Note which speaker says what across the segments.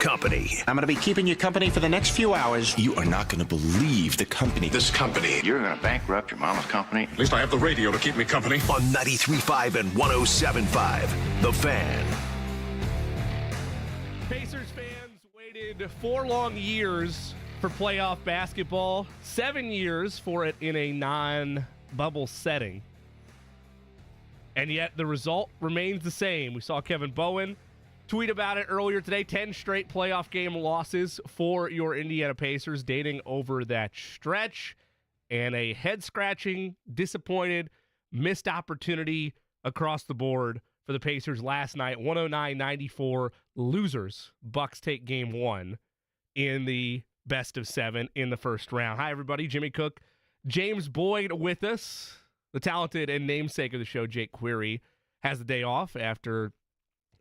Speaker 1: company.
Speaker 2: I'm going to be keeping you company for the next few hours.
Speaker 3: You are not going to believe the company.
Speaker 1: This company.
Speaker 4: You're going to bankrupt your mama's company?
Speaker 5: At least I have the radio to keep me company.
Speaker 1: On 93.5 and 107.5, The Fan.
Speaker 6: Pacers fans waited 4 long years for playoff basketball, 7 years for it in a non-bubble setting. And yet the result remains the same. We saw Kevin Bowen tweet about it earlier today. 10 straight playoff game losses for your Indiana Pacers dating over that stretch. And a head-scratching, disappointed, missed opportunity across the board for the Pacers last night. 109-94 losers. Bucks take game 1 in the best of 7 in the first round. Hi, everybody. Jimmy Cook, James Boyd with us. The talented and namesake of the show, Jake Query, has the day off after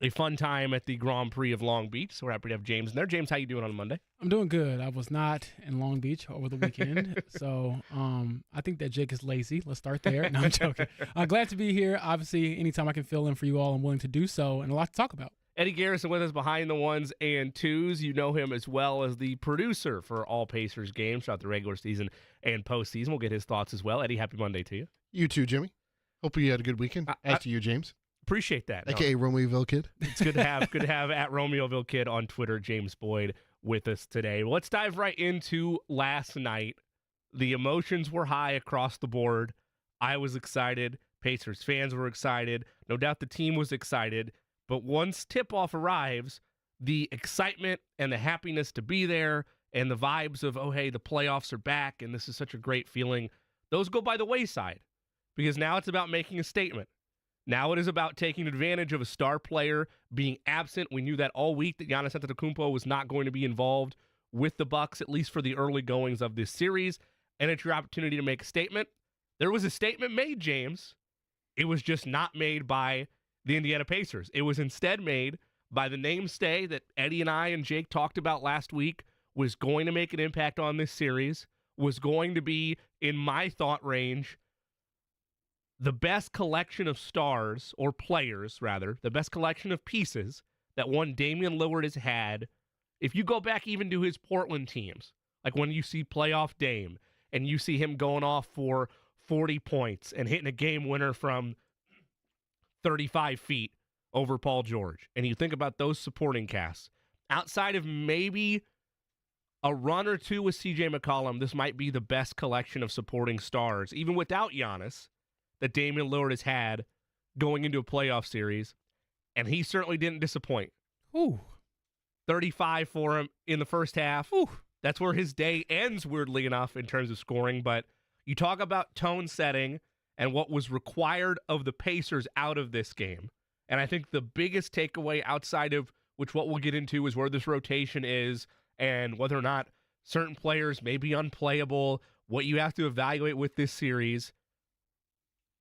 Speaker 6: a fun time at the Grand Prix of Long Beach. So we're happy to have James in there. James, how you doing on Monday?
Speaker 7: I'm doing good. I was not in Long Beach over the weekend. So I think that Jake is lazy. Let's start there. No, I'm joking. Glad to be here. Obviously, anytime I can fill in for you all, I'm willing to do so, and a lot to talk about.
Speaker 6: Eddie Garrison with us behind the ones and twos. You know him as well as the producer for all Pacers games throughout the regular season and postseason. We'll get his thoughts as well. Eddie, happy Monday to you.
Speaker 8: You too, Jimmy. Hope you had a good weekend. As to you, James.
Speaker 6: Appreciate that.
Speaker 8: AKA Romeoville Kid.
Speaker 6: It's good to have at Romeoville Kid on Twitter, James Boyd, with us today. Well, let's dive right into last night. The emotions were high across the board. I was excited. Pacers fans were excited. No doubt the team was excited. But once tip-off arrives, the excitement and the happiness to be there and the vibes of, oh, hey, the playoffs are back and this is such a great feeling, those go by the wayside because now it's about making a statement. Now it is about taking advantage of a star player being absent. We knew that all week that Giannis Antetokounmpo was not going to be involved with the Bucks, at least for the early goings of this series, and it's your opportunity to make a statement. There was a statement made, James. It was just not made by the Indiana Pacers. It was instead made by the namestay that Eddie and I and Jake talked about last week was going to make an impact on this series, was going to be, in my thought range, the best collection of stars, or players, rather, the best collection of pieces that one Damian Lillard has had. If you go back even to his Portland teams, like when you see playoff Dame, and you see him going off for 40 points and hitting a game winner from 35 feet over Paul George, and you think about those supporting casts, outside of maybe a run or two with C.J. McCollum, this might be the best collection of supporting stars, even without Giannis, that Damian Lillard has had going into a playoff series, and he certainly didn't disappoint.
Speaker 7: Ooh.
Speaker 6: 35 for him in the first half. Ooh. That's where his day ends, weirdly enough, in terms of scoring, but you talk about tone setting and what was required of the Pacers out of this game. And I think the biggest takeaway outside of which what we'll get into is where this rotation is and whether or not certain players may be unplayable, what you have to evaluate with this series.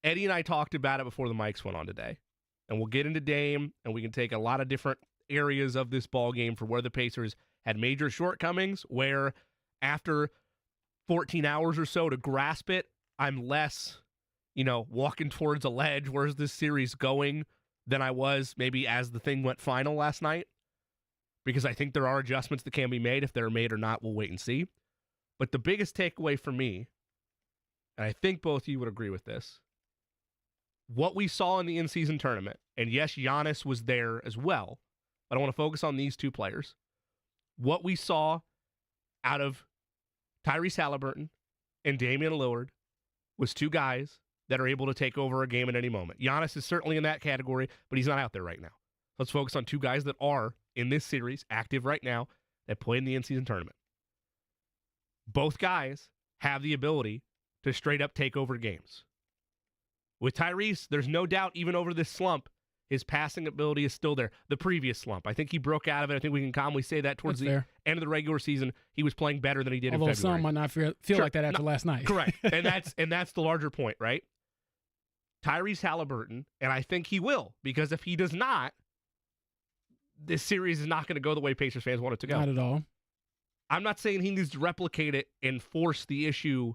Speaker 6: Eddie and I talked about it before the mics went on today. And we'll get into Dame, and we can take a lot of different areas of this ball game for where the Pacers had major shortcomings, where after 14 hours or so to grasp it, I'm less, walking towards a ledge, where's this series going, than I was maybe as the thing went final last night. Because I think there are adjustments that can be made. If they're made or not, we'll wait and see. But the biggest takeaway for me, and I think both of you would agree with this, what we saw in the in-season tournament, and yes, Giannis was there as well, but I want to focus on these two players. What we saw out of Tyrese Haliburton and Damian Lillard was two guys that are able to take over a game at any moment. Giannis is certainly in that category, but he's not out there right now. Let's focus on two guys that are in this series, active right now, that played in the in-season tournament. Both guys have the ability to straight up take over games. With Tyrese, there's no doubt, even over this slump, his passing ability is still there. The previous slump, I think he broke out of it. I think we can calmly say that towards the end of the regular season, he was playing better than he did in February.
Speaker 7: Although some might not feel like that after last night.
Speaker 6: Correct. And that's the larger point, right? Tyrese Haliburton, and I think he will, because if he does not, this series is not going to go the way Pacers fans want it to go.
Speaker 7: Not at all.
Speaker 6: I'm not saying he needs to replicate it and force the issue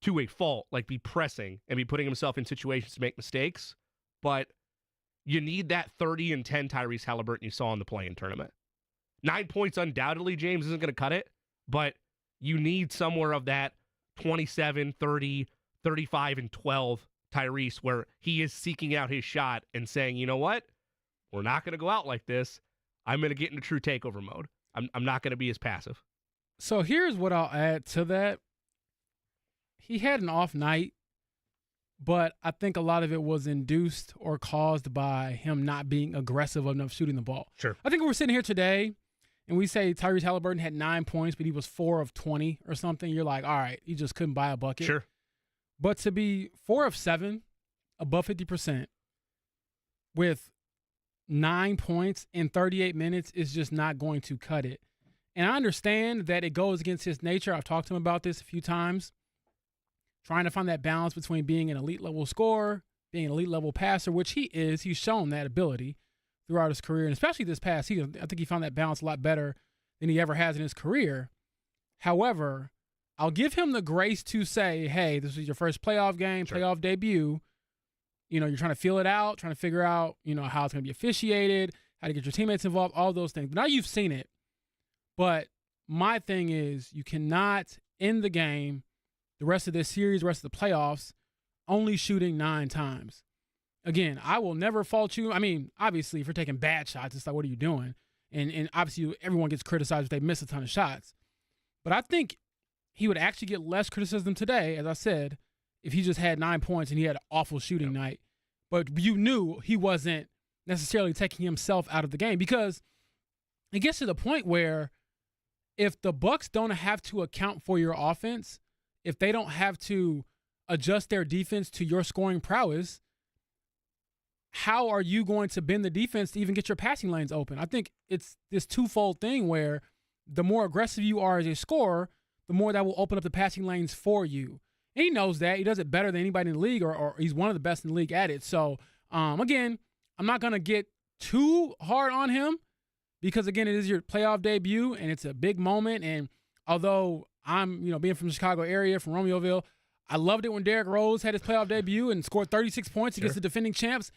Speaker 6: to a fault, like be pressing and be putting himself in situations to make mistakes, but you need that 30 and 10 Tyrese Haliburton you saw in the play-in tournament. 9 points undoubtedly, James, isn't going to cut it, but you need somewhere of that 27, 30, 35, and 12 Tyrese where he is seeking out his shot and saying, you know what? We're not going to go out like this. I'm going to get into true takeover mode. I'm not going to be as passive.
Speaker 7: So here's what I'll add to that. He had an off night, but I think a lot of it was induced or caused by him not being aggressive enough shooting the ball.
Speaker 6: Sure.
Speaker 7: I think we're sitting here today and we say Tyrese Haliburton had 9 points, but he was 4 of 20 or something. You're like, all right, he just couldn't buy a bucket.
Speaker 6: Sure.
Speaker 7: But to be 4 of 7, above 50%, with 9 points in 38 minutes is just not going to cut it. And I understand that it goes against his nature. I've talked to him about this a few times. Trying to find that balance between being an elite level scorer, being an elite level passer, which he is. He's shown that ability throughout his career, and especially this past season. I think he found that balance a lot better than he ever has in his career. However, I'll give him the grace to say, hey, this is your first playoff game,
Speaker 6: Sure.
Speaker 7: playoff debut. You know, you're trying to feel it out, trying to figure out, you know, how it's going to be officiated, how to get your teammates involved, all those things. But now you've seen it. But my thing is you cannot end the game, the rest of this series, the rest of the playoffs, only shooting 9 times. Again, I will never fault you. I mean, obviously, if you're taking bad shots, it's like, what are you doing? And obviously, everyone gets criticized if they miss a ton of shots. But I think he would actually get less criticism today, as I said, if he just had 9 points and he had an awful shooting night. But you knew he wasn't necessarily taking himself out of the game, because it gets to the point where if the Bucks don't have to account for your offense, if they don't have to adjust their defense to your scoring prowess, how are you going to bend the defense to even get your passing lanes open? I think it's this twofold thing where the more aggressive you are as a scorer, the more that will open up the passing lanes for you. And he knows that. He does it better than anybody in the league, or he's one of the best in the league at it. So, again, I'm not going to get too hard on him because, again, it is your playoff debut, and it's a big moment. And although I'm, being from the Chicago area, from Romeoville, I loved it when Derrick Rose had his playoff debut and scored 36 points against the defending champs.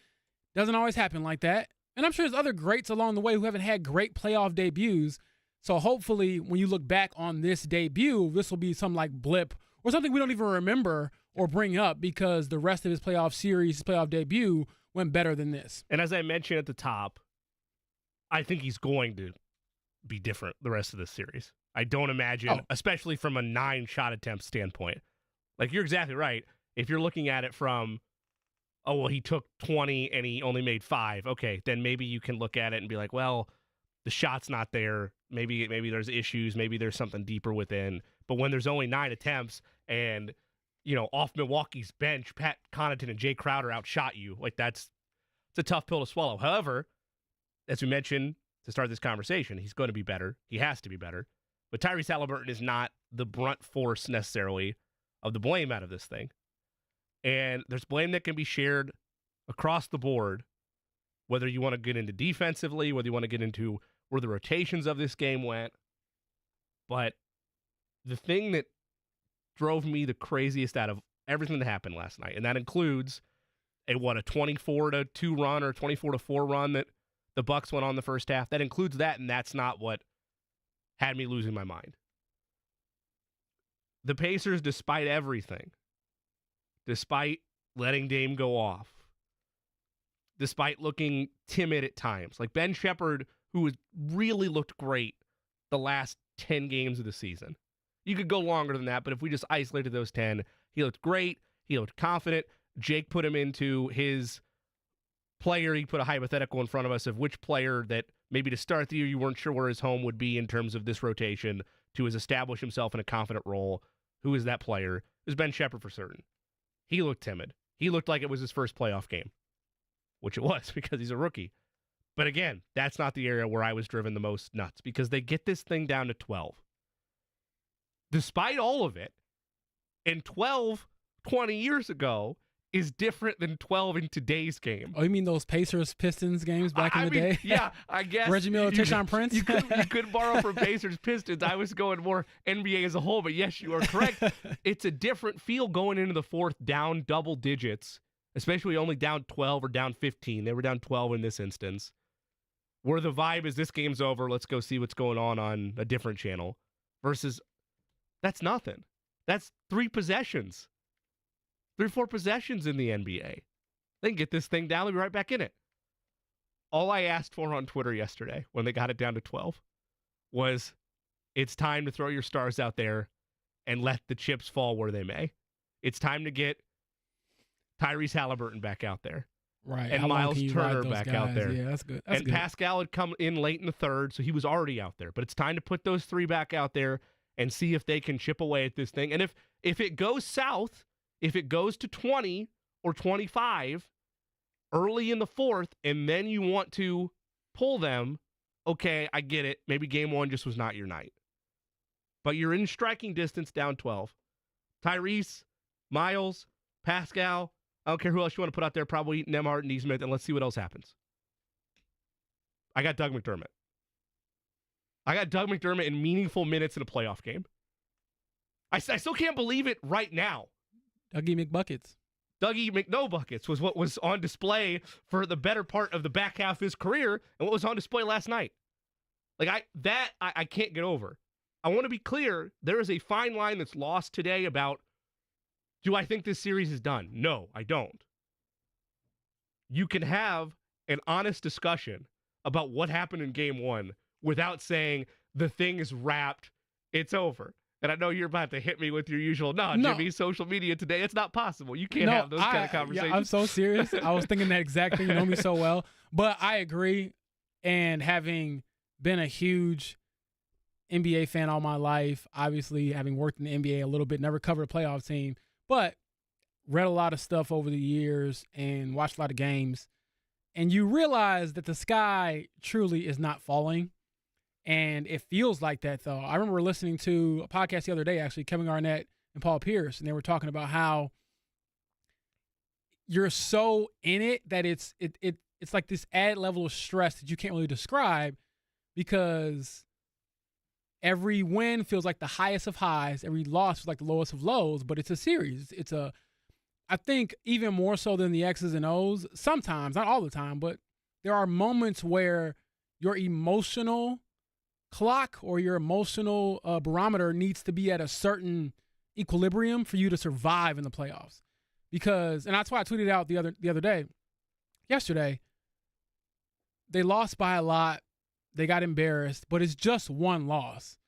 Speaker 7: Doesn't always happen like that. And I'm sure there's other greats along the way who haven't had great playoff debuts. So hopefully when you look back on this debut, this will be some like blip or something we don't even remember or bring up because the rest of his playoff series, his playoff debut went better than this.
Speaker 6: And as I mentioned at the top, I think he's going to be different the rest of this series. I don't imagine, especially from a 9-shot attempt standpoint. Like, you're exactly right. If you're looking at it from, oh, well, he took 20 and he only made 5. Okay, then maybe you can look at it and be like, well, the shot's not there. Maybe there's issues. Maybe there's something deeper within. But when there's only 9 attempts and, off Milwaukee's bench, Pat Connaughton and Jay Crowder outshot you, like it's a tough pill to swallow. However, as we mentioned to start this conversation, he's going to be better. He has to be better. But Tyrese Haliburton is not the brunt force necessarily of the blame out of this thing. And there's blame that can be shared across the board, whether you want to get into defensively, whether you want to get into where the rotations of this game went. But the thing that drove me the craziest out of everything that happened last night, and that includes a 24-2 run or 24-4 run that the Bucks went on the first half. That includes that, and that's not what had me losing my mind. The Pacers, despite everything, despite letting Dame go off, despite looking timid at times, like Ben Shepherd, who has really looked great the last 10 games of the season. You could go longer than that, but if we just isolated those 10, he looked great. He looked confident. Jake put him into his player. He put a hypothetical in front of us of which player that maybe to start the year you weren't sure where his home would be in terms of this rotation to establish himself in a confident role. Who is that player? It was Ben Shepherd for certain. He looked timid. He looked like it was his first playoff game, which it was because he's a rookie. But again, that's not the area where I was driven the most nuts because they get this thing down to 12. Despite all of it, and 12 20 years ago is different than 12 in today's game.
Speaker 7: Oh, you mean those Pacers-Pistons games back in the day?
Speaker 6: Yeah, I guess.
Speaker 7: Reggie Miller, Tayshaun Prince?
Speaker 6: You could borrow from Pacers-Pistons. I was going more NBA as a whole, but yes, you are correct. It's a different feel going into the fourth down double digits, especially only down 12 or down 15. They were down 12 in this instance. where the vibe is this game's over, let's go see what's going on a different channel, versus that's nothing. That's 3 possessions. 3 or 4 possessions in the NBA. They can get this thing down and be right back in it. All I asked for on Twitter yesterday when they got it down to 12 was it's time to throw your stars out there and let the chips fall where they may. It's time to get Tyrese Haliburton back out there.
Speaker 7: Right.
Speaker 6: And Miles Turner back out there.
Speaker 7: Yeah, that's good.
Speaker 6: And Pascal had come in late in the third, so he was already out there. But it's time to put those 3 back out there and see if they can chip away at this thing. And if it goes south, if it goes to 20 or 25 early in the fourth, and then you want to pull them, okay, I get it. Maybe game 1 just was not your night. But you're in striking distance down 12. Tyrese, Miles, Pascal, I don't care who else you want to put out there, probably Nembhard and D. Smith, and let's see what else happens. I got Doug McDermott. I got Doug McDermott in meaningful minutes in a playoff game. I still can't believe it right now.
Speaker 7: Dougie McBuckets.
Speaker 6: Dougie McNobuckets was what was on display for the better part of the back half of his career and what was on display last night. Like I can't get over. I want to be clear, there is a fine line that's lost today about, do I think this series is done? No, I don't. You can have an honest discussion about what happened in game 1 without saying the thing is wrapped, it's over. And I know you're about to hit me with your usual, Jimmy, social media today, it's not possible. You can't have those kind of conversations.
Speaker 7: Yeah, I'm so serious. I was thinking that exact thing. You know me so well. But I agree. And having been a huge NBA fan all my life, obviously having worked in the NBA a little bit, never covered a playoff team, but read a lot of stuff over the years and watched a lot of games. And you realize that the sky truly is not falling. And it feels like that, though. I remember listening to a podcast the other day, actually, Kevin Garnett and Paul Pierce, and they were talking about how you're so in it that it's like this added level of stress that you can't really describe, because every win feels like the highest of highs, every loss feels like the lowest of lows, but it's a series. I think even more so than the X's and O's, sometimes, not all the time, but there are moments where your emotional clock or your emotional barometer needs to be at a certain equilibrium for you to survive in the playoffs. Because, and that's why I tweeted out yesterday, they lost by a lot. They got embarrassed, but it's just one loss.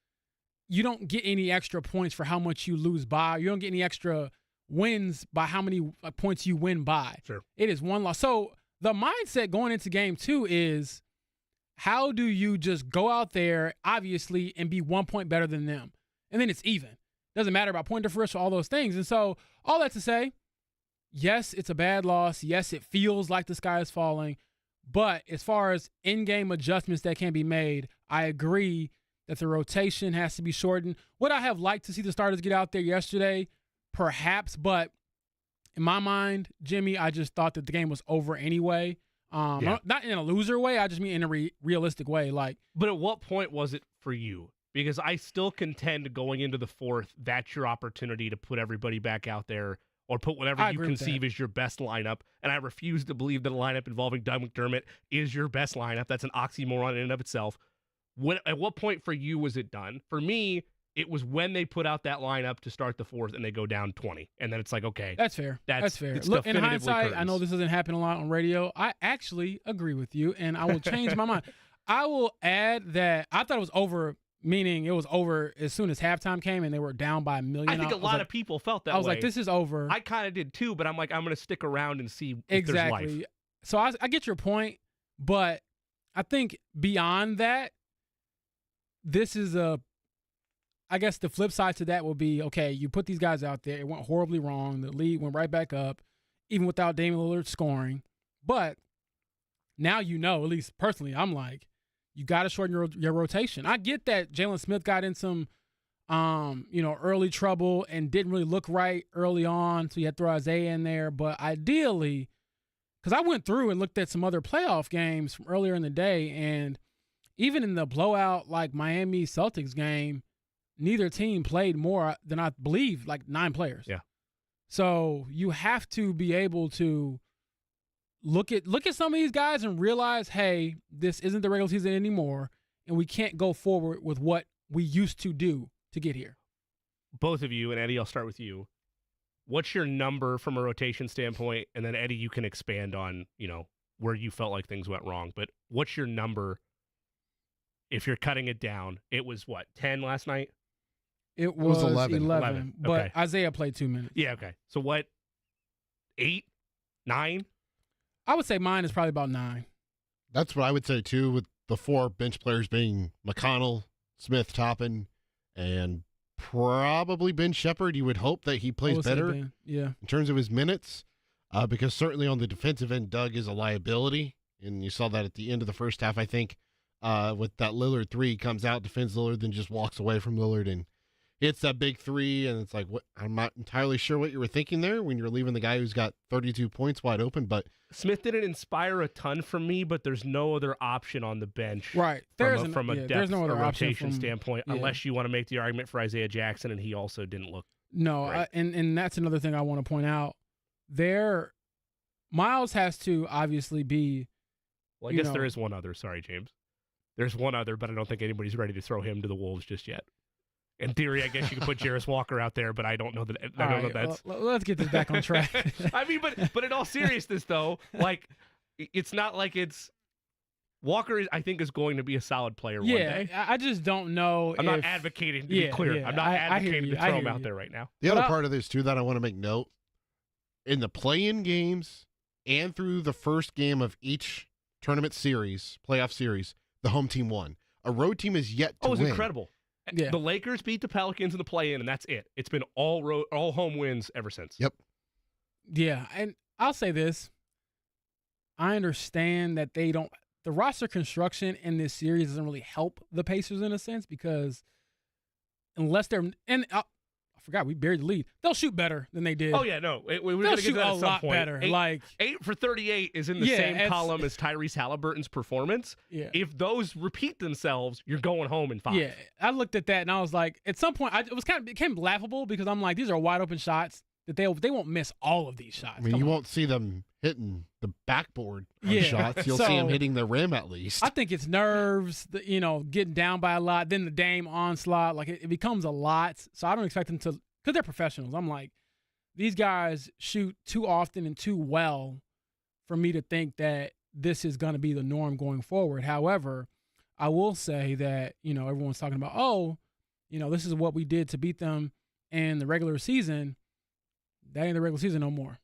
Speaker 7: You don't get any extra points for how much you lose by. You don't get any extra wins by how many points you win by.
Speaker 6: Sure.
Speaker 7: It is one loss. So the mindset going into game 2 is, how do you just go out there, obviously, and be 1 point better than them? And then it's even. Doesn't matter about point differential, all those things. And so all that to say, yes, it's a bad loss. Yes, it feels like the sky is falling. But as far as in-game adjustments that can be made, I agree that the rotation has to be shortened. Would I have liked to see the starters get out there yesterday? Perhaps. But in my mind, Jimmy, I just thought that the game was over anyway. Not in a loser way. I just mean in a realistic way.
Speaker 6: But at what point was it for you? Because I still contend going into the fourth, that's your opportunity to put everybody back out there or put whatever you conceive as your best lineup. And I refuse to believe that a lineup involving Doug McDermott is your best lineup. That's an oxymoron in and of itself. At what point for you was it done? For me, it was when they put out that lineup to start the fourth and they go down 20. And then it's like, okay.
Speaker 7: That's fair. That's fair. Look, in hindsight, I know this doesn't happen a lot on radio. I actually agree with you, and I will change my mind. I will add that I thought it was over, meaning it was over as soon as halftime came and they were down by 1 million.
Speaker 6: I think a lot of people felt that way.
Speaker 7: I was like, this is over.
Speaker 6: I kind of did too, but I'm like, I'm going to stick around and see if there's life.
Speaker 7: So I get your point, but I think beyond that, this is I guess the flip side to that will be, okay, you put these guys out there. It went horribly wrong. The lead went right back up, even without Damian Lillard scoring. But now you know, at least personally, I'm like, you got to shorten your rotation. I get that Jalen Smith got in some, early trouble and didn't really look right early on, so you had to throw Isaiah in there. But ideally, because I went through and looked at some other playoff games from earlier in the day, and even in the blowout like Miami Celtics game, neither team played more than, I believe, like 9 players.
Speaker 6: Yeah.
Speaker 7: So you have to be able to look at some of these guys and realize, hey, this isn't the regular season anymore, and we can't go forward with what we used to do to get here.
Speaker 6: Both of you, and Eddie, I'll start with you. What's your number from a rotation standpoint? And then, Eddie, you can expand on, where you felt like things went wrong. But what's your number if you're cutting it down? It was, 10 last night?
Speaker 7: It was
Speaker 6: 11.
Speaker 7: But
Speaker 6: Okay.
Speaker 7: Isaiah played 2 minutes.
Speaker 6: Yeah, okay. So what, 8, 9?
Speaker 7: I would say mine is probably about 9.
Speaker 8: That's what I would say, too, with the 4 bench players being McConnell, Smith, Toppin, and probably Ben Shepherd. You would hope that he plays better in terms of his minutes, because certainly on the defensive end, Doug is a liability, and you saw that at the end of the first half, I think, with that Lillard 3, comes out, defends Lillard, then just walks away from Lillard and hits that big 3, and it's like, what? I'm not entirely sure what you were thinking there when you're leaving the guy who's got 32 points wide open, but
Speaker 6: Smith didn't inspire a ton from me, but there's no other option on the bench.
Speaker 7: Right.
Speaker 6: From a depth
Speaker 7: no
Speaker 6: or rotation standpoint,
Speaker 7: yeah.
Speaker 6: unless you want to make the argument for Isaiah Jackson, and he also didn't look
Speaker 7: No,
Speaker 6: great.
Speaker 7: and that's another thing I want to point out. Miles has to obviously be.
Speaker 6: Well, I guess there is one other. Sorry, James. There's one other, but I don't think anybody's ready to throw him to the Wolves just yet. In theory, I guess you could put Jarris Walker out there, but I don't know that. I don't know that's.
Speaker 7: Well, let's get this back on track.
Speaker 6: I mean, but in all seriousness, though, like, it's not like it's Walker. I think is going to be a solid player one day.
Speaker 7: I just don't know.
Speaker 6: I'm not advocating to be clear.
Speaker 7: Yeah,
Speaker 6: I'm not advocating to throw him out there right now.
Speaker 8: The other part of this, too, that I want to make note, in the play-in games and through the first game of each tournament series, playoff series, the home team won. A road team is yet to win.
Speaker 6: Oh, it was incredible.
Speaker 7: Yeah.
Speaker 6: The Lakers beat the Pelicans in the play-in, and that's it. It's been all home wins ever since.
Speaker 8: Yep.
Speaker 7: Yeah, and I'll say this. I understand that the roster construction in this series doesn't really help the Pacers in a sense, because unless they're – and I forgot, we buried the lead. They'll shoot better than they did.
Speaker 6: Oh, yeah, no. We're
Speaker 7: They'll
Speaker 6: going to get
Speaker 7: shoot
Speaker 6: to that
Speaker 7: a
Speaker 6: at some
Speaker 7: lot
Speaker 6: point.
Speaker 7: better.
Speaker 6: 8 for 38 is in the same column as Tyrese Haliburton's performance.
Speaker 7: Yeah.
Speaker 6: If those repeat themselves, you're going home in 5.
Speaker 7: Yeah, I looked at that and I was like, at some point, it became laughable, because I'm like, these are wide open shots that they won't miss all of these shots.
Speaker 8: I mean, you won't see them hitting the backboard on shots. You'll see them hitting the rim at least.
Speaker 7: I think it's nerves, getting down by a lot, then the Dame onslaught. Like, it becomes a lot. So I don't expect them to, because they're professionals. I'm like, these guys shoot too often and too well for me to think that this is going to be the norm going forward. However, I will say that, everyone's talking about, this is what we did to beat them in the regular season. That ain't the regular season no more.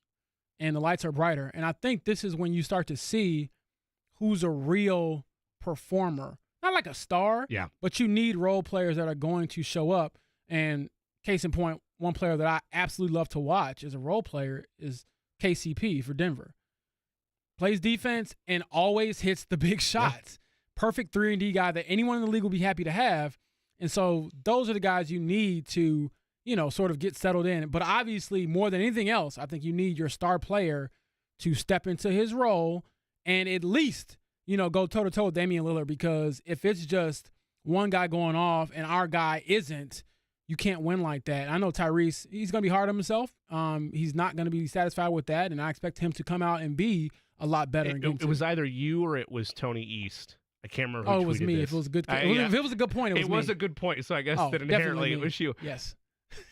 Speaker 7: And the lights are brighter. And I think this is when you start to see who's a real performer. Not like a star, but you need role players that are going to show up. And case in point, one player that I absolutely love to watch as a role player is KCP for Denver. Plays defense and always hits the big shots. Perfect 3-and-D guy that anyone in the league will be happy to have. And so those are the guys you need to, sort of get settled in. But obviously, more than anything else, I think you need your star player to step into his role and at least, go toe-to-toe with Damian Lillard, because if it's just one guy going off and our guy isn't, you can't win like that. I know Tyrese, he's going to be hard on himself. He's not going to be satisfied with that, and I expect him to come out and be a lot better.
Speaker 6: It was either you or it was Tony East. I can't remember who
Speaker 7: it was
Speaker 6: tweeted
Speaker 7: me.
Speaker 6: this.
Speaker 7: If it was a good if it was a good point, it was me.
Speaker 6: A good point, so I guess that inherently it was you.
Speaker 7: Yes.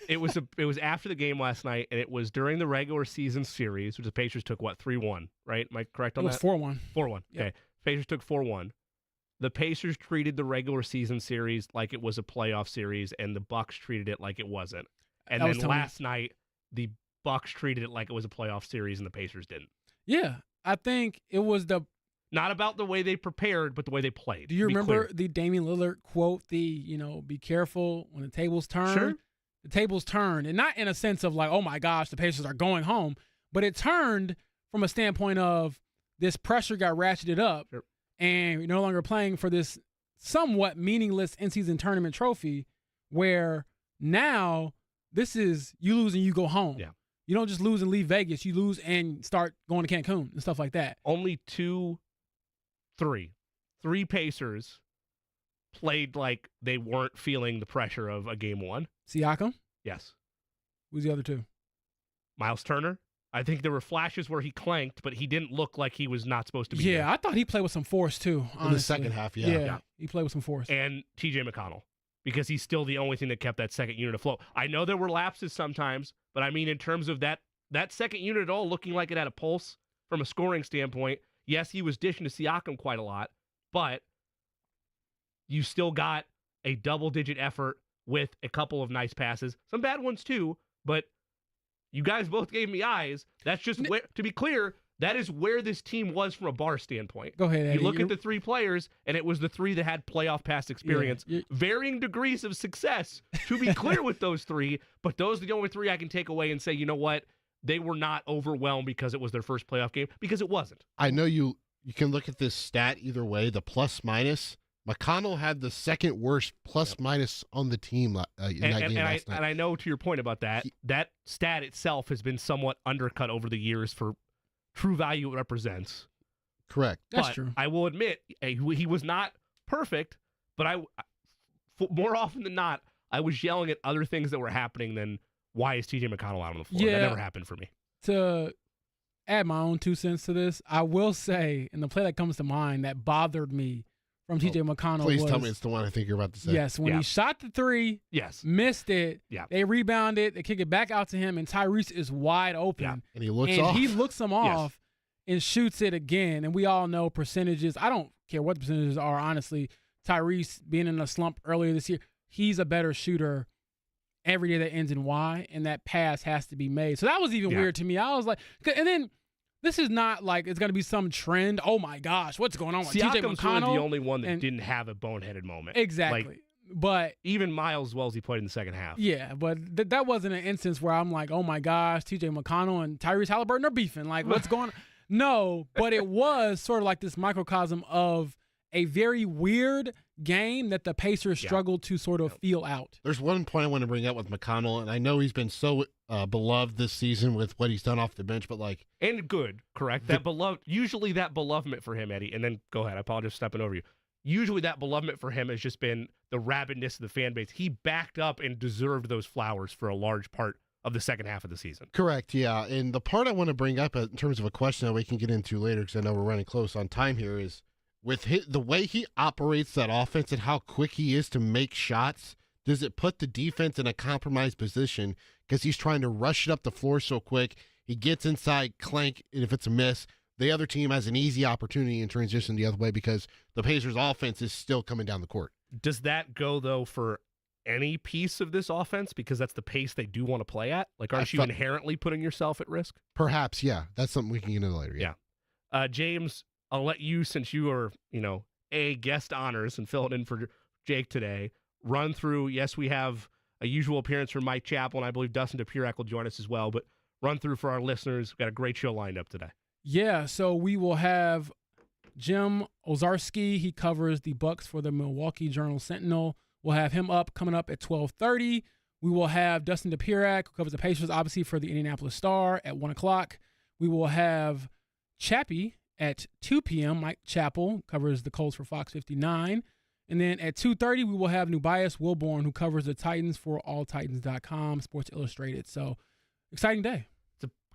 Speaker 6: It was after the game last night, and it was during the regular season series, which the Pacers took, 3-1, right? Am I correct on that?
Speaker 7: It was 4-1.
Speaker 6: 4-1,
Speaker 7: Yep.
Speaker 6: okay. Pacers took 4-1. The Pacers treated the regular season series like it was a playoff series, and the Bucks treated it like it wasn't. And then last night, the Bucks treated it like it was a playoff series, and the Pacers didn't.
Speaker 7: Yeah, I think it was
Speaker 6: not about the way they prepared, but the way they played.
Speaker 7: Do you remember the Damian Lillard quote, be careful when the tables turn?
Speaker 6: Sure.
Speaker 7: The tables turned, and not in a sense of like, oh my gosh, the Pacers are going home, but it turned from a standpoint of this pressure got ratcheted up, and you're no longer playing for this somewhat meaningless in-season tournament trophy, where now this is you lose and you go home.
Speaker 6: Yeah.
Speaker 7: You don't just lose and leave Vegas. You lose and start going to Cancun and stuff like that.
Speaker 6: Only three Pacers played like they weren't feeling the pressure of a game one.
Speaker 7: Siakam?
Speaker 6: Yes.
Speaker 7: Who's the other two?
Speaker 6: Miles Turner I think there were flashes where he clanked, but he didn't look like he was not supposed to be there.
Speaker 7: I thought he played with some force too, honestly.
Speaker 8: In the second half, yeah.
Speaker 7: He played with some force.
Speaker 6: And TJ McConnell, because he's still the only thing that kept that second unit afloat. I know there were lapses sometimes, but I mean in terms of that second unit at all looking like it had a pulse from a scoring standpoint, yes, he was dishing to Siakam quite a lot, but you still got a double-digit effort with a couple of nice passes. Some bad ones too, but you guys both gave me eyes. That's just where, to be clear, that is where this team was from a bar standpoint.
Speaker 7: Go ahead, Eddie.
Speaker 6: You look at the three players, and it was the three that had playoff past experience. Varying degrees of success, to be clear with those three, but those are the only three I can take away and say, you know what? They were not overwhelmed because it was their first playoff game, because it wasn't.
Speaker 8: I know you can look at this stat either way, the plus-minus. McConnell had the second worst plus-minus on the team in that game last night.
Speaker 6: And I know, to your point about that, that stat itself has been somewhat undercut over the years for true value it represents.
Speaker 8: Correct.
Speaker 7: That's true.
Speaker 6: I will admit, he was not perfect, but more often than not, I was yelling at other things that were happening than why is TJ McConnell out on the floor?
Speaker 7: Yeah.
Speaker 6: That never happened for me.
Speaker 7: To add my own 2 cents to this, I will say, and the play that comes to mind that bothered me from TJ McConnell
Speaker 8: Please tell me it's the one I think you're about to say.
Speaker 7: Yes, when he shot the three, missed it, they rebounded, they kick it back out to him, and Tyrese is wide open.
Speaker 8: And he looks off.
Speaker 7: He looks him off and shoots it again. And we all know percentages. I don't care what the percentages are, honestly. Tyrese being in a slump earlier this year, he's a better shooter every day that ends in Y, and that pass has to be made. So that was even weird to me. I was like, and then this is not like it's going to be some trend. Oh, my gosh, what's going on with TJ McConnell?
Speaker 6: Siakam's really the only one that didn't have a boneheaded moment.
Speaker 7: Exactly.
Speaker 6: Like,
Speaker 7: but
Speaker 6: even Miles Wells, he played in the second half.
Speaker 7: Yeah, but that wasn't an instance where I'm like, oh, my gosh, TJ McConnell and Tyrese Haliburton are beefing. Like, what's going on? No, but it was sort of like this microcosm of a very weird game that the Pacers struggled to sort of feel out.
Speaker 8: There's one point I want to bring up with McConnell, and I know he's been so beloved this season with what he's done off the bench, but like...
Speaker 6: And good, correct? Usually that belovedment for him, Eddie, and then go ahead, I apologize for stepping over you. Usually that belovedment for him has just been the rabidness of the fan base. He backed up and deserved those flowers for a large part of the second half of the season.
Speaker 8: Correct, yeah. And the part I want to bring up in terms of a question that we can get into later, because I know we're running close on time here, is with the way he operates that offense and how quick he is to make shots, does it put the defense in a compromised position because he's trying to rush it up the floor so quick? He gets inside, clank, and if it's a miss, the other team has an easy opportunity in transition the other way because the Pacers' offense is still coming down the court.
Speaker 6: Does that go, though, for any piece of this offense because that's the pace they do want to play at? Like, aren't you inherently putting yourself at risk?
Speaker 8: Perhaps, yeah. That's something we can get into later.
Speaker 6: Yeah. James, I'll let you, since you are, guest honors and fill it in for Jake today, run through. Yes, we have a usual appearance from Mike Chappell, and I believe Dustin Dopirak will join us as well, but run through for our listeners. We've got a great show lined up today.
Speaker 7: Yeah, so we will have Jim Owczarski. He covers the Bucks for the Milwaukee Journal-Sentinel. We'll have him coming up at 12:30. We will have Dustin Dopirak, who covers the Pacers, obviously, for the Indianapolis Star at 1 o'clock. We will have Chappie at 2 p.m. Mike Chappell covers the Colts for Fox 59. And then at 2:30, we will have Nubias Wilborne, who covers the Titans for alltitans.com, Sports Illustrated. So, exciting day.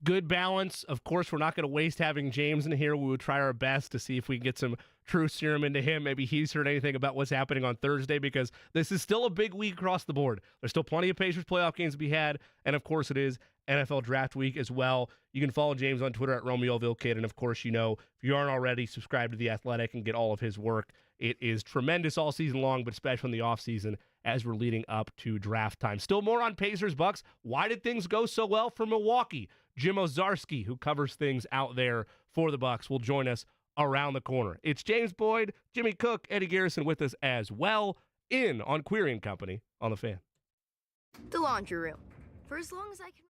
Speaker 6: Good balance. Of course, we're not going to waste having James in here. We would try our best to see if we can get some true serum into him. Maybe he's heard anything about what's happening on Thursday because this is still a big week across the board. There's still plenty of Pacers playoff games to be had, and of course it is NFL Draft Week as well. You can follow James on Twitter at RomeoVilleKid, and of course, if you aren't already, subscribe to The Athletic and get all of his work. It is tremendous all season long, but especially in the offseason as we're leading up to draft time. Still more on Pacers Bucks. Why did things go so well for Milwaukee? Jim Owczarski, who covers things out there for the Bucks, will join us around the corner. It's James Boyd, Jimmy Cook, Eddie Garrison with us as well on Query & Company on The Fan.
Speaker 9: The laundry room. For as long as I can.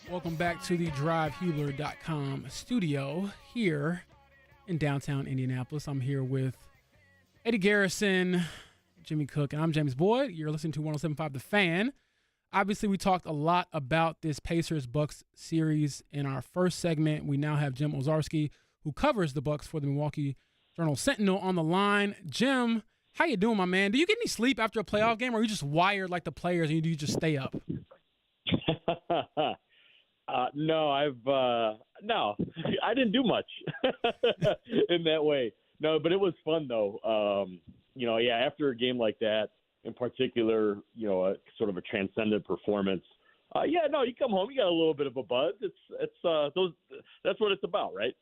Speaker 7: Welcome back to the DriveHubler.com studio here in downtown Indianapolis. I'm here with Eddie Garrison, Jimmy Cook, and I'm James Boyd. You're listening to 107.5 The Fan. Obviously, we talked a lot about this Pacers-Bucks series in our first segment. We now have Jim Owczarski, who covers the Bucks for the Milwaukee Journal-Sentinel, on the line. Jim, how you doing, my man? Do you get any sleep after a playoff game, or are you just wired like the players and you just stay up?
Speaker 10: No, I didn't do much in that way. No, but it was fun though. After a game like that, in particular, a sort of a transcendent performance. You come home, you got a little bit of a buzz. That's what it's about, right?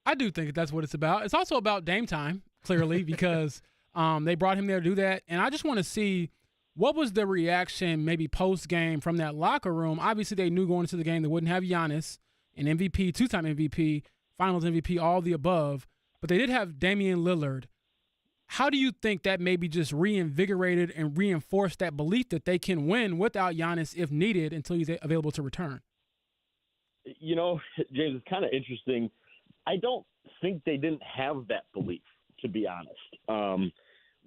Speaker 7: I do think that's what it's about. It's also about Dame time, clearly, because they brought him there to do that. And I just want to see, what was the reaction maybe post-game from that locker room? Obviously, they knew going into the game they wouldn't have Giannis, an MVP, two-time MVP, Finals MVP, all the above. But they did have Damian Lillard. How do you think that maybe just reinvigorated and reinforced that belief that they can win without Giannis if needed until he's available to return?
Speaker 10: James, it's kind of interesting. I don't think they didn't have that belief, to be honest.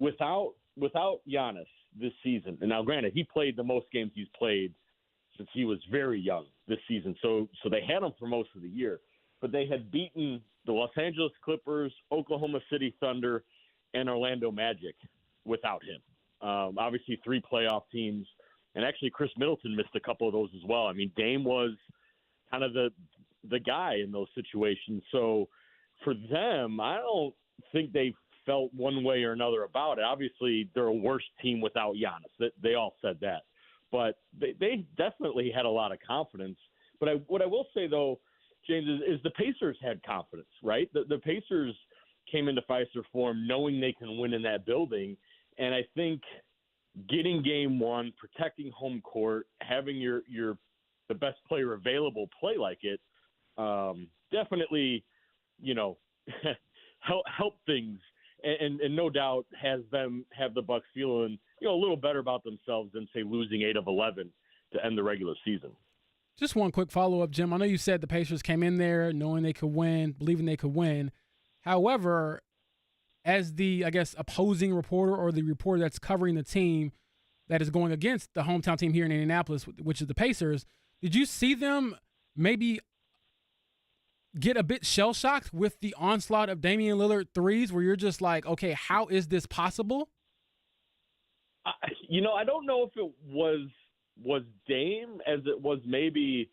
Speaker 10: Without Giannis this season, and now granted, he played the most games he's played since he was very young this season, so they had him for most of the year. But they had beaten the Los Angeles Clippers, Oklahoma City Thunder, and Orlando Magic without him. Obviously, 3 playoff teams, and actually Chris Middleton missed a couple of those as well. I mean, Dame was kind of the guy in those situations. So for them, I don't think they felt one way or another about it. Obviously, they're a worse team without Giannis. They all said that. But they definitely had a lot of confidence. But what I will say, though, James, is the Pacers had confidence, right? The Pacers came into Fiserv Forum knowing they can win in that building. And I think getting game one, protecting home court, having the best player available play like it, definitely, help things. And no doubt have the Bucks feeling, a little better about themselves than, say, losing 8 of 11 to end the regular season.
Speaker 7: Just one quick follow-up, Jim. I know you said the Pacers came in there knowing they could win, believing they could win. However, as the, opposing reporter or the reporter that's covering the team that is going against the hometown team here in Indianapolis, which is the Pacers, did you see them maybe get a bit shell-shocked with the onslaught of Damian Lillard threes where you're just like, okay, how is this possible?
Speaker 10: I don't know if it was Dame as it was maybe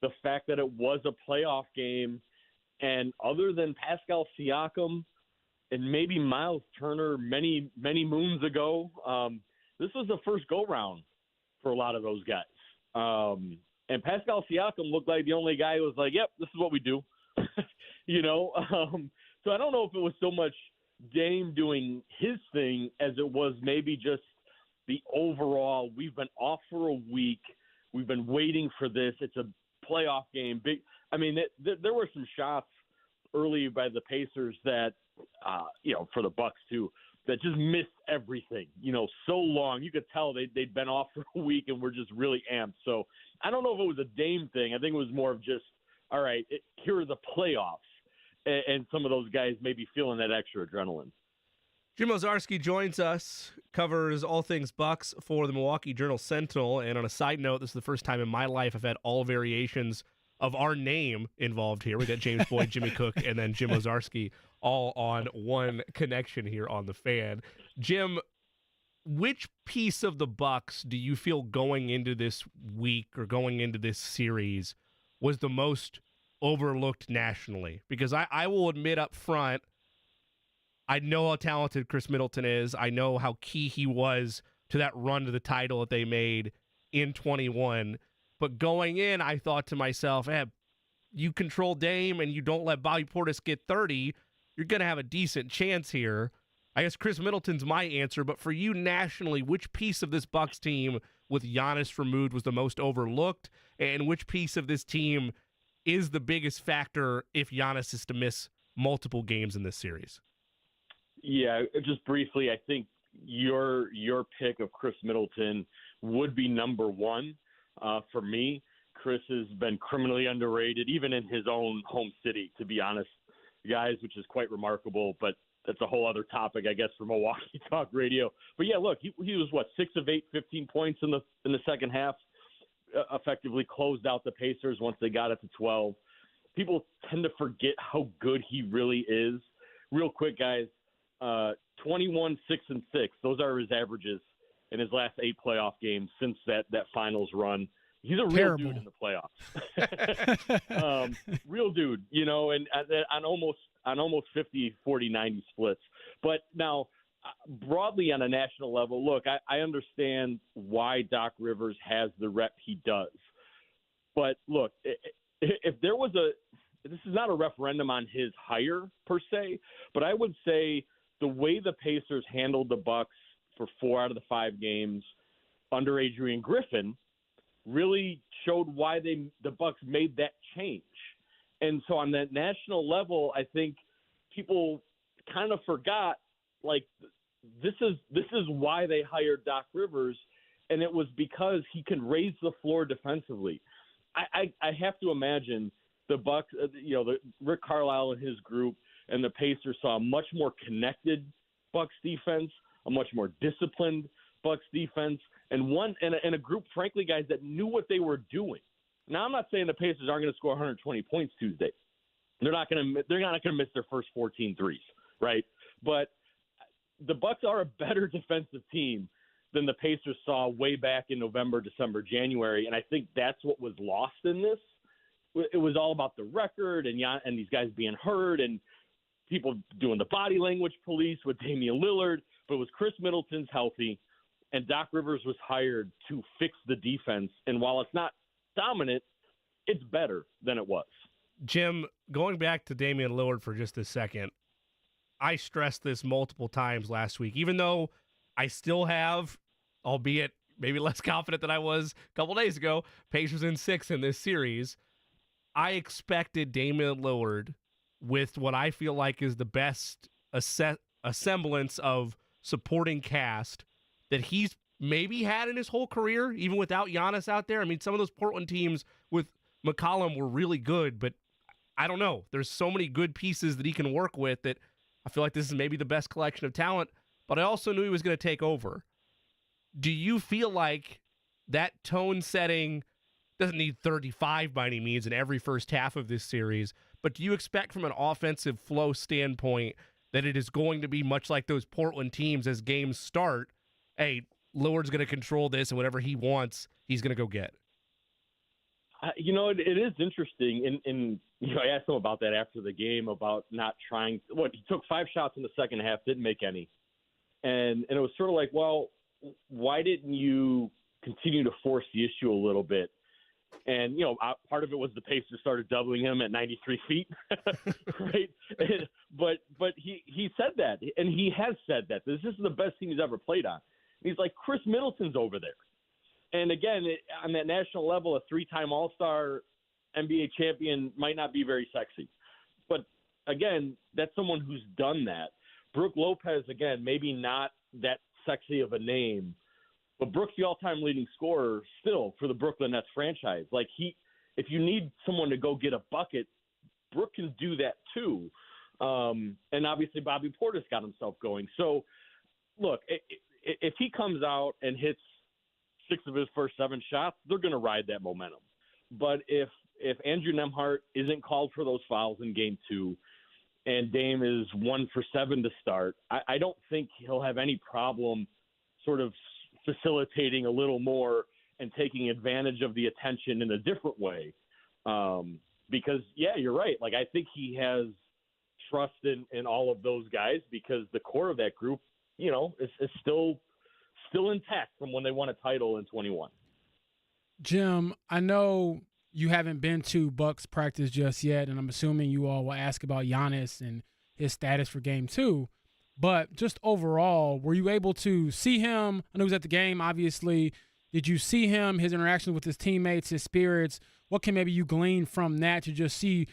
Speaker 10: the fact that it was a playoff game, and other than Pascal Siakam and maybe Miles Turner many, many moons ago, this was the first go-round for a lot of those guys. And Pascal Siakam looked like the only guy who was like, yep, this is what we do. So I don't know if it was so much Dame doing his thing as it was maybe just the overall, we've been off for a week. We've been waiting for this. It's a playoff game. There were some shots early by the Pacers that, for the Bucks too, that just missed everything, so long. You could tell they'd been off for a week and were just really amped. So I don't know if it was a Dame thing. I think it was more of just, all right, here are the playoffs, and some of those guys may be feeling that extra adrenaline.
Speaker 6: Jim Owczarski joins us, covers all things Bucks for the Milwaukee Journal-Sentinel. And on a side note, this is the first time in my life I've had all variations of our name involved here. We got James Boyd, Jimmy Cook, and then Jim Owczarski all on one connection here on The Fan. Jim, which piece of the Bucks do you feel going into this week or going into this series was the most overlooked nationally? Because I will admit up front, I know how talented Chris Middleton is. I know how key he was to that run to the title that they made in 21. But going in, I thought to myself, you control Dame and you don't let Bobby Portis get 30, you're going to have a decent chance here. I guess Chris Middleton's my answer, but for you nationally, which piece of this Bucks team with Giannis removed was the most overlooked, and which piece of this team is the biggest factor if Giannis is to miss multiple games in this series?
Speaker 10: Yeah, just briefly, I think your pick of Chris Middleton would be number one for me. Chris has been criminally underrated, even in his own home city, to be honest, guys, which is quite remarkable. But that's a whole other topic, I guess, for Milwaukee Talk Radio. But yeah, look, he was 6 of 8, 15 points in the second half. Effectively closed out the Pacers once they got it to 12. People tend to forget how good he really is. Real quick, guys, 21, 6, and 6. Those are his averages in his last 8 playoff games since that finals run. He's a real dude in the playoffs. Real dude, and on almost 50, 40, 90 splits. But now, broadly on a national level, look, I understand why Doc Rivers has the rep he does. But look, if there was this is not a referendum on his hire per se, but I would say the way the Pacers handled the Bucks for 4 out of the 5 games under Adrian Griffin really showed why the Bucks made that change. And so on that national level, I think people kind of forgot, like, this is why they hired Doc Rivers, and it was because he can raise the floor defensively. I have to imagine the Bucks, the Rick Carlisle and his group and the Pacers saw a much more connected Bucks defense, a much more disciplined Bucks defense, and a group, frankly, guys, that knew what they were doing. Now, I'm not saying the Pacers aren't going to score 120 points Tuesday. They're not going to miss their first 14 threes, right? But the Bucks are a better defensive team than the Pacers saw way back in November, December, January, and I think that's what was lost in this. It was all about the record and these guys being hurt and people doing the body language police with Damian Lillard, but it was Chris Middleton's healthy, and Doc Rivers was hired to fix the defense, and while it's not dominant, it's better than it was.
Speaker 6: Jim, going back to Damian Lillard for just a second, I stressed this multiple times last week, even though I still have, albeit maybe less confident than I was a couple days ago, Pacers in 6 in this series. I expected Damian Lillard with what I feel like is the best semblance of supporting cast that he's maybe had in his whole career, even without Giannis out there. I mean, some of those Portland teams with McCollum were really good, but I don't know. There's so many good pieces that he can work with that I feel like this is maybe the best collection of talent, but I also knew he was going to take over. Do you feel like that tone setting doesn't need 35 by any means in every first half of this series, but do you expect from an offensive flow standpoint that it is going to be much like those Portland teams as games start? Hey, Lillard's going to control this, and whatever he wants, he's going to go get.
Speaker 10: It is interesting, and I asked him about that after the game, about not trying. He took 5 shots in the second half, didn't make any, and it was sort of like, well, why didn't you continue to force the issue a little bit? And part of it was the Pacers started doubling him at 93 feet, right? But he said that, and he has said that this is the best team he's ever played on. He's like, Chris Middleton's over there. And again, on that national level, a 3-time All-Star NBA champion might not be very sexy. But again, that's someone who's done that. Brook Lopez, again, maybe not that sexy of a name, but Brook's the all-time leading scorer still for the Brooklyn Nets franchise. Like, if you need someone to go get a bucket, Brook can do that too. And obviously Bobby Portis got himself going. So, look, if he comes out and hits 6 of his first 7 shots, they're going to ride that momentum. But if Andrew Nembhard isn't called for those fouls in Game 2 and Dame is 1 for 7 to start, I don't think he'll have any problem sort of facilitating a little more and taking advantage of the attention in a different way. Because, yeah, you're right. Like, I think he has trust in all of those guys because the core of that group, is still intact from when they won a title in 21.
Speaker 7: Jim, I know you haven't been to Bucks practice just yet, and I'm assuming you all will ask about Giannis and his status for Game 2. But just overall, were you able to see him? I know he was at the game, obviously. Did you see him, his interactions with his teammates, his spirits? What can maybe you glean from that to just see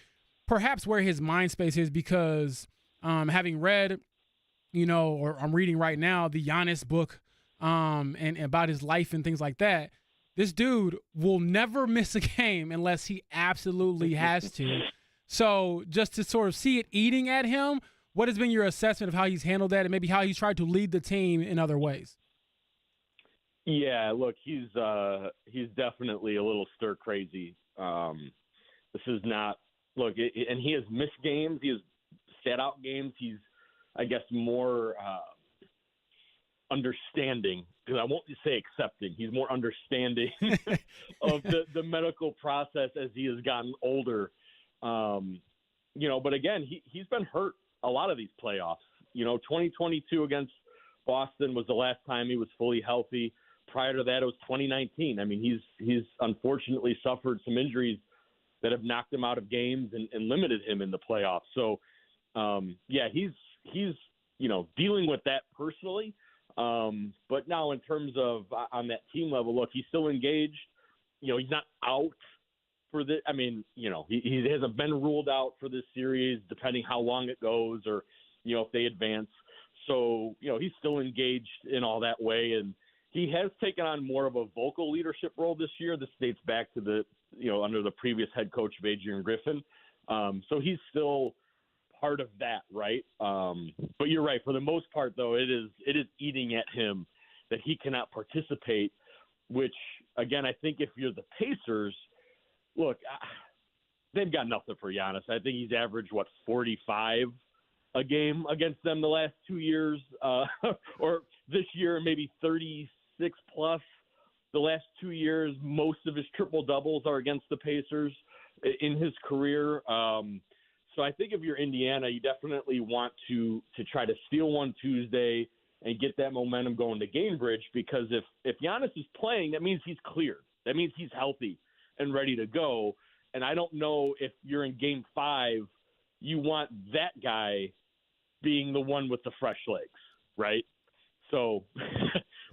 Speaker 7: perhaps where his mind space is? Because having read, or I'm reading right now, the Giannis book and about his life and things like that, this dude will never miss a game unless he absolutely has to. So just to sort of see it eating at him, what has been your assessment of how he's handled that and maybe how he's tried to lead the team in other ways?
Speaker 10: Yeah, look, he's definitely a little stir crazy. This is not and he has missed games. He has sat out games. He's, I guess, more understanding, because I won't say accepting. He's more understanding of the medical process as he has gotten older. But again, he's been hurt a lot of these playoffs. 2022 against Boston was the last time he was fully healthy. Prior to that, it was 2019. I mean, he's unfortunately suffered some injuries that have knocked him out of games and limited him in the playoffs. So, he's dealing with that personally. But now in terms of on that team level, look, he's still engaged. He's not out for the. I mean, he hasn't been ruled out for this series, depending how long it goes or if they advance. So he's still engaged in all that way, and he has taken on more of a vocal leadership role this year. This dates back to the under the previous head coach of Adrian Griffin. So he's still part of that, right? But you're right. For the most part, though, it is eating at him that he cannot participate, which, again, I think if you're the Pacers, look, they've got nothing for Giannis. I think he's averaged, 45 a game against them the last 2 years, or this year maybe 36 plus. The last 2 years, most of his triple-doubles are against the Pacers in his career. So I think if you're Indiana, you definitely want to try to steal one Tuesday and get that momentum going to Gainbridge, because if Giannis is playing, that means he's cleared. That means he's healthy and ready to go. And I don't know if you're in Game 5, you want that guy being the one with the fresh legs, right? So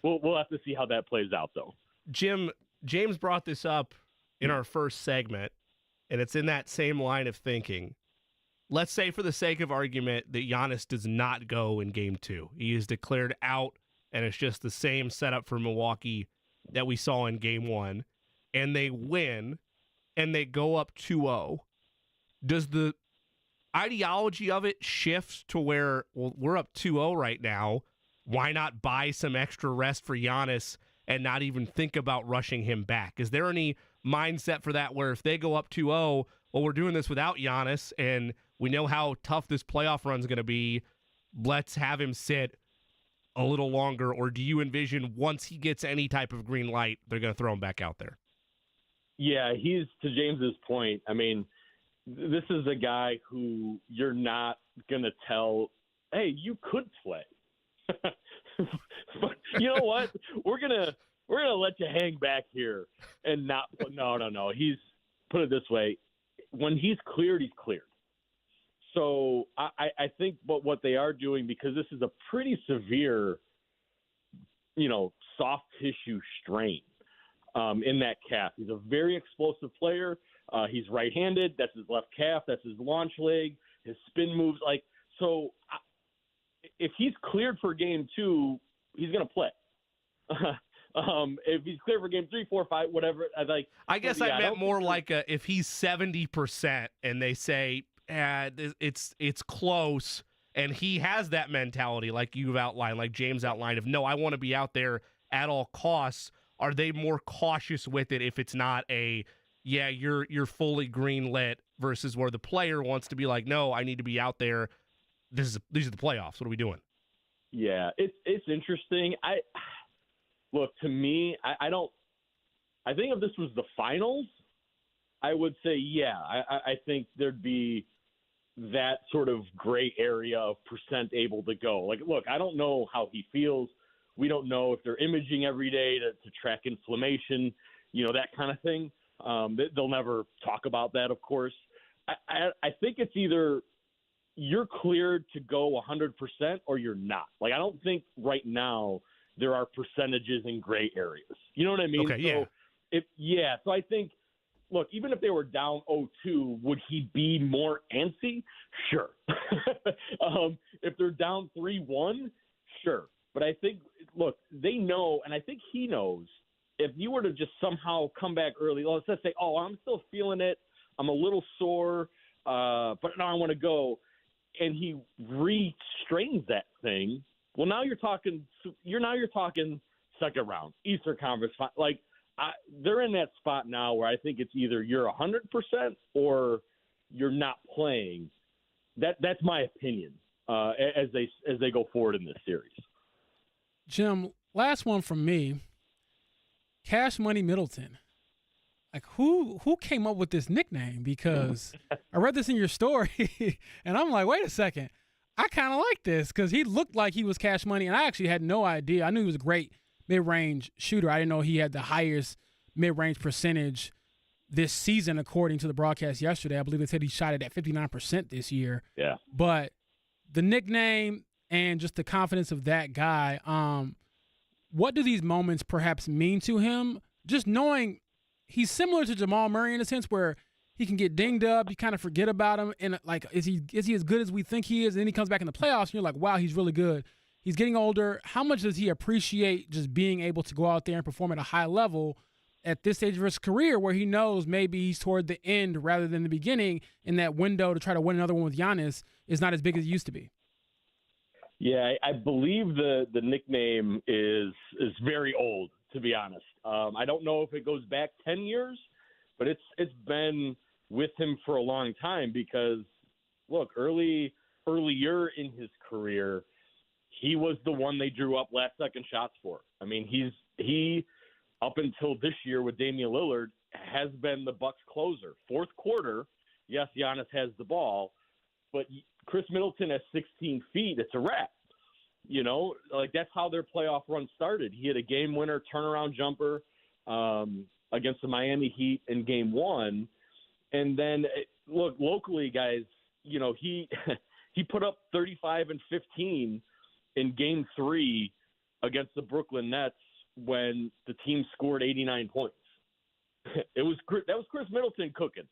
Speaker 10: we'll have to see how that plays out, though.
Speaker 6: Jim, James brought this up in our first segment, and it's in that same line of thinking. Let's say, for the sake of argument, that Giannis does not go in Game 2. He is declared out, and it's just the same setup for Milwaukee that we saw in Game 1, and they win, and they go up 2-0. Does the ideology of it shift to where, well, we're up 2-0 right now, why not buy some extra rest for Giannis and not even think about rushing him back? Is there any mindset for that where if they go up 2-0, well, we're doing this without Giannis, and we know how tough this playoff run is going to be, let's have him sit a little longer? Or do you envision once he gets any type of green light, they're going to throw him back out there?
Speaker 10: Yeah, he's, to James's point, I mean, this is a guy who you're not going to tell, hey, you could play. But you know what? We're gonna let you hang back here and not. No. He's, put it this way: when he's cleared, he's cleared. So I think, but what they are doing, because this is a pretty severe, soft tissue strain in that calf. He's a very explosive player. He's right-handed. That's his left calf. That's his launch leg. His spin moves so. If he's cleared for Game 2, he's going to play. If he's cleared for Game 3, 4, 5, whatever,
Speaker 6: I guess I meant more like if he's 70% and they say it's close, and he has that mentality like you've outlined, like James outlined, of no, I want to be out there at all costs. Are they more cautious with it if it's not you're fully green lit, versus where the player wants to be like, no, I need to be out there. These are the playoffs. What are we doing?
Speaker 10: Yeah, it's interesting. To me, I think if this was the finals, I would say, I think there'd be that sort of gray area of percent able to go. Look, I don't know how he feels. We don't know if they're imaging every day to track inflammation, that kind of thing. They'll never talk about that, of course. I think it's either you're cleared to go 100% or you're not. I don't think right now there are percentages in gray areas. You know what I mean?
Speaker 6: Okay,
Speaker 10: yeah. So I think, look, even if they were down 0-2, would he be more antsy? Sure. If they're down 3-1, sure. But I think, look, they know, and I think he knows, if you were to just somehow come back early, let's just say, oh, I'm still feeling it, I'm a little sore, but now I want to go, and he restrains that thing. Well, now you're talking second round, Eastern Conference. Like they're in that spot now where I think it's either you're 100% or you're not playing. That's my opinion as they go forward in this series.
Speaker 7: Jim, last one from me. Cash Money Middleton. Like who came up with this nickname? Because I read this in your story, and I'm like, wait a second. I kind of like this because he looked like he was Cash Money, and I actually had no idea. I knew he was a great mid-range shooter. I didn't know he had the highest mid-range percentage this season, according to the broadcast yesterday. I believe they said he shot it at 59% this year.
Speaker 10: Yeah.
Speaker 7: But the nickname and just the confidence of that guy, what do these moments perhaps mean to him? Just knowing he's similar to Jamal Murray in a sense where he can get dinged up, you kind of forget about him, and like, is he as good as we think he is? And then he comes back in the playoffs, and you're like, wow, he's really good. He's getting older. How much does he appreciate just being able to go out there and perform at a high level at this stage of his career where he knows maybe he's toward the end rather than the beginning, and that window to try to win another one with Giannis is not as big as it used to be?
Speaker 10: Yeah, I believe the nickname is very old, to be honest. I don't know if it goes back 10 years, but it's been with him for a long time because, look, earlier in his career, he was the one they drew up last-second shots for. I mean, he up until this year with Damian Lillard has been the Bucks closer. Fourth quarter, yes, Giannis has the ball, but Chris Middleton at 16 feet, it's a wrap. You know, like that's how their playoff run started. He had a game-winner turnaround jumper against the Miami Heat in Game 1. And then, look, locally, guys, you know, he put up 35 and 15 in Game 3 against the Brooklyn Nets when the team scored 89 points. That was Chris Middleton cooking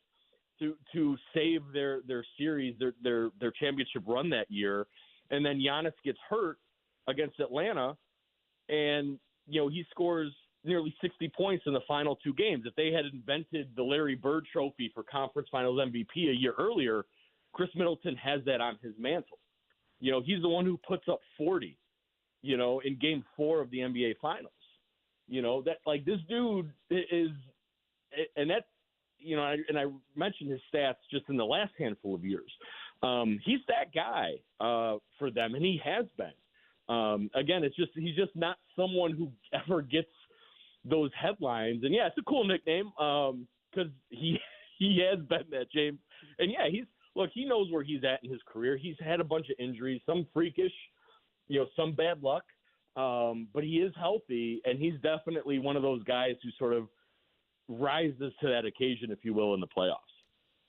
Speaker 10: to save their series, their championship run that year. And then Giannis gets hurt against Atlanta, and you know he scores nearly 60 points in the final two games. If they had invented the Larry Bird Trophy for Conference Finals MVP a year earlier, Chris Middleton has that on his mantle. You know, he's the one who puts up 40, you know, in Game 4 of the NBA Finals. You know, that like this dude is, and that, you know, and I mentioned his stats just in the last handful of years. He's that guy for them, and he has been. Again, he's just not someone who ever gets those headlines. And yeah, it's a cool nickname because he has been that, James. And yeah, he knows where he's at in his career. He's had a bunch of injuries, some freakish, you know, some bad luck, but he is healthy, and he's definitely one of those guys who sort of rises to that occasion, if you will, in the playoffs.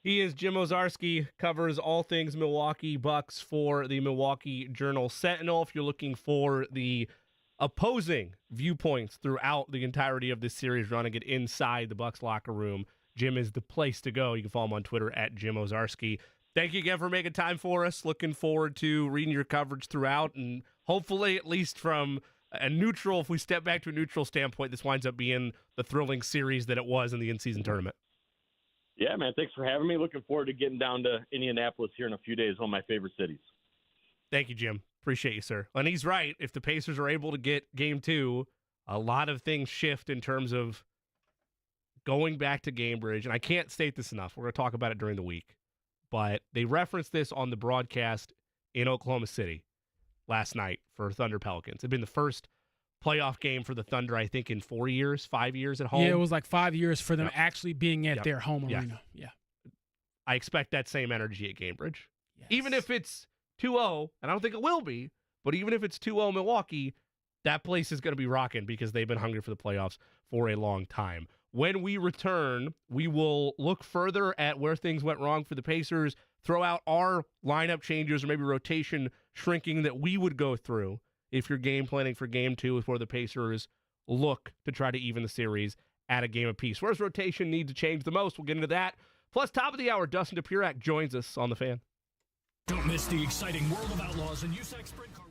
Speaker 6: He is Jim Owczarski, covers all things Milwaukee Bucks for the Milwaukee Journal-Sentinel. If you're looking for the opposing viewpoints throughout the entirety of this series, running it inside the Bucks locker room, Jim is the place to go. You can follow him on Twitter at Jim Owczarski. Thank you again for making time for us. Looking forward to reading your coverage throughout, and hopefully at least from a neutral, if we step back to a neutral standpoint, this winds up being the thrilling series that it was in the in-season tournament.
Speaker 10: Yeah, man, thanks for having me. Looking forward to getting down to Indianapolis here in a few days, one of my favorite cities.
Speaker 6: Thank you, Jim. Appreciate you, sir. And he's right. If the Pacers are able to get Game 2, a lot of things shift in terms of going back to Gamebridge. And I can't state this enough. We're going to talk about it during the week. But they referenced this on the broadcast in Oklahoma City last night for Thunder Pelicans. It'd been the first playoff game for the Thunder, I think, in 5 years at home.
Speaker 7: Yeah, it was like 5 years for them actually being at their home arena. Yeah.
Speaker 6: I expect that same energy at Gamebridge.
Speaker 7: Yes.
Speaker 6: Even if it's 2-0, and I don't think it will be, but even if it's 2-0 Milwaukee, that place is going to be rocking because they've been hungry for the playoffs for a long time. When we return, we will look further at where things went wrong for the Pacers, throw out our lineup changes or maybe rotation shrinking that we would go through if you're game planning for Game 2 before the Pacers look to try to even the series at a game apiece. Where's rotation need to change the most? We'll get into that. Plus, top of the hour, Dustin Dopirak joins us on The Fan.
Speaker 1: Don't miss the exciting World of Outlaws and USAC Sprint Car.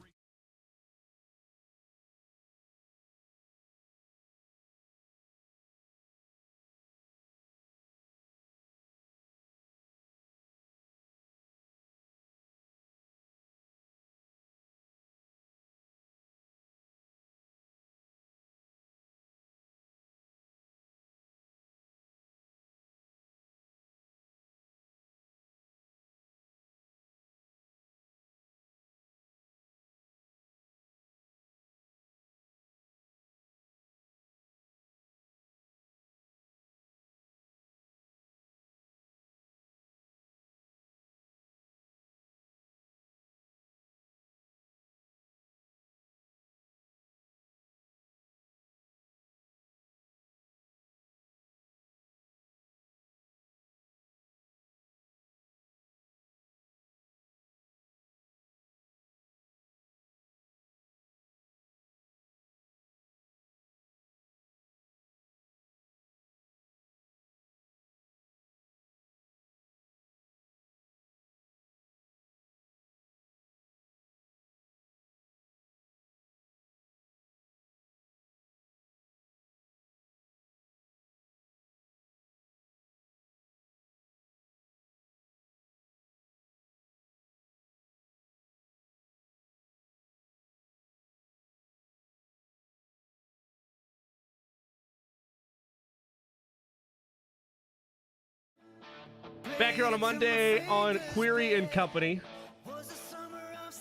Speaker 6: Back here on a Monday on Query and Company.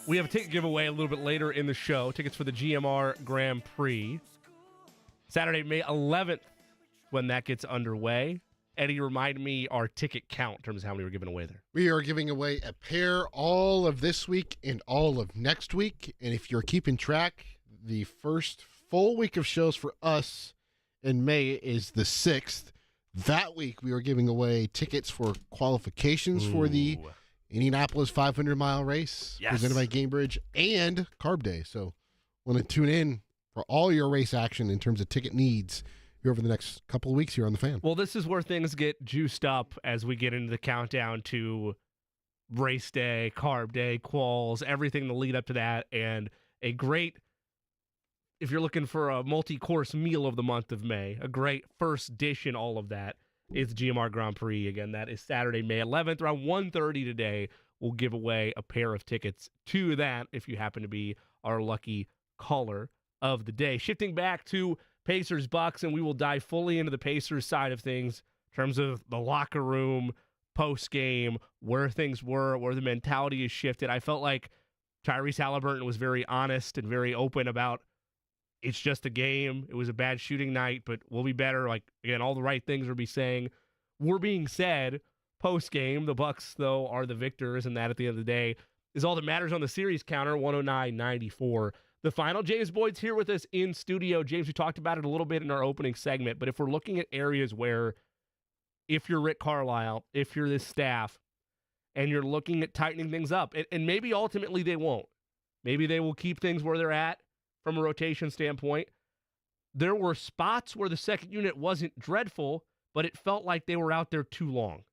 Speaker 6: We have a ticket giveaway a little bit later in the show. Tickets for the GMR Grand Prix. Saturday, May 11th, when that gets underway. Eddie, remind me our ticket count in terms of how many we're giving away there.
Speaker 8: We are giving away a pair all of this week and all of next week. And if you're keeping track, the first full week of shows for us in May is the 6th. That week, we are giving away tickets for qualifications for the Indianapolis 500-mile race presented by Gamebridge and Carb Day. So want to tune in for all your race action in terms of ticket needs here over the next couple of weeks here on The Fan.
Speaker 6: Well, this is where things get juiced up as we get into the countdown to race day, Carb Day, quals, everything to lead up to that, and a great, if you're looking for a multi-course meal of the month of May, a great first dish in all of that is GMR Grand Prix. Again, that is Saturday, May 11th. Around 1:30 today, we'll give away a pair of tickets to that if you happen to be our lucky caller of the day. Shifting back to Pacers-Bucks, and we will dive fully into the Pacers side of things in terms of the locker room, post-game, where things were, where the mentality has shifted. I felt like Tyrese Haliburton was very honest and very open about it's just a game. It was a bad shooting night, but we'll be better. Like, again, all the right things were being said post-game. The Bucks, though, are the victors, and that at the end of the day is all that matters on the series counter, 109-94. The final. James Boyd's here with us in studio. James, we talked about it a little bit in our opening segment, but if we're looking at areas where, if you're Rick Carlisle, if you're this staff, and you're looking at tightening things up, and maybe ultimately they won't. Maybe they will keep things where they're at from a rotation standpoint. There were spots where the second unit wasn't dreadful, but it felt like they were out there too long.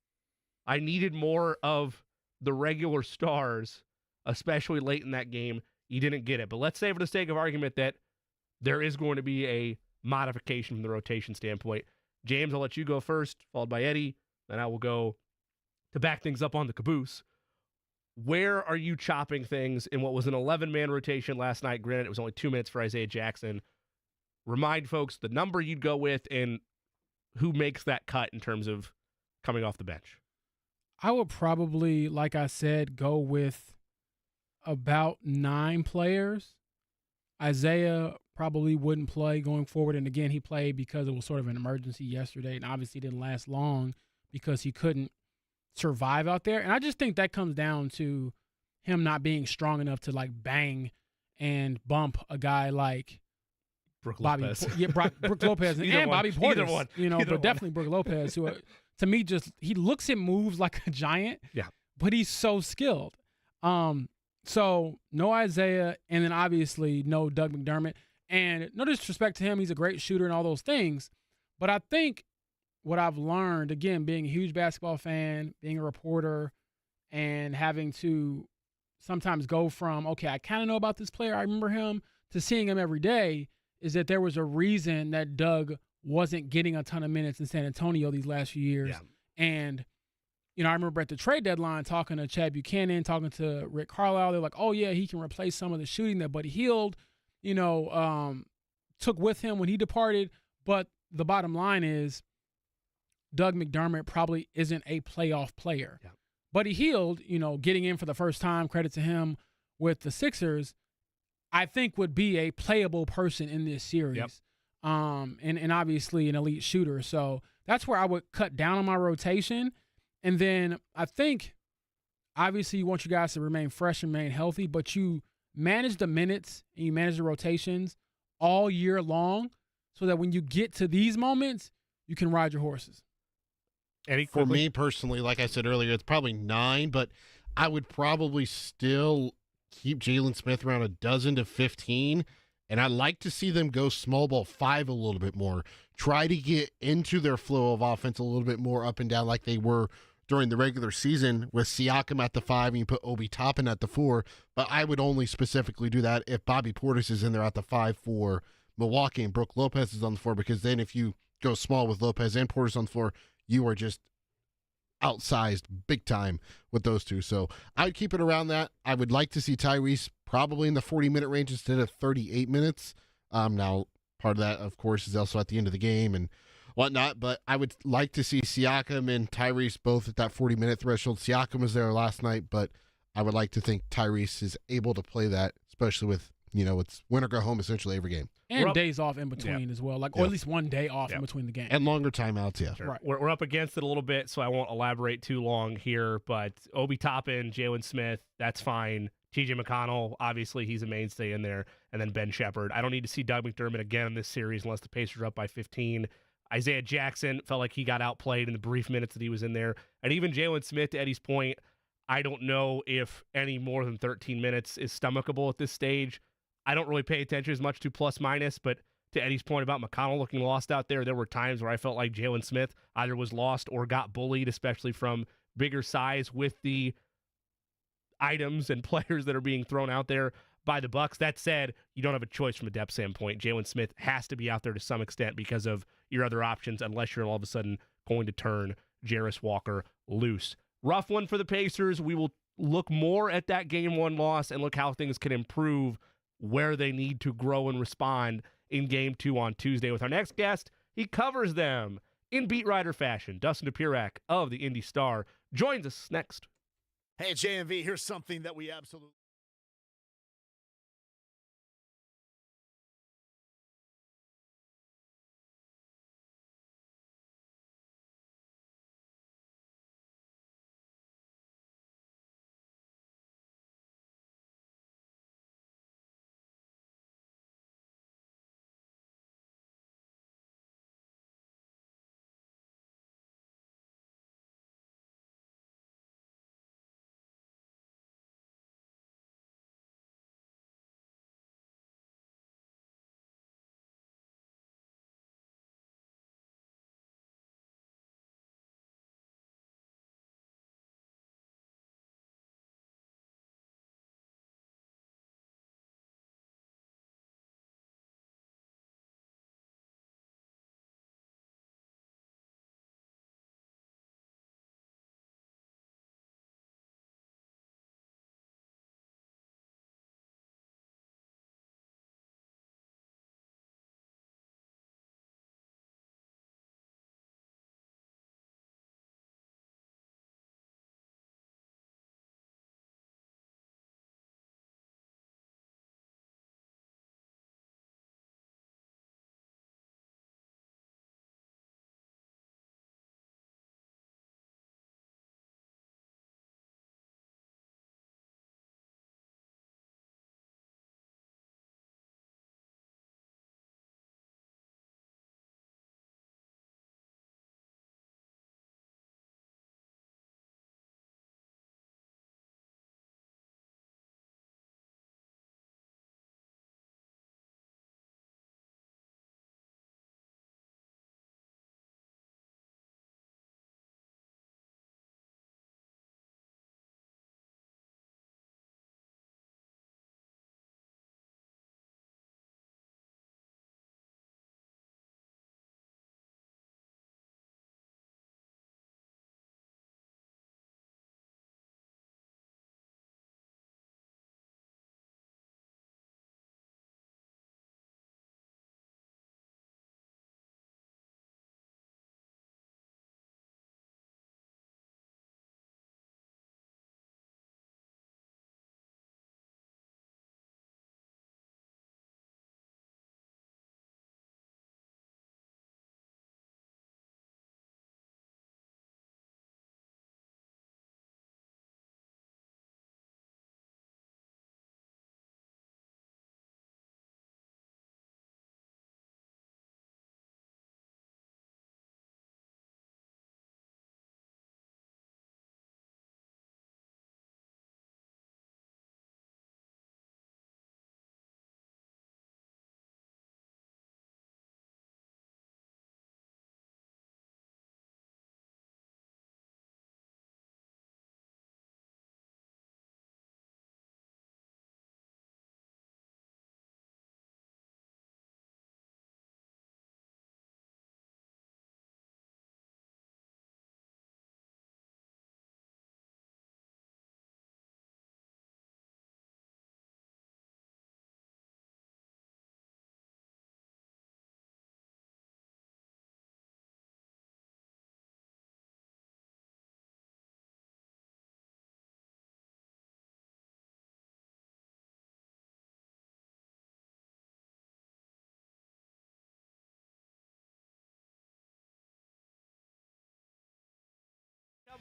Speaker 6: I needed more of the regular stars, especially late in that game. You didn't get it. But let's say for the sake of argument that there is going to be a modification from the rotation standpoint. James, I'll let you go first, followed by Eddie. Then I will go to back things up on the caboose. Where are you chopping things in what was an 11-man rotation last night? Granted, it was only 2 minutes for Isaiah Jackson. Remind folks the number you'd go with and who makes that cut in terms of coming off the bench.
Speaker 7: I would probably, like I said, go with about 9 players. Isaiah probably wouldn't play going forward. And again, he played because it was sort of an emergency yesterday, and obviously didn't last long because he couldn't survive out there. And I just think that comes down to him not being strong enough to like bang and bump a guy like
Speaker 6: Brook
Speaker 7: Bobby,
Speaker 6: Lopez.
Speaker 7: Brook Lopez and Bobby Portis, but definitely Brook Lopez, who to me he looks and moves like a giant.
Speaker 6: Yeah,
Speaker 7: but he's so skilled. So no Isaiah, and then obviously no Doug McDermott. And no disrespect to him, he's a great shooter and all those things. But I think what I've learned, again, being a huge basketball fan, being a reporter, and having to sometimes go from, okay, I kind of know about this player, I remember him, to seeing him every day, is that there was a reason that Doug wasn't getting a ton of minutes in San Antonio these last few years. Yeah. And, I remember at the trade deadline talking to Chad Buchanan, talking to Rick Carlisle. They're like, oh, yeah, he can replace some of the shooting that Buddy Hield, took with him when he departed. But the bottom line is Doug McDermott probably isn't a playoff player. Yeah. Buddy Hield, getting in for the first time, credit to him with the Sixers, I think would be a playable person in this series. Yep. And obviously an elite shooter. So that's where I would cut down on my rotation. And then I think, obviously, you want you guys to remain fresh and remain healthy, but you manage the minutes and you manage the rotations all year long so that when you get to these moments, you can ride your horses.
Speaker 8: For me personally, like I said earlier, it's probably 9, but I would probably still keep Jalen Smith around a dozen to 15, and I'd like to see them go small ball 5 a little bit more. Try to get into their flow of offense a little bit more up and down like they were during the regular season with Siakam at the 5 and you put Obi Toppin at the 4, but I would only specifically do that if Bobby Portis is in there at the 5 for Milwaukee and Brook Lopez is on the floor, because then if you go small with Lopez and Portis on the floor, you are just outsized big time with those two. So I would keep it around that. I would like to see Tyrese probably in the 40-minute range instead of 38 minutes. Now, part of that, of course, is also at the end of the game and whatnot. But I would like to see Siakam and Tyrese both at that 40-minute threshold. Siakam was there last night, but I would like to think Tyrese is able to play that, especially with, it's win or go home essentially every game.
Speaker 7: And days off in between as well, or at least one day off in between the games.
Speaker 8: And longer timeouts, yeah.
Speaker 6: Sure. Right. We're up against it a little bit, so I won't elaborate too long here, but Obi Toppin, Jalen Smith, that's fine. TJ McConnell, obviously he's a mainstay in there, and then Ben Shepherd. I don't need to see Doug McDermott again in this series unless the Pacers are up by 15. Isaiah Jackson felt like he got outplayed in the brief minutes that he was in there. And even Jalen Smith, to Eddie's point, I don't know if any more than 13 minutes is stomachable at this stage. I don't really pay attention as much to plus minus, but to Eddie's point about McConnell looking lost out there were times where I felt like Jalen Smith either was lost or got bullied, especially from bigger size with the items and players that are being thrown out there by the Bucks. That said, you don't have a choice from a depth standpoint. Jalen Smith has to be out there to some extent because of your other options, unless you're all of a sudden going to turn Jarris Walker loose. Rough one for the Pacers. We will look more at that game one loss and look how things can improve, where they need to grow and respond in game two on Tuesday with our next guest. He covers them in beat writer fashion. Dustin Dopirak of the Indy Star joins us next.
Speaker 11: Hey, JMV, here's something that we absolutely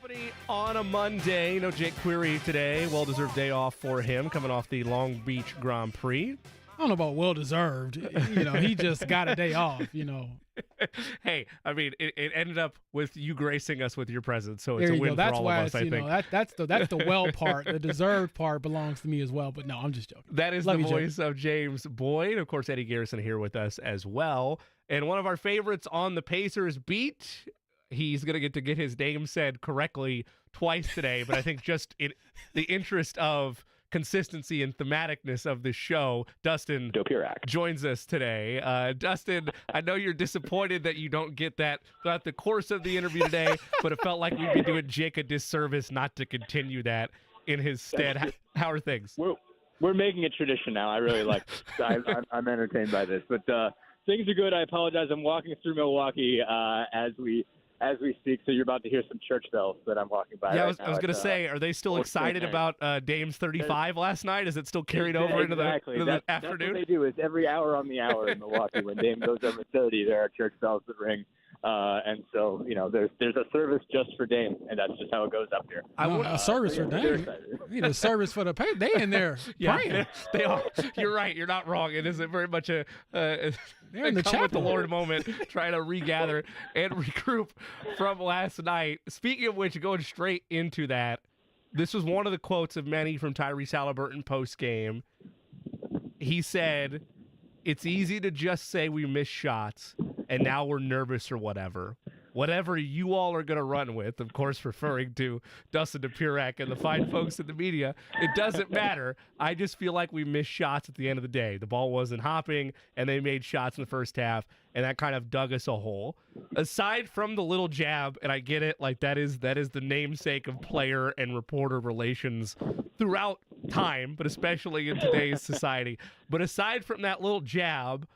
Speaker 6: Company on a Monday. No Jake Query today. Well-deserved day off for him, coming off the Long Beach Grand Prix.
Speaker 7: I don't know about well-deserved. He just got a day off,
Speaker 6: Hey, I mean, it ended up with you gracing us with your presence, so it's
Speaker 7: there
Speaker 6: a
Speaker 7: you
Speaker 6: win
Speaker 7: go. That's
Speaker 6: for all
Speaker 7: why
Speaker 6: of us, I think.
Speaker 7: That's the well part. The deserved part belongs to me as well, but no, I'm just joking.
Speaker 6: That is
Speaker 7: Love
Speaker 6: the
Speaker 7: you,
Speaker 6: voice of James Boyd. Of course, Eddie Garrison here with us as well. And one of our favorites on the Pacers beat, he's going to get his name said correctly twice today, but I think just in the interest of consistency and thematicness of this show, Dustin
Speaker 10: Dopirak
Speaker 6: joins us today. Dustin, I know you're disappointed that you don't get that throughout the course of the interview today, but it felt like we'd be doing Jake a disservice not to continue that in his stead. How are things?
Speaker 10: We're making a tradition now. I really like it. I'm entertained by this, but things are good. I apologize. I'm walking through Milwaukee as we speak, so you're about to hear some church bells that I'm walking by.
Speaker 6: Yeah,
Speaker 10: right
Speaker 6: I was going to say, are they still excited about Dame's 35 last night? Is it still carried over into the afternoon?
Speaker 10: That's what they do. Is every hour on the hour in Milwaukee when Dame goes over 30, there are church bells that ring. And so, there's a service just for Dame, and that's just how it goes up here.
Speaker 7: A service for Dame. You need a service for the pay. They in there praying.
Speaker 6: They are. You're right. You're not wrong. It isn't very much a
Speaker 7: they're in the
Speaker 6: come with the
Speaker 7: chapel.
Speaker 6: Lord moment, trying to regather and regroup from last night. Speaking of which, going straight into that, this was one of the quotes of many from Tyrese Haliburton post game. He said, "It's easy to just say we missed shots, and now we're nervous or whatever. Whatever you all are going to run with," of course referring to Dustin Dopirak and the fine folks in the media, "it doesn't matter. I just feel like we missed shots at the end of the day. The ball wasn't hopping, and they made shots in the first half, and that kind of dug us a hole." Aside from the little jab, and I get it, like that is the namesake of player and reporter relations throughout time, but especially in today's society. But aside from that little jab,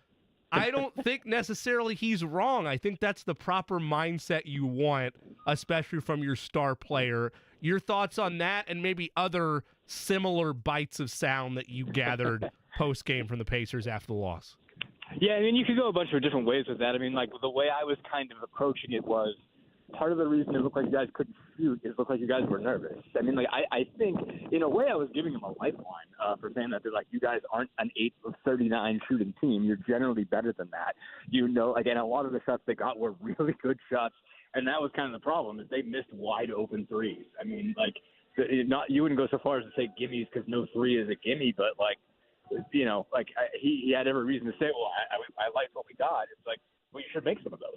Speaker 6: I don't think necessarily he's wrong. I think that's the proper mindset you want, especially from your star player. Your thoughts on that and maybe other similar bites of sound that you gathered post-game from the Pacers after the loss?
Speaker 10: Yeah, I mean, you could go a bunch of different ways with that. I mean, like, the way I was kind of approaching it was part of the reason it looked like you guys couldn't shoot is it looked like you guys were nervous. I mean, like, I think in a way I was giving them a lifeline for saying that they're like, you guys aren't an 8 of 39 shooting team. You're generally better than that. Again, a lot of the shots they got were really good shots, and that was kind of the problem is they missed wide open threes. I mean, like, you wouldn't go so far as to say gimmies because no three is a gimme, but like, he had every reason to say, well, I like what we got. It's like, well, you should make some of those.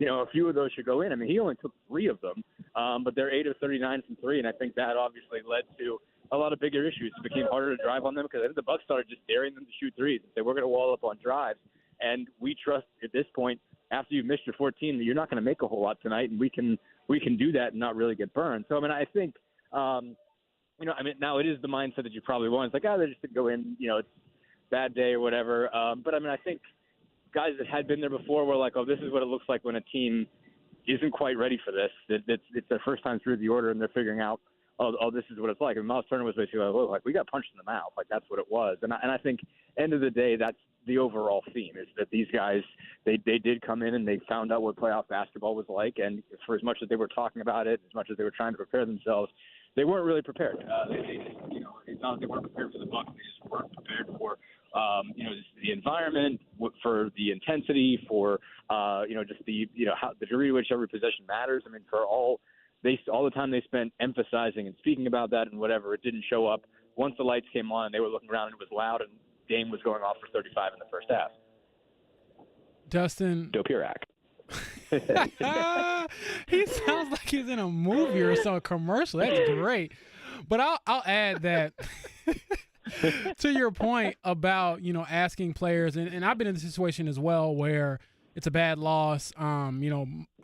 Speaker 10: A few of those should go in. I mean, he only took 3 of them, but they're 8 of 39 from 3, and I think that obviously led to a lot of bigger issues. It became harder to drive on them because I think the Bucks started just daring them to shoot threes. They were going to wall up on drives, and we trust at this point, after you've missed your 14, that you're not going to make a whole lot tonight, and we can do that and not really get burned. So, I mean, I think, now it is the mindset that you probably want. It's like, they just didn't go in, it's a bad day or whatever. But, I mean, I think guys that had been there before were like, oh, this is what it looks like when a team isn't quite ready for this. It's their first time through the order, and they're figuring out, oh, this is what it's like. And Mathurin was basically like, we got punched in the mouth. Like, that's what it was. And I think, end of the day, that's the overall theme, is that these guys, they did come in and they found out what playoff basketball was like. And for as much as they were talking about it, as much as they were trying to prepare themselves, they weren't really prepared. It's not that they weren't prepared for the Bucks. They just weren't prepared for just the environment, for the intensity, for just the how the degree to which every possession matters. I mean, for all the time they spent emphasizing and speaking about that and whatever, it didn't show up. Once the lights came on, they were looking around and it was loud, and Dame was going off for 35 in the first half.
Speaker 7: Dustin
Speaker 10: Dopirak.
Speaker 7: He sounds like he's in a movie or some commercial. That's great. But I'll add that to your point about, asking players, and I've been in this situation as well where it's a bad loss. I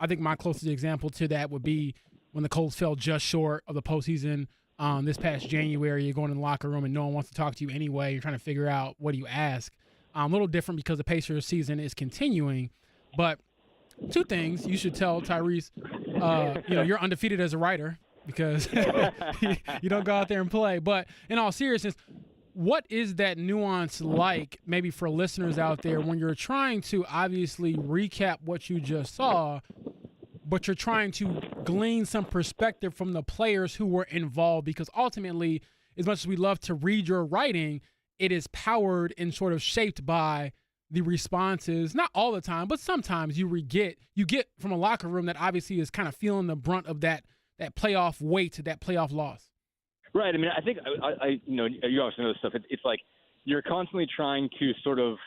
Speaker 7: think my closest example to that would be when the Colts fell just short of the postseason this past January. You're going in the locker room and no one wants to talk to you anyway. You're trying to figure out what do you ask. A little different because the Pacers season is continuing, but 2 things you should tell Tyrese, you're undefeated as a writer because you don't go out there and play. But in all seriousness, what is that nuance like maybe for listeners out there when you're trying to obviously recap what you just saw, but you're trying to glean some perspective from the players who were involved, because ultimately, as much as we love to read your writing, it is powered and sort of shaped by the responses, not all the time, but sometimes you get from a locker room that obviously is kind of feeling the brunt of that playoff weight, that playoff loss.
Speaker 10: Right. I mean, I think I you obviously know this stuff. It's like you're constantly trying to sort of,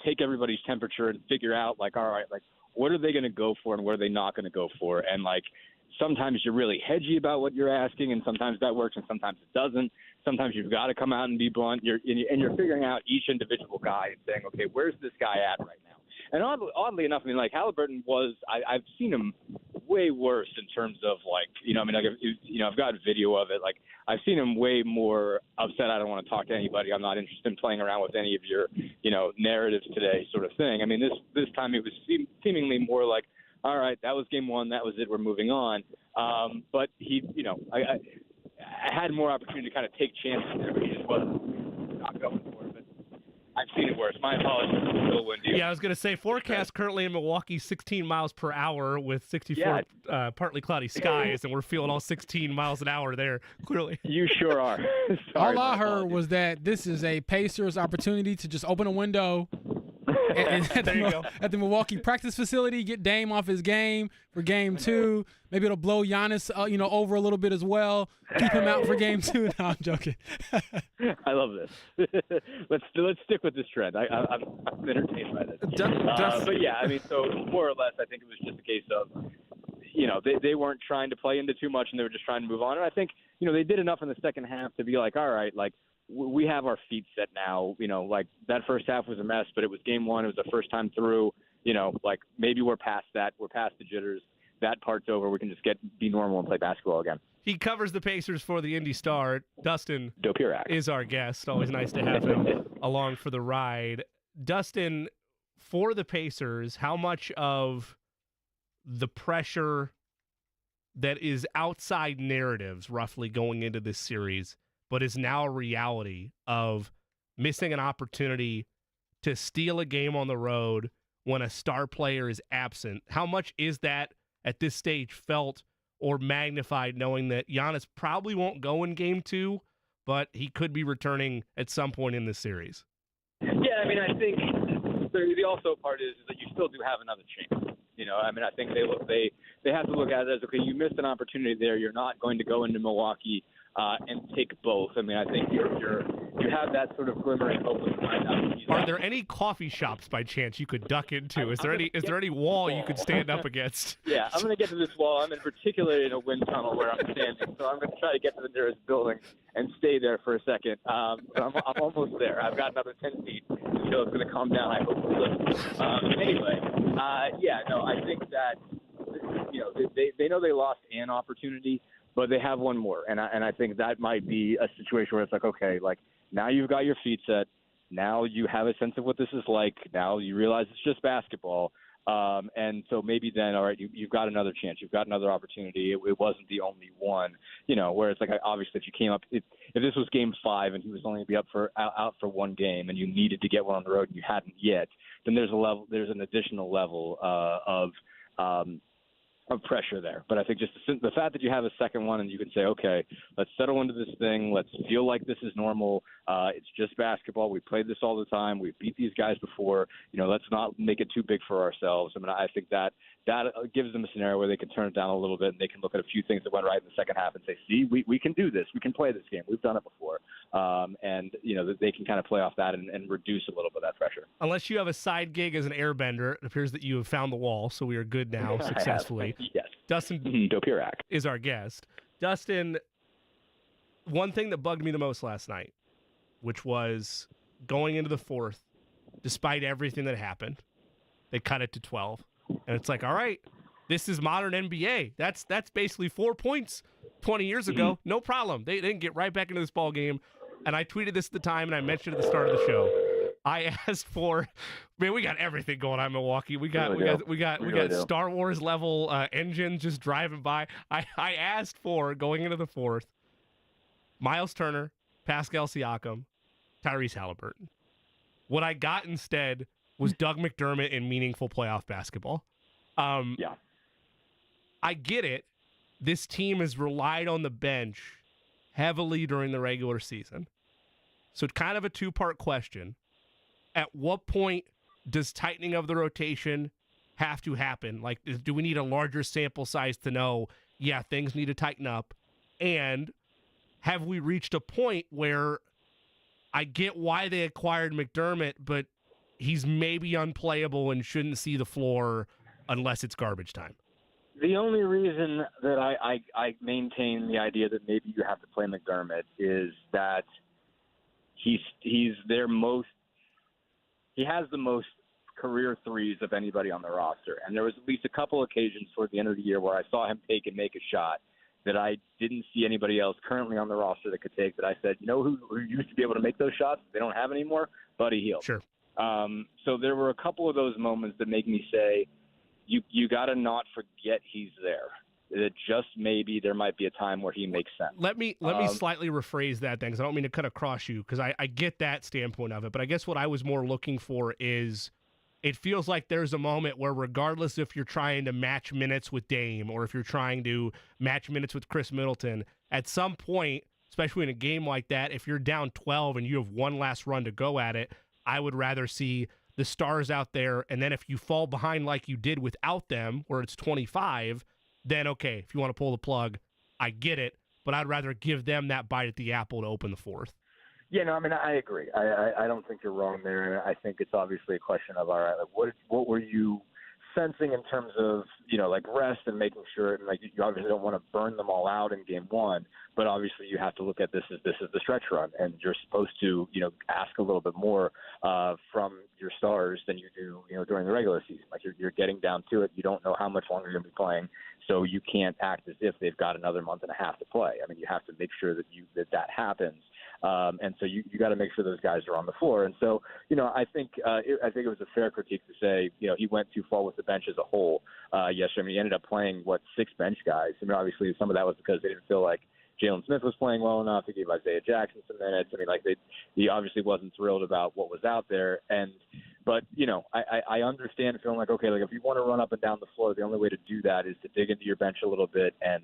Speaker 10: take everybody's temperature and figure out like, all right, like what are they going to go for and what are they not going to go for? And like, sometimes you're really hedgy about what you're asking, and sometimes that works, and sometimes it doesn't. Sometimes you've got to come out and be blunt. You're figuring out each individual guy and saying, okay, where's this guy at right now? And oddly enough, I mean, like Haliburton I've seen him way worse in terms of like, I've got video of it. Like I've seen him way more upset. I don't want to talk to anybody. I'm not interested in playing around with any of your, narratives today, sort of thing. I mean, this time it was seemingly more like, all right, that was game one. That was it. We're moving on. But he, I had more opportunity to kind of take chances there, but he just wasn't not going for it. But I've seen it worse. My apologies. It's still windy.
Speaker 6: Yeah, I was going to say forecast currently in Milwaukee 16 miles per hour with 64 partly cloudy skies, and we're feeling all 16 miles an hour there, clearly.
Speaker 10: You sure are.
Speaker 7: All I heard was that this is a Pacers opportunity to just open a window at the Milwaukee practice facility, get Dame off his game for game 2. Maybe it'll blow Giannis, over a little bit as well. Keep him out for game 2. No, I'm joking.
Speaker 10: I love this. let's stick with this trend. I'm entertained by this. But yeah, I mean, so more or less, I think it was just a case of, they weren't trying to play into too much, and they were just trying to move on. And I think, they did enough in the second half to be like, all right, like, we have our feet set now. Like that first half was a mess, but it was game one. It was the first time through. Like maybe we're past that. We're past the jitters. That part's over. We can just be normal and play basketball again.
Speaker 6: He covers the Pacers for the Indy Star. Dustin
Speaker 10: Dopirak
Speaker 6: is our guest. Always nice to have him along for the ride. Dustin, for the Pacers, how much of the pressure that is outside narratives roughly going into this series, but is now a reality of missing an opportunity to steal a game on the road when a star player is absent? How much is that at this stage felt or magnified, knowing that Giannis probably won't go in game 2, but he could be returning at some point in this series?
Speaker 10: Yeah, I mean, I think the also part is that you still do have another chance. I mean, I think they have to look at it as, okay, you missed an opportunity there. You're not going to go into Milwaukee and take both. I mean, I think you have that sort of glimmering hope.
Speaker 6: Are there any coffee shops by chance you could duck into? Is there any wall you could stand up against?
Speaker 10: Yeah, I'm going to get to this wall. I'm in particular in a wind tunnel where I'm standing, so I'm going to try to get to the nearest building and stay there for a second. I'm almost there. I've got another 10 feet until it's going to calm down. I hope it will. Anyway, I think that they know they lost an opportunity, but they have one more, and I think that might be a situation where it's like, okay, like now you've got your feet set, now you have a sense of what this is like, now you realize it's just basketball, and so maybe then, all right, you've got another chance, you've got another opportunity. It wasn't the only one, where it's like, obviously if you came up, if this was game 5 and he was only going to be out for one game and you needed to get one on the road and you hadn't yet, then there's an additional level of pressure there. But I think just the fact that you have a second one and you can say, okay, let's settle into this thing. Let's feel like this is normal. It's just basketball. We played this all the time. We've beat these guys before. Let's not make it too big for ourselves. I mean, I think that gives them a scenario where they can turn it down a little bit and they can look at a few things that went right in the second half and say, see, we can do this. We can play this game. We've done it before. And they can kind of play off that and reduce a little bit of that pressure.
Speaker 6: Unless you have a side gig as an airbender, it appears that you have found the wall, so we are good now successfully.
Speaker 10: Yes.
Speaker 6: Dustin
Speaker 10: Dopirak
Speaker 6: is our guest. Dustin, one thing that bugged me the most last night, which was going into the fourth, despite everything that happened, they cut it to 12. And it's like, all right, this is modern NBA. That's basically 4 points 20 years ago. No problem. They didn't get right back into this ball game. And I tweeted this at the time, and I mentioned at the start of the show. I asked for, man, we got everything going on in Milwaukee. We got Star Wars level engines just driving by. I asked for, going into the fourth, Miles Turner, Pascal Siakam, Tyrese Haliburton. What I got instead was Doug McDermott in meaningful playoff basketball. I get it. This team has relied on the bench heavily during the regular season. So it's kind of a two-part question. At what point does tightening of the rotation have to happen? Like, do we need a larger sample size to know, yeah, things need to tighten up? And have we reached a point where I get why they acquired McDermott, but he's maybe unplayable and shouldn't see the floor unless it's garbage time?
Speaker 10: The only reason that I maintain the idea that maybe you have to play McDermott is that he has the most career threes of anybody on the roster. And there was at least a couple occasions toward the end of the year where I saw him take and make a shot that I didn't see anybody else currently on the roster that could take, that I said, you know who used to be able to make those shots? They don't have anymore? Buddy Hield.
Speaker 6: Sure.
Speaker 10: So there were a couple of those moments that make me say, you got to not forget he's there. That just maybe there might be a time where he makes sense.
Speaker 6: Let me slightly rephrase that then, because I don't mean to cut across you, because I get that standpoint of it. But I guess what I was more looking for is it feels like there's a moment where regardless if you're trying to match minutes with Dame or if you're trying to match minutes with Chris Middleton, at some point, especially in a game like that, if you're down 12 and you have one last run to go at it, I would rather see the stars out there. And then if you fall behind like you did without them, where it's 25, then okay, if you want to pull the plug, I get it. But I'd rather give them that bite at the apple to open the fourth.
Speaker 10: Yeah, no, I mean, I agree. I don't think you're wrong there. I think it's obviously a question of, all right, like what were you sensing in terms of, like rest and making sure, and like you obviously don't want to burn them all out in game one, but obviously you have to look at this as the stretch run, and you're supposed to, ask a little bit more from your stars than you do, during the regular season. Like you're getting down to it. You don't know how much longer you're going to be playing, so you can't act as if they've got another month and a half to play. I mean, you have to make sure that that happens. And so you got to make sure those guys are on the floor. And so, I think it was a fair critique to say, he went too far with the bench as a whole. Yes, I mean, he ended up playing, 6 bench guys. I mean, obviously some of that was because they didn't feel like Jalen Smith was playing well enough to give Isaiah Jackson some minutes. I mean, he obviously wasn't thrilled about what was out there. But I understand feeling like, okay, like if you want to run up and down the floor, the only way to do that is to dig into your bench a little bit and,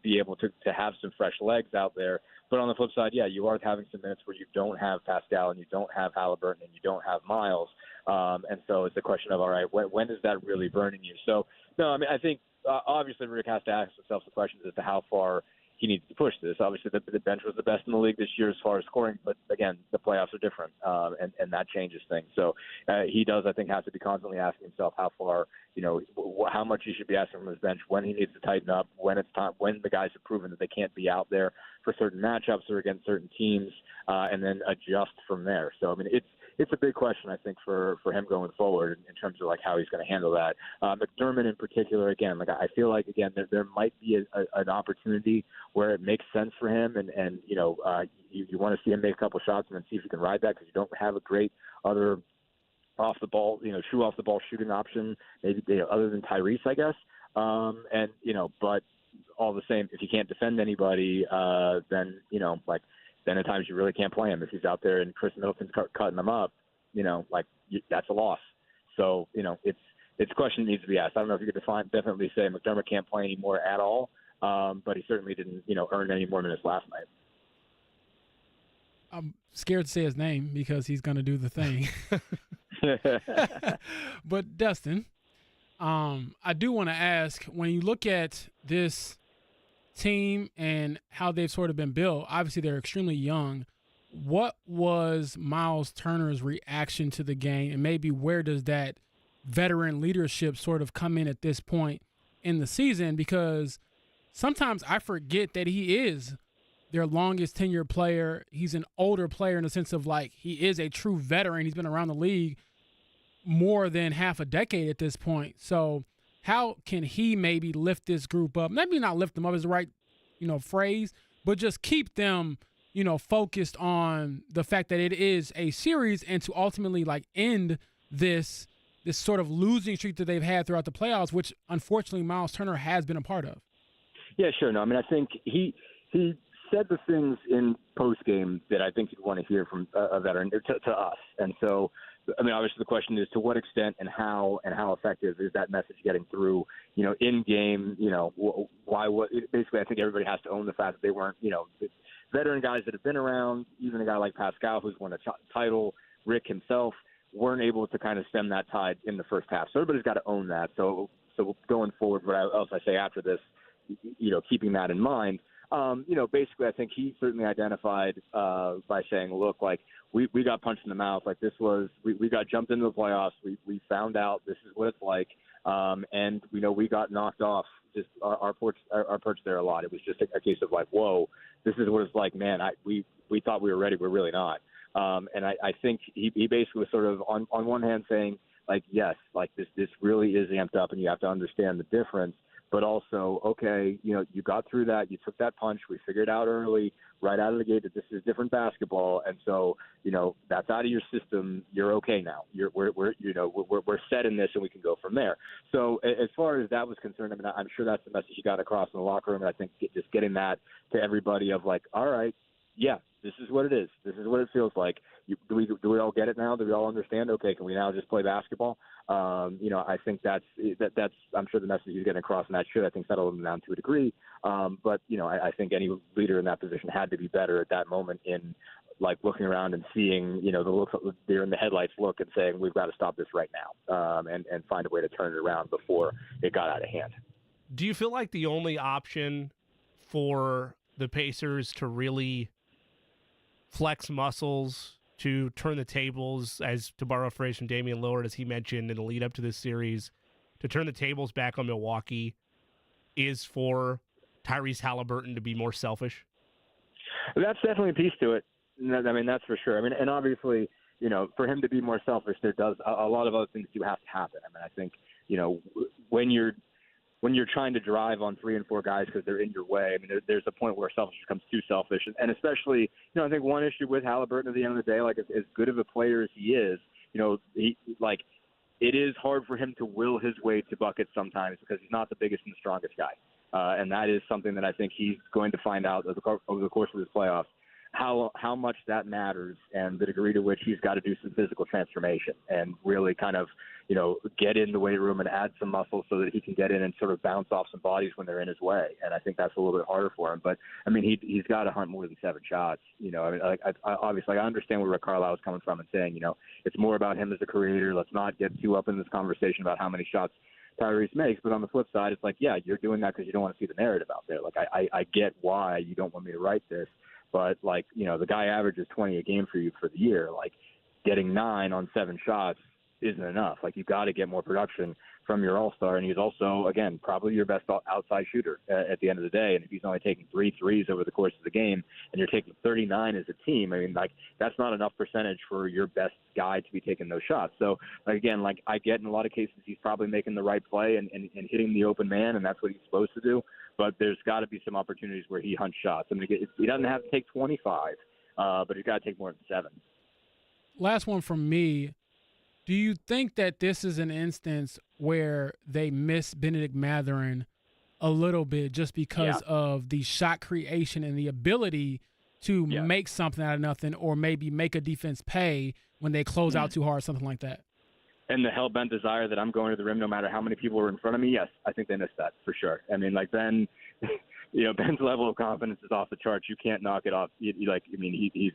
Speaker 10: be able to have some fresh legs out there. But on the flip side, yeah, you are having some minutes where you don't have Pascal and you don't have Haliburton and you don't have Miles. And so it's a question of, all right, when is that really burning you? So, no, I mean, I think obviously Rick has to ask himself the questions as to how far he needs to push this. Obviously, the bench was the best in the league this year as far as scoring, but again, the playoffs are different, and that changes things. So he does, I think, have to be constantly asking himself how far, how much he should be asking from his bench, when he needs to tighten up, when it's time, when the guys have proven that they can't be out there for certain matchups or against certain teams, and then adjust from there. So I mean, it's a big question, I think, for him going forward in terms of how he's going to handle that. McDermott in particular, again, I feel like again there might be an opportunity where it makes sense for him, and you want to see him make a couple shots and then see if he can ride that, because you don't have a great other off the ball, true off the ball shooting option, maybe other than Tyrese, I guess. But all the same, if you can't defend anybody, then then at times you really can't play him if he's out there and Chris Middleton's cutting them up. That's a loss. So it's a question that needs to be asked. I don't know if you could definitely say McDermott can't play anymore at all, but he certainly didn't earn any more minutes last night.
Speaker 7: I'm scared to say his name because he's going to do the thing. But Dustin, I do want to ask, when you look at this team and how they've sort of been built, obviously they're extremely young. What was Miles Turner's reaction to the game, and maybe where does that veteran leadership sort of come in at this point in the season? Because sometimes I forget that he is their longest tenured player. He's an older player in the sense of he is a true veteran. He's been around the league more than half a decade at this point. So how can he maybe lift this group up? Maybe not lift them up is the right, phrase, but just keep them, focused on the fact that it is a series, and to ultimately end this sort of losing streak that they've had throughout the playoffs, which unfortunately Miles Turner has been a part of.
Speaker 10: Yeah, sure. No, I mean, I think he said the things in postgame that I think you'd want to hear from a veteran to us. And so,
Speaker 12: I mean, obviously the question is to what extent and how effective is that message getting through, in game, basically I think everybody has to own the fact that they weren't, veteran guys that have been around, even a guy like Pascal who's won a title, Rick himself, weren't able to kind of stem that tide in the first half. So everybody's got to own that. So going forward, what else I say after this, keeping that in mind, basically I think he certainly identified by saying, look, like we got punched in the mouth. Like this was, we got jumped into the playoffs. We found out this is what it's like. And we got knocked off just our perch there a lot. It was just a case of like, whoa, this is what it's like, man. We thought we were ready. We're really not. And I think he basically was sort of on one hand saying like, yes, like this really is amped up and you have to understand the difference, but also, okay, you got through that. You took that punch. We figured out early, right out of the gate, that this is different basketball. And so, that's out of your system. You're okay now. We're set in this and we can go from there. So as far as that was concerned, I mean, I'm sure that's the message you got across in the locker room. And I think just getting that to everybody of like, all right, yeah, this is what it is. This is what it feels like. Do we all get it now? Do we all understand? Okay, can we now just play basketball? I think that's I'm sure the message he's getting across, and that should, I think, settle them down to a degree. But I think any leader in that position had to be better at that moment in like looking around and seeing, the looks there in the headlights look and saying, we've got to stop this right now, and find a way to turn it around before it got out of hand.
Speaker 6: Do you feel like the only option for the Pacers to really flex muscles, to turn the tables, as to borrow a phrase from Damian Lillard, as he mentioned in the lead up to this series, to turn the tables back on Milwaukee, is for Tyrese Haliburton to be more selfish?
Speaker 12: That's definitely a piece to it. I mean, that's for sure. I mean, and obviously, for him to be more selfish, there does a lot of other things do have to happen. I mean, I think, when you're trying to drive on 3 and 4 guys because they're in your way, I mean, there's a point where selfish becomes too selfish. And especially, I think one issue with Haliburton at the end of the day, like as good of a player as he is, it is hard for him to will his way to buckets sometimes because he's not the biggest and the strongest guy. And that is something that I think he's going to find out over the course of his playoffs, how much that matters and the degree to which he's got to do some physical transformation and really kind of, get in the weight room and add some muscle so that he can get in and sort of bounce off some bodies when they're in his way. And I think that's a little bit harder for him. But, I mean, he's got to hunt more than 7 shots. I mean, obviously I understand where Rick Carlisle is coming from and saying, it's more about him as a creator. Let's not get too up in this conversation about how many shots Tyrese makes. But on the flip side, it's like, yeah, you're doing that because you don't want to see the narrative out there. Like, I get why you don't want me to write this. But, like, the guy averages 20 a game for you for the year. Like, getting 9 on 7 shots isn't enough. Like, you've got to get more production from your all-star. And he's also, again, probably your best outside shooter at the end of the day. And if he's only taking 3 threes over the course of the game and you're taking 39 as a team, I mean, like, that's not enough percentage for your best guy to be taking those shots. So, again, like, I get in a lot of cases he's probably making the right play and hitting the open man, and that's what he's supposed to do. But there's got to be some opportunities where he hunts shots. I mean, he doesn't have to take 25, but he's got to take more than 7.
Speaker 7: Last one from me. Do you think that this is an instance where they miss Benedict Mathurin a little bit just because of the shot creation and the ability to make something out of nothing, or maybe make a defense pay when they close out too hard, something like that?
Speaker 12: And the hell-bent desire that I'm going to the rim no matter how many people are in front of me, yes, I think they missed that for sure. I mean, like Ben, Ben's level of confidence is off the charts. You can't knock it off. He's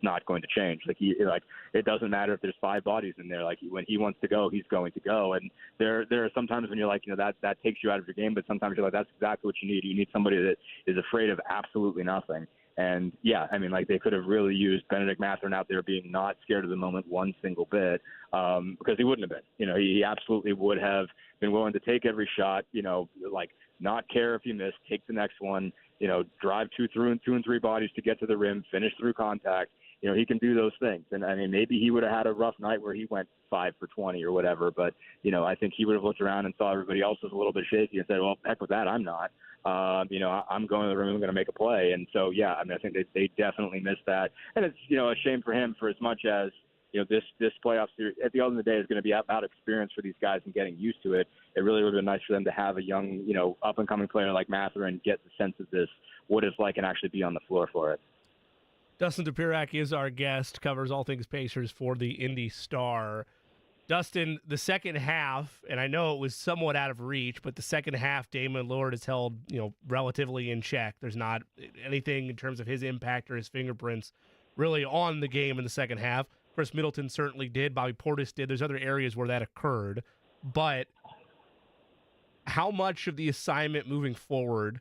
Speaker 12: not going to change. It doesn't matter if there's 5 bodies in there. Like, when he wants to go, he's going to go. And there are sometimes when you're like, that takes you out of your game, but sometimes you're like, that's exactly what you need. You need somebody that is afraid of absolutely nothing. And, they could have really used Benedict Mathurin out there being not scared of the moment one single bit, because he wouldn't have been. He absolutely would have been willing to take every shot, not care if he missed, take the next one, drive 2 and 3 bodies to get to the rim, finish through contact. He can do those things. And, I mean, maybe he would have had a rough night where he went 5 for 20 or whatever, but, I think he would have looked around and saw everybody else was a little bit shaky and said, well, heck with that, I'm not. I'm going to the room, I'm going to make a play. And so, I think they definitely missed that. And it's, a shame for him for as much as, this playoff series at the end of the day is going to be about experience for these guys and getting used to it. It really would have been nice for them to have a young, up-and-coming player like Mathurin get the sense of this, what it's like, and actually be on the floor for it.
Speaker 6: Dustin Dopirak is our guest, covers all things Pacers for the Indy Star. Dustin, the second half, and I know it was somewhat out of reach, but the second half, Damian Lillard is held, relatively in check. There's not anything in terms of his impact or his fingerprints really on the game in the second half. Of course, Middleton certainly did. Bobby Portis did. There's other areas where that occurred. But how much of the assignment moving forward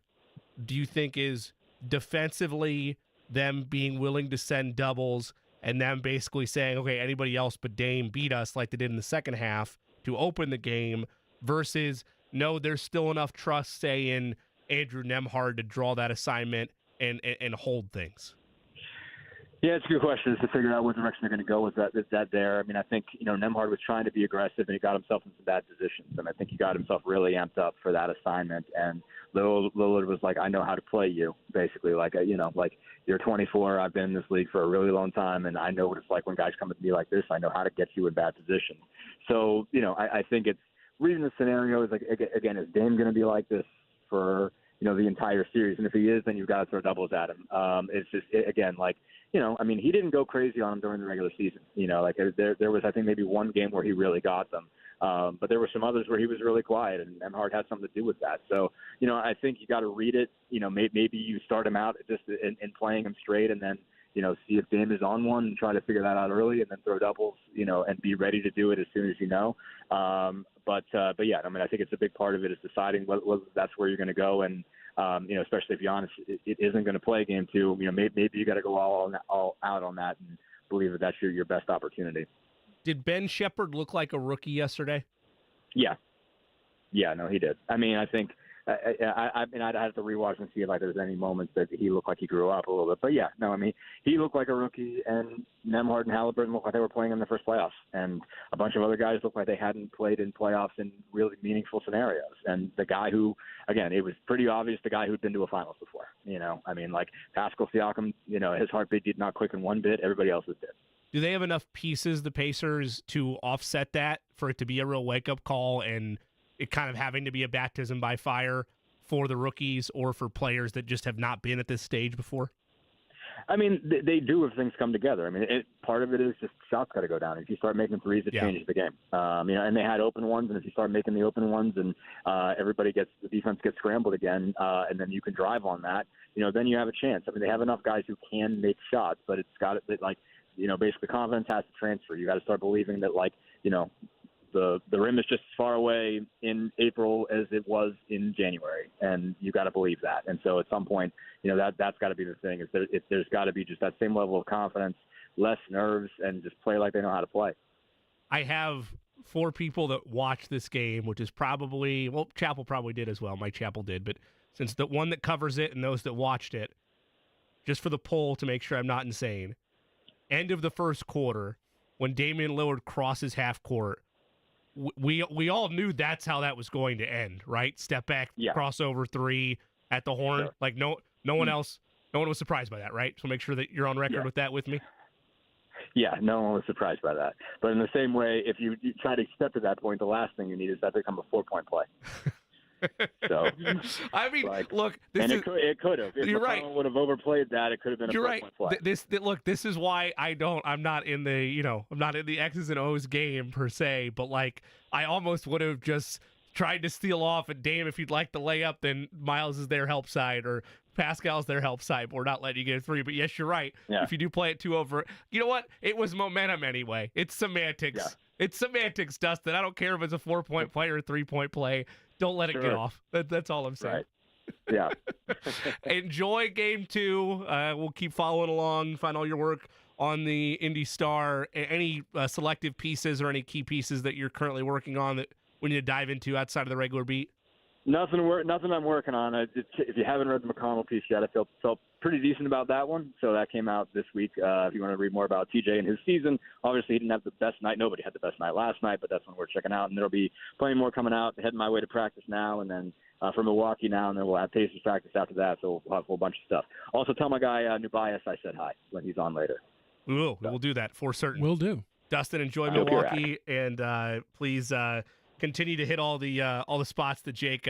Speaker 6: do you think is defensively them being willing to send doubles and them basically saying, okay, anybody else but Dame beat us like they did in the second half to open the game, versus no, there's still enough trust, say, in Andrew Nembhard to draw that assignment and hold things?
Speaker 12: Yeah, it's a good question, is to figure out what direction they're going to go with that there. I mean, I think, Nembhard was trying to be aggressive, and he got himself in some bad positions. And I think he got himself really amped up for that assignment. And Lillard was like, I know how to play you, basically. Like, you're 24. I've been in this league for a really long time, and I know what it's like when guys come at me like this. I know how to get you in bad positions. So, I think it's reading the scenario is like, again, is Dame going to be like this for, the entire series? And if he is, then you've got to throw doubles at him. It's just, again, like, he didn't go crazy on them during the regular season. There was, I think, maybe one game where he really got them. But there were some others where he was really quiet, and Nembhard had something to do with that. So, I think you got to read it. Maybe you start him out just in playing him straight, and then, see if Dame is on one and try to figure that out early, and then throw doubles, and be ready to do it as soon as you know. But yeah, I think it's a big part of it is deciding whether that's where you're going to go. And, especially if Giannis it isn't going to play game two, maybe you got to go all out on that and believe that that's your best opportunity.
Speaker 6: Did Ben Shepherd look like a rookie yesterday?
Speaker 12: Yeah. Yeah, no, he did. I mean, I think I'd have to rewatch and see if there's any moments that he looked like he grew up a little bit. But yeah, no, he looked like a rookie, and Nembhard and Haliburton looked like they were playing in the first playoffs, and a bunch of other guys looked like they hadn't played in playoffs in really meaningful scenarios. And the guy who, again, it was pretty obvious, the guy who'd been to a finals before. Pascal Siakam, his heartbeat did not quicken one bit. Everybody else's did.
Speaker 6: Do they have enough pieces, the Pacers, to offset that for it to be a real wake-up call and it kind of having to be a baptism by fire for the rookies or for players that just have not been at this stage before?
Speaker 12: They do if things come together. Part of it is just shots got to go down. If you start making threes, it changes the game. And they had open ones, and if you start making the open ones and the defense gets scrambled again, and then you can drive on that, then you have a chance. They have enough guys who can make shots, but it's got basically confidence has to transfer. You got to start believing that, the rim is just as far away in April as it was in January, and you got to believe that. And so at some point, that's got to be the thing. Is that there's got to be just that same level of confidence, less nerves, and just play like they know how to play.
Speaker 6: I have 4 people that watch this game, which is probably, Chappell probably did as well. Mike Chappell did, but since the one that covers it and those that watched it, just for the poll to make sure I'm not insane, end of the first quarter, when Damian Lillard crosses half court, we all knew that's how that was going to end, right? Step back, crossover 3 at the horn. Sure. No one else, no one was surprised by that, right? So make sure that you're on record with that with me.
Speaker 12: Yeah, no one was surprised by that. But in the same way, if you try to step to that point, the last thing you need is that to become a 4-point play. So,
Speaker 6: look,
Speaker 12: it could have. If
Speaker 6: you're
Speaker 12: McConnell
Speaker 6: right.
Speaker 12: would have overplayed that, it could have been a 4-point play.
Speaker 6: This is why I'm not in the X's and O's game per se, but I almost would have just tried to steal off, and Dame, if you'd like the layup, then Miles is their help side, or Pascal's their help side. We're not letting you get a 3, but yes, you're right. Yeah. If you do play it 2 over, you know what? It was momentum anyway. It's semantics. Yeah. It's semantics, Dustin. I don't care if it's a 4-point play or a 3-point play. Don't let it get off. That's all I'm saying.
Speaker 12: Right. Yeah.
Speaker 6: Enjoy game 2. We'll keep following along. Find all your work on the Indy Star. Any selective pieces or any key pieces that you're currently working on that we need to dive into outside of the regular beat?
Speaker 12: Nothing I'm working on. If you haven't read the McConnell piece yet, I felt pretty decent about that one. So that came out this week. If you want to read more about TJ and his season, obviously he didn't have the best night. Nobody had the best night last night, but that's one we're checking out. And there'll be plenty more coming out. Heading my way to practice now, and then from Milwaukee now, and then we'll have Pacers practice after that. So we'll have a whole bunch of stuff. Also, tell my guy Nubias I said hi when he's on later.
Speaker 6: We'll do that for certain.
Speaker 7: Will do.
Speaker 6: Dustin, enjoy Milwaukee, and please continue to hit all the spots that Jake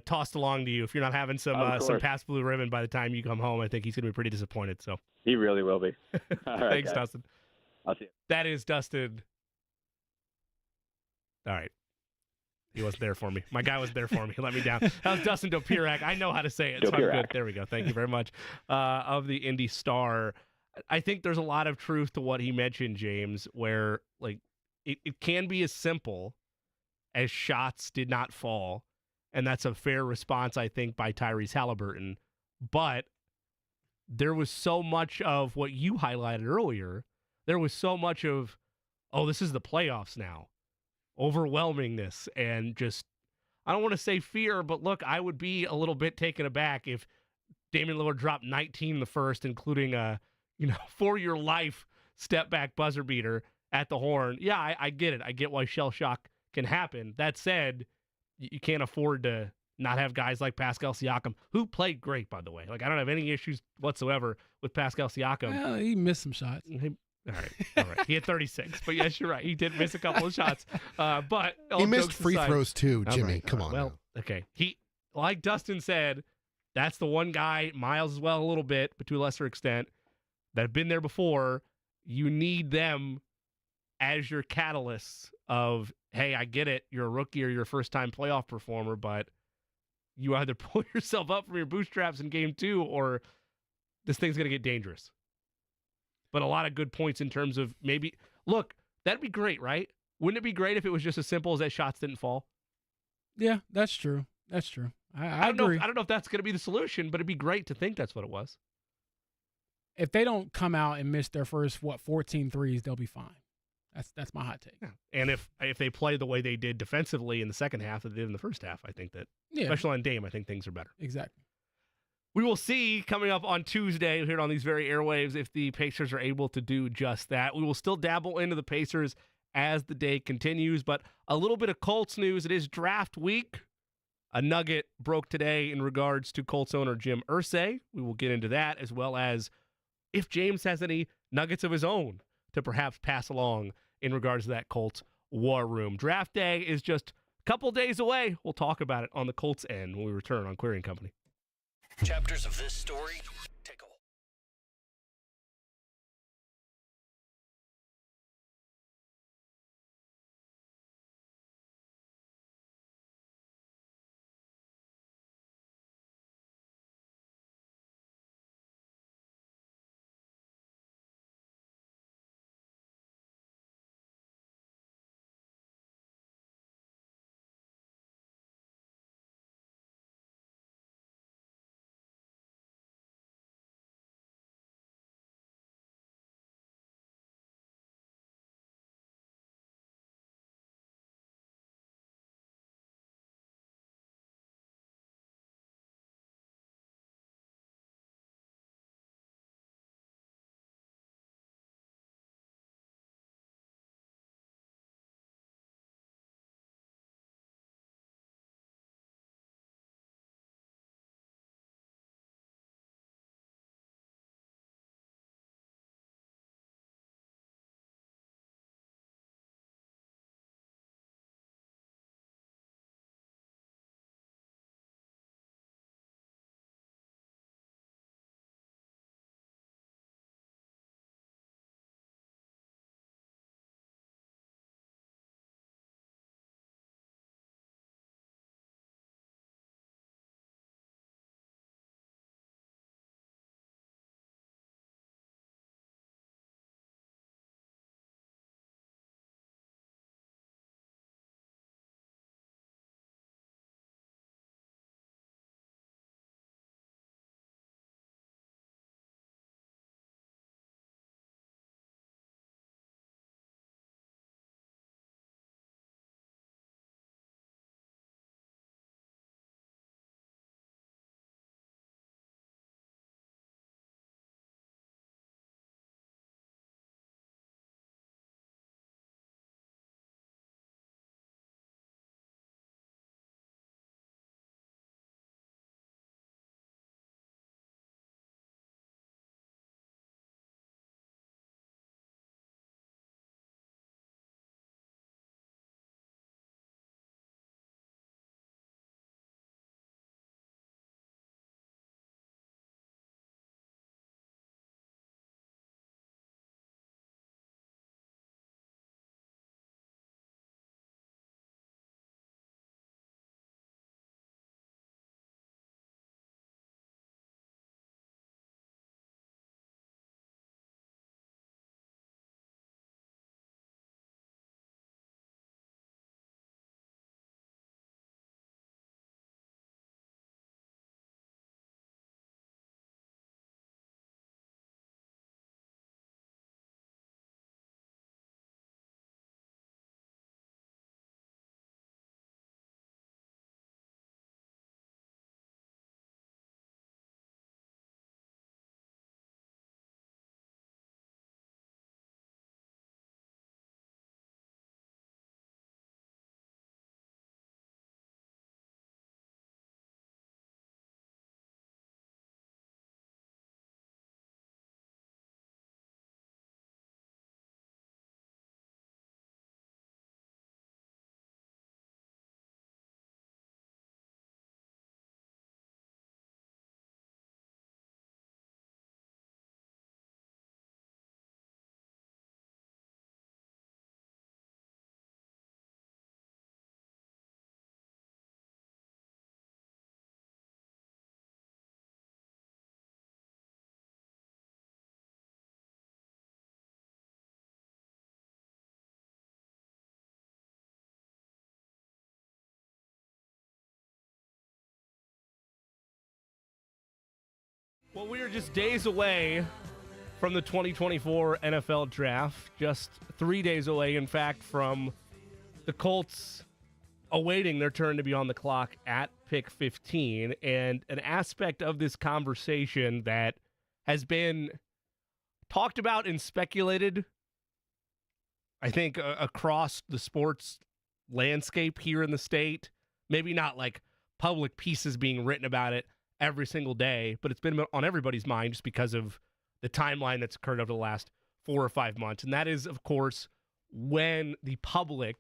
Speaker 6: tossed along to you. If you're not having some past blue ribbon by the time you come home, I think he's going to be pretty disappointed. So
Speaker 12: he really will be. All right,
Speaker 6: thanks,
Speaker 12: guys.
Speaker 6: Dustin.
Speaker 12: I'll see you.
Speaker 6: That is Dustin All right. He wasn't there for me. My guy was there for me. He let me down. That was Dustin Dopirak. I know how to say it. So I'm good. There we go. Thank you very much. Of the Indy Star. I think there's a lot of truth to what he mentioned, James, where like it can be as simple as shots did not fall. And that's a fair response, I think, by Tyrese Haliburton. But there was so much of what you highlighted earlier. There was so much of, oh, this is the playoffs now. Overwhelmingness and just, I don't want to say fear, but look, I would be a little bit taken aback if Damian Lillard dropped 19 in the first, including a, for your life step back buzzer beater at the horn. Yeah, I get it. I get why shell shock can happen. That said, you can't afford to not have guys like Pascal Siakam, who played great, by the way. Like, I don't have any issues whatsoever with Pascal Siakam.
Speaker 7: Well, he missed some shots.
Speaker 6: All right. He had 36, but yes, you're right. He did miss a couple of shots. But
Speaker 8: he missed free throws too, Jimmy. Right, come on.
Speaker 6: Well, okay. He, like Dustin said, that's the one guy, Miles as well a little bit, but to a lesser extent, that have been there before. You need them as your catalysts of, hey, I get it. You're a rookie or you're a first-time playoff performer, but you either pull yourself up from your bootstraps in game 2 or this thing's going to get dangerous. But a lot of good points in terms of maybe, look, that'd be great, right? Wouldn't it be great if it was just as simple as that shots didn't fall?
Speaker 7: Yeah, that's true. That's true. I
Speaker 6: agree. I don't know if that's going to be the solution, but it'd be great to think that's what it was.
Speaker 7: If they don't come out and miss their first, 14 threes, they'll be fine. That's my hot take.
Speaker 6: Yeah. And if they play the way they did defensively in the second half that they did in the first half, I think that, especially on Dame, I think things are better.
Speaker 7: Exactly.
Speaker 6: We will see coming up on Tuesday here on these very airwaves if the Pacers are able to do just that. We will still dabble into the Pacers as the day continues, but a little bit of Colts news. It is draft week. A nugget broke today in regards to Colts owner Jim Irsay. We will get into that, as well as if James has any nuggets of his own to perhaps pass along in regards to that Colts war room. Draft day is just a couple days away. We'll talk about it on the Colts end when we return on Query & Company.
Speaker 1: Chapters of this story
Speaker 6: Well, we are just days away from the 2024 NFL Draft. Just 3 days away, in fact, from the Colts awaiting their turn to be on the clock at pick 15. And an aspect of this conversation that has been talked about and speculated, I think, across the sports landscape here in the state. Maybe not like public pieces being written about it every single day, but it's been on everybody's mind just because of the timeline that's occurred over the last 4 or 5 months. And that is, of course, when the public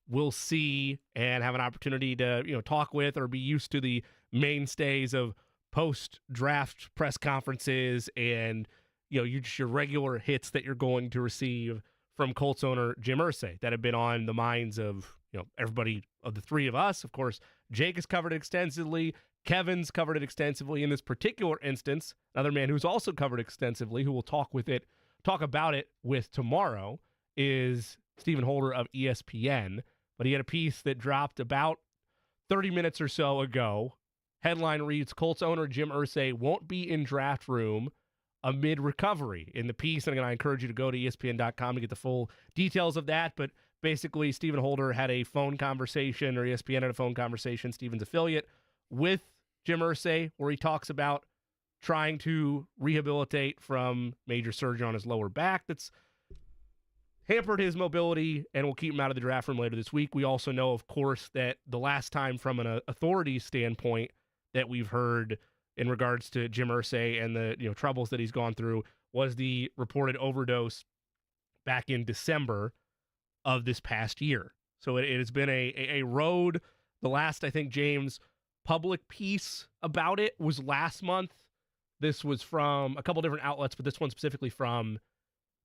Speaker 6: will see and have an opportunity to, talk with or be used to the mainstays of post-draft press conferences and, your regular hits that you're going to receive from Colts owner Jim Irsay that have been on the minds of, everybody of the three of us. Of course, Jake has covered it extensively. Kevin's covered it extensively. In this particular instance, another man who's also covered extensively, who we'll talk about it with tomorrow, is Stephen Holder of ESPN. But he had a piece that dropped about 30 minutes or so ago. Headline reads, Colts owner Jim Irsay won't be in draft room amid recovery. In the piece, and I encourage you to go to ESPN.com to get the full details of that. But basically, Stephen Holder had a phone conversation, or ESPN had a phone conversation, Stephen's affiliate, with Jim Irsay, where he talks about trying to rehabilitate from major surgery on his lower back that's hampered his mobility and will keep him out of the draft room later this week. We also know, of course, that the last time from an authority standpoint that we've heard in regards to Jim Irsay and the troubles that he's gone through was the reported overdose back in December of this past year. So it has been a road. The last, I think, James, public piece about it was last month. This was from a couple different outlets, but this one specifically from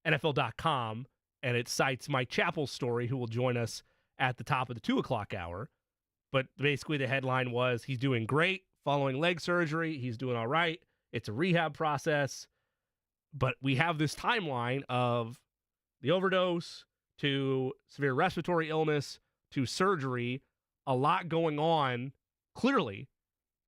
Speaker 6: NFL.com, and it cites Mike Chappell's story, who will join us at the top of the 2 o'clock hour. But basically the headline was, he's doing great following leg surgery. He's doing all right. It's a rehab process. But we have this timeline of the overdose to severe respiratory illness to surgery, a lot going on clearly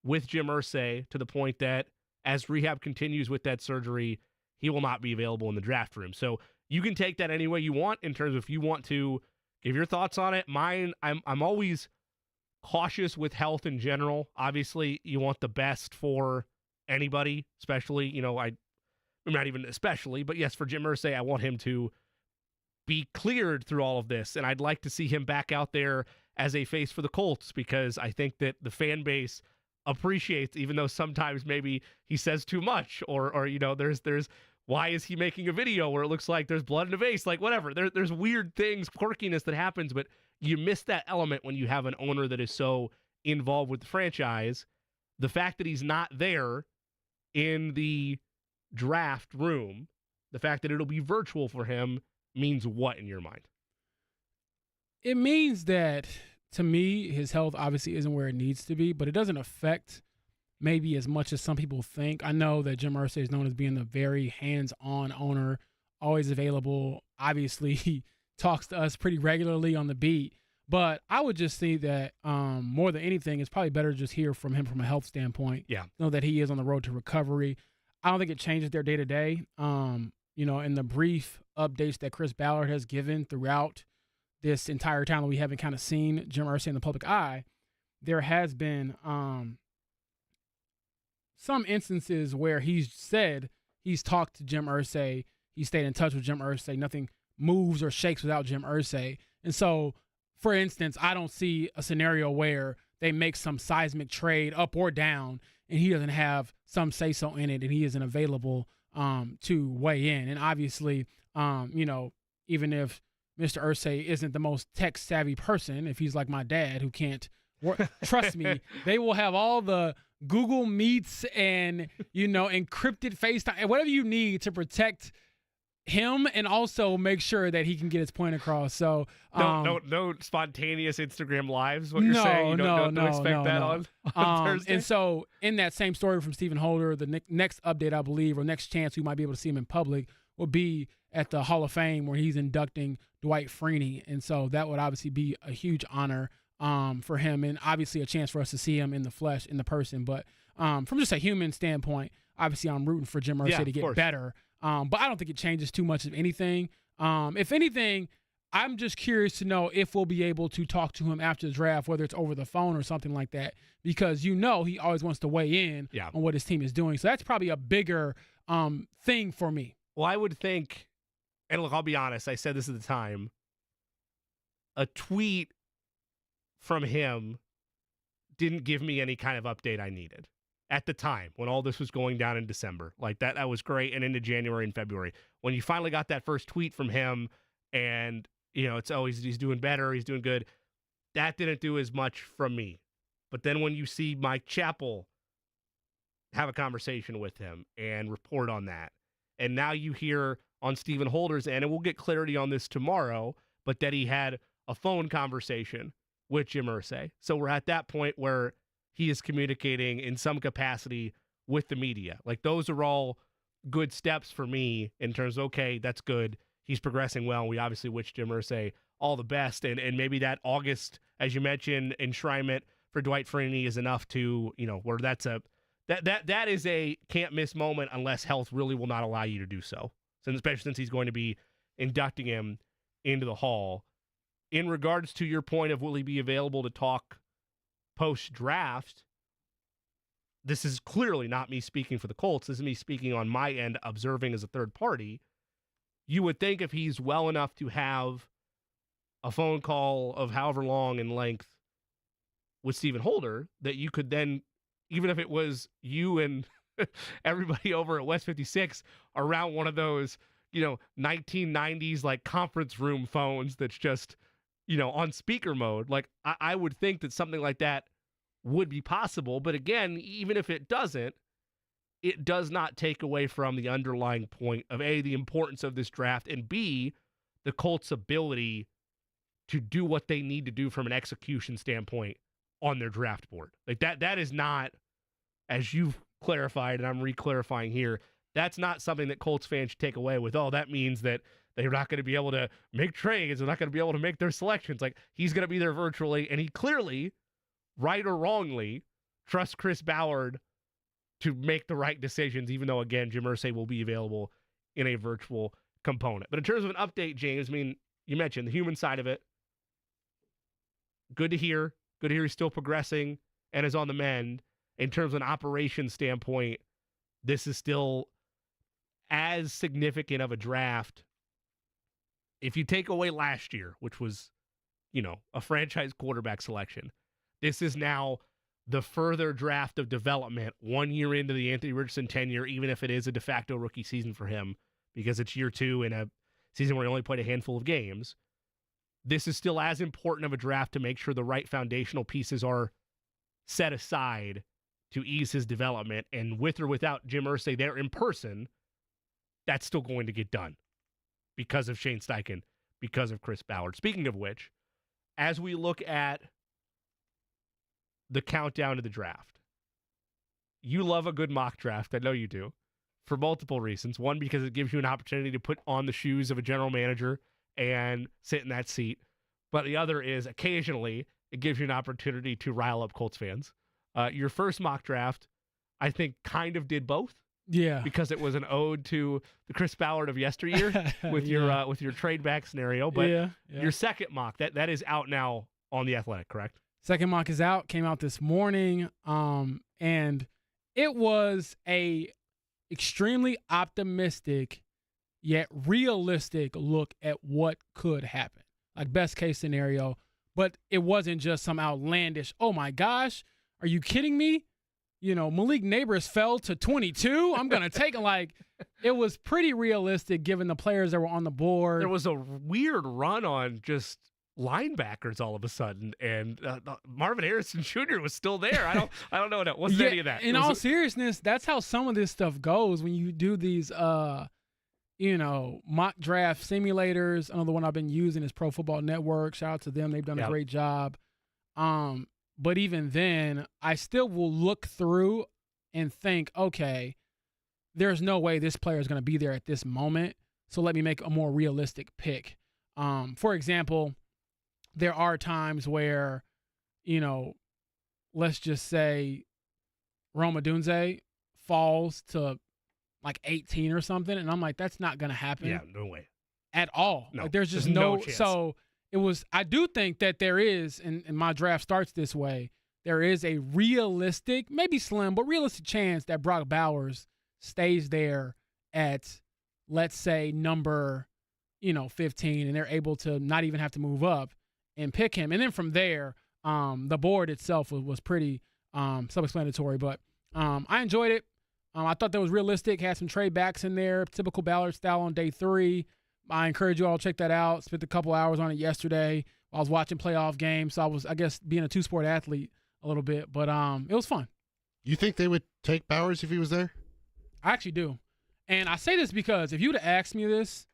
Speaker 6: with Jim Irsay, to the point that as rehab continues with that surgery, he will not be available in the draft room. So you can take that any way you want in terms of if you want to give your thoughts on it. Mine, I'm always cautious with health in general. Obviously, you want the best for anybody, especially, not even especially, but yes, for Jim Irsay, I want him to be cleared through all of this. And I'd like to see him back out there as a face for the Colts, because I think that the fan base appreciates, even though sometimes maybe he says too much, or there's why is he making a video where it looks like there's blood in the vase, like whatever. There's weird things, quirkiness that happens, but you miss that element when you have an owner that is so involved with the franchise. The fact that he's not there in the draft room, the fact that it'll be virtual for him, means what in your mind?
Speaker 7: It means that, to me, his health obviously isn't where it needs to be, but it doesn't affect maybe as much as some people think. I know that Jim Irsay is known as being a very hands-on owner, always available. Obviously, he talks to us pretty regularly on the beat, but I would just think that more than anything, it's probably better to just hear from him from a health standpoint.
Speaker 6: Yeah.
Speaker 7: Know that he is on the road to recovery. I don't think it changes their day-to-day. In the brief updates that Chris Ballard has given throughout this entire time that we haven't kind of seen Jim Irsay in the public eye, there has been some instances where he's said he's talked to Jim Irsay, he stayed in touch with Jim Irsay, nothing moves or shakes without Jim Irsay. And so, for instance, I don't see a scenario where they make some seismic trade up or down and he doesn't have some say-so in it and he isn't available to weigh in. And obviously, even if Mr. Irsay isn't the most tech-savvy person, if he's like my dad who can't work, trust me, they will have all the Google Meets and, encrypted FaceTime, and whatever you need to protect him and also make sure that he can get his point across. So
Speaker 6: no spontaneous Instagram lives. What you're saying? Don't expect that on Thursday.
Speaker 7: And so in that same story from Stephen Holder, the next update, I believe, or next chance we might be able to see him in public will be at the Hall of Fame where he's inducting Dwight Freeney. And so that would obviously be a huge honor for him, and obviously a chance for us to see him in the flesh, in the person. But from just a human standpoint, obviously I'm rooting for Jim Irsay to get better. But I don't think it changes too much of anything. If anything, I'm just curious to know if we'll be able to talk to him after the draft, whether it's over the phone or something like that, because he always wants to weigh in on what his team is doing. So that's probably a bigger thing for me.
Speaker 6: Well, I would think, and look, I'll be honest, I said this at the time, a tweet from him didn't give me any kind of update I needed at the time when all this was going down in December. Like that was great, and into January and February. When you finally got that first tweet from him and, it's always he's doing better, he's doing good, that didn't do as much from me. But then when you see Mike Chappell have a conversation with him and report on that, and now you hear on Stephen Holder's end, and we'll get clarity on this tomorrow, but that he had a phone conversation with Jim Irsay. So we're at that point where he is communicating in some capacity with the media. Like, those are all good steps for me in terms of, okay, that's good. He's progressing well. We obviously wish Jim Irsay all the best. And maybe that August, as you mentioned, enshrinement for Dwight Freeney is enough to, where that is a can't miss moment unless health really will not allow you to do so. So especially since he's going to be inducting him into the Hall. In regards to your point of will he be available to talk post-draft, this is clearly not me speaking for the Colts. This is me speaking on my end, observing as a third party. You would think if he's well enough to have a phone call of however long in length with Stephen Holder, that you could then, even if it was you and everybody over at West 56 around one of those, 1990s like conference room phones that's just, on speaker mode, like I would think that something like that would be possible. But again, even if it doesn't, it does not take away from the underlying point of A, the importance of this draft, and B, the Colts' ability to do what they need to do from an execution standpoint on their draft board. Like that is not, as you've clarified, and I'm re-clarifying here, that's not something that Colts fans should take away with, that means that they're not going to be able to make trades, they're not going to be able to make their selections. Like, he's going to be there virtually, and he clearly, right or wrongly, trusts Chris Ballard to make the right decisions, even though, again, Jim Irsay will be available in a virtual component. But in terms of an update, James, you mentioned the human side of it. Good to hear. Good to hear he's still progressing and is on the mend. In terms of an operations standpoint, this is still as significant of a draft. If you take away last year, which was, a franchise quarterback selection, this is now the further draft of development 1 year into the Anthony Richardson tenure, even if it is a de facto rookie season for him, because it's year 2 in a season where he only played a handful of games. This is still as important of a draft to make sure the right foundational pieces are set aside to ease his development. And with or without Jim Irsay there in person, that's still going to get done because of Shane Steichen, because of Chris Ballard. Speaking of which, as we look at the countdown to the draft, you love a good mock draft. I know you do, for multiple reasons. One, because it gives you an opportunity to put on the shoes of a general manager and sit in that seat. But the other is occasionally it gives you an opportunity to rile up Colts fans. Your first mock draft, I think, kind of did both.
Speaker 7: Yeah,
Speaker 6: because it was an ode to the Chris Ballard of yesteryear with your trade back scenario. But your second mock, that is out now on The Athletic, correct?
Speaker 7: Second mock is out, came out this morning, and it was a extremely optimistic yet realistic look at what could happen, like best case scenario. But it wasn't just some outlandish, oh my gosh, are you kidding me? Malik Neighbors fell to 22. I'm going to take it. Like, it was pretty realistic given the players that were on the board.
Speaker 6: There was a weird run on just linebackers all of a sudden, and Marvin Harrison Jr. was still there. I don't know. That wasn't any of that.
Speaker 7: In all seriousness, that's how some of this stuff goes when you do these, mock draft simulators. Another one I've been using is Pro Football Network. Shout out to them. They've done a great job. But even then, I still will look through and think, okay, there's no way this player is going to be there at this moment, so let me make a more realistic pick. For example, there are times where, let's just say Rome Odunze falls to like 18 or something, and I'm like, that's not going to happen.
Speaker 6: Yeah, no way.
Speaker 7: At all.
Speaker 6: No,
Speaker 7: like, there's just
Speaker 6: no
Speaker 7: no
Speaker 6: chance.
Speaker 7: So it was, I do think that there is, and my draft starts this way, there is a realistic, maybe slim, but realistic chance that Brock Bowers stays there at, let's say, number, 15, and they're able to not even have to move up and pick him. And then from there, the board itself was pretty self-explanatory, but I enjoyed it. I thought that was realistic, had some trade backs in there, typical Ballard style on day 3. I encourage you all to check that out. Spent a couple hours on it yesterday. I was watching playoff games, so I was, I guess, being a two-sport athlete a little bit, but it was fun.
Speaker 8: You think they would take Bowers if he was there?
Speaker 7: I actually do. And I say this because if you would have asked me this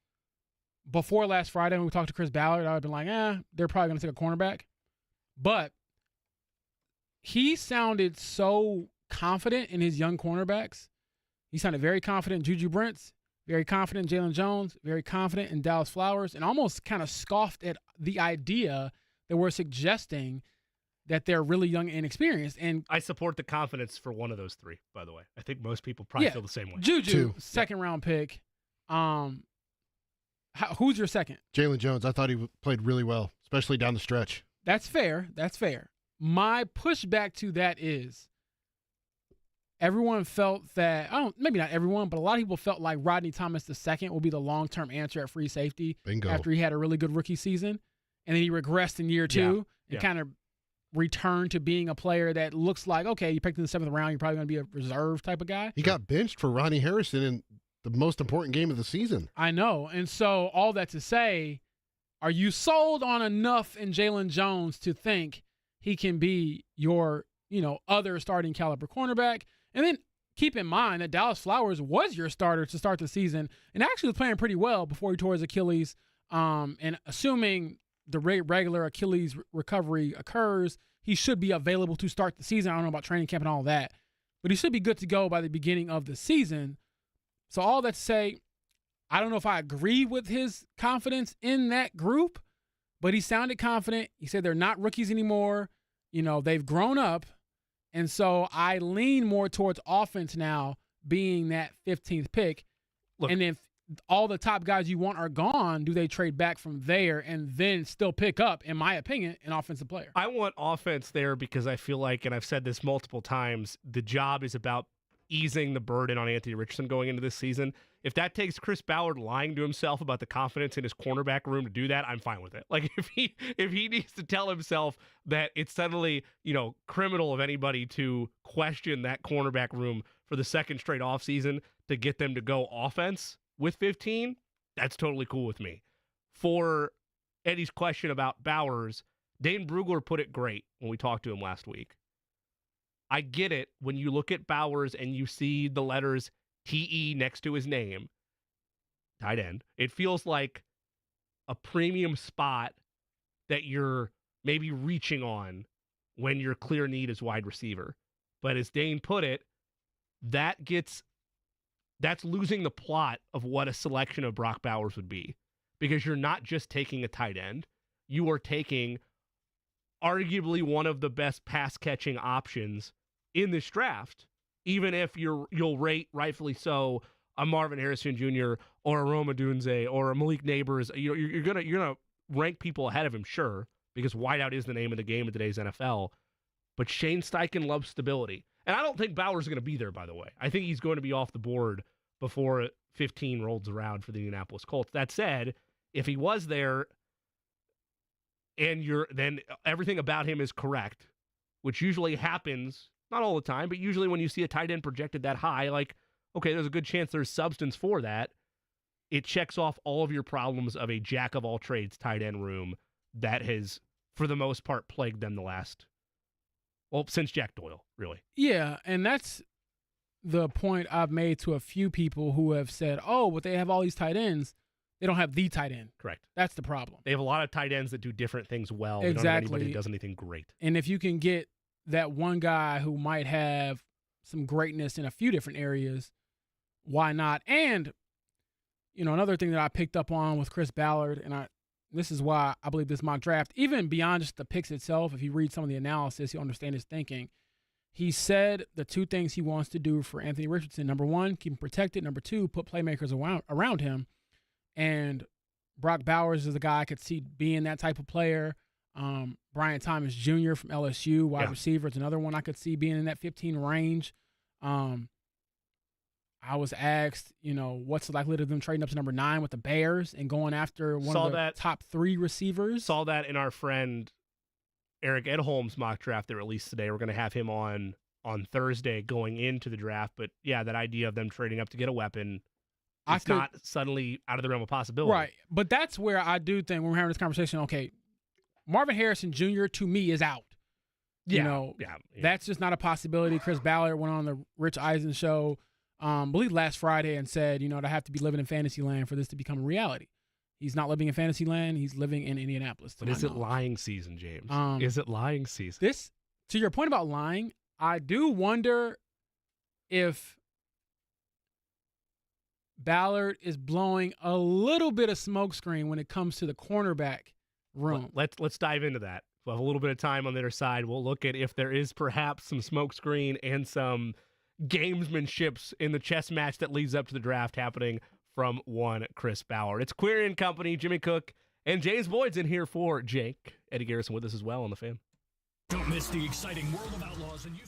Speaker 7: before last Friday when we talked to Chris Ballard, I would have been like, they're probably going to take a cornerback. But he sounded so confident in his young cornerbacks. He sounded very confident in Juju Brents, very confident in Jalen Jones, very confident in Dallas Flowers, and almost kind of scoffed at the idea that we're suggesting that they're really young and inexperienced. And
Speaker 6: I support the confidence for one of those 3, by the way. I think most people probably feel the same way.
Speaker 7: Juju, second-round pick. Who's your second?
Speaker 8: Jalen Jones. I thought he played really well, especially down the stretch.
Speaker 7: That's fair. That's fair. My pushback to that is everyone felt that, maybe not everyone, but a lot of people felt like Rodney Thomas II will be the long-term answer at free safety.
Speaker 8: Bingo.
Speaker 7: After he had a really good rookie season. And then he regressed in year 2 and kind of returned to being a player that looks like, okay, you picked in the 7th round, you're probably going to be a reserve type of guy.
Speaker 8: He got benched for Ronnie Harrison in the most important game of the season.
Speaker 7: I know. And so all that to say, are you sold on enough in Jalen Jones to think he can be your, other starting caliber cornerback? And then keep in mind that Dallas Flowers was your starter to start the season and actually was playing pretty well before he tore his Achilles. And assuming the regular Achilles recovery occurs, he should be available to start the season. I don't know about training camp and all that, but he should be good to go by the beginning of the season. So all that to say, I don't know if I agree with his confidence in that group, but he sounded confident. He said they're not rookies anymore. They've grown up. And so I lean more towards offense now being that 15th pick.
Speaker 6: Look,
Speaker 7: and if all the top guys you want are gone, do they trade back from there and then still pick up, in my opinion, an offensive player?
Speaker 6: I want offense there because I feel like, and I've said this multiple times, the job is about easing the burden on Anthony Richardson going into this season. If that takes Chris Ballard lying to himself about the confidence in his cornerback room to do that, I'm fine with it. Like if he needs to tell himself that it's suddenly, criminal of anybody to question that cornerback room for the second straight offseason to get them to go offense with 15, that's totally cool with me. For Eddie's question about Bowers, Dane Brugler put it great when we talked to him last week. I get it when you look at Bowers and you see the letters TE next to his name, tight end. It feels like a premium spot that you're maybe reaching on when your clear need is wide receiver. But as Dane put it, that's losing the plot of what a selection of Brock Bowers would be, because you're not just taking a tight end. You are taking arguably one of the best pass-catching options in this draft, even if you'll rate, rightfully so, a Marvin Harrison Jr. or a Rome Odunze or a Malik Neighbors. You're gonna rank people ahead of him, sure, because wideout is the name of the game in today's NFL. But Shane Steichen loves stability. And I don't think Bowers is going to be there, by the way. I think he's going to be off the board before 15 rolls around for the Indianapolis Colts. That said, if he was there and then everything about him is correct, which usually happens, not all the time, but usually when you see a tight end projected that high, like, okay, there's a good chance there's substance for that. It checks off all of your problems of a jack-of-all-trades tight end room that has, for the most part, plagued them since Jack Doyle, really.
Speaker 7: Yeah, and that's the point I've made to a few people who have said, but they have all these tight ends. They don't have the tight end.
Speaker 6: Correct.
Speaker 7: That's the problem.
Speaker 6: They have a lot of tight ends that do different things well.
Speaker 7: Exactly.
Speaker 6: They don't have anybody that does anything great.
Speaker 7: And if you can get that one guy who might have some greatness in a few different areas, why not? And, another thing that I picked up on with Chris Ballard, and this is why I believe this mock draft, even beyond just the picks itself, if you read some of the analysis, you'll understand his thinking. he said the two things he wants to do for Anthony Richardson. Number one, keep him protected. Number two, put playmakers around him. And Brock Bowers is a guy I could see being that type of player. Brian Thomas Jr. from LSU, wide receiver, is another one I could see being in that 15 range. I was asked, what's the likelihood of them trading up to number 9 with the Bears and going after one of the top 3 receivers?
Speaker 6: Saw that in our friend Eric Edholm's mock draft that released today. We're going to have him on Thursday going into the draft. But, yeah, that idea of them trading up to get a weapon, it's not suddenly out of the realm of possibility.
Speaker 7: Right. But that's where I do think when we're having this conversation, okay, Marvin Harrison Jr. to me is out. That's just not a possibility. Chris Ballard went on the Rich Eisen show, I believe last Friday, and said, I have to be living in fantasy land for this to become a reality. He's not living in fantasy land. He's living in Indianapolis.
Speaker 6: But is it lying season, James? Is it lying season?
Speaker 7: This, to your point about lying, I do wonder if Ballard is blowing a little bit of smokescreen when it comes to the cornerback room.
Speaker 6: Let's dive into that. We'll have a little bit of time on the other side. We'll look at if there is perhaps some smokescreen and some gamesmanships in the chess match that leads up to the draft happening from one Chris Ballard. It's Query and Company, Jimmy Cook, and James Boyd's in here for Jake. Eddie Garrison with us as well on the Fan.
Speaker 5: Don't miss the exciting World of Outlaws and you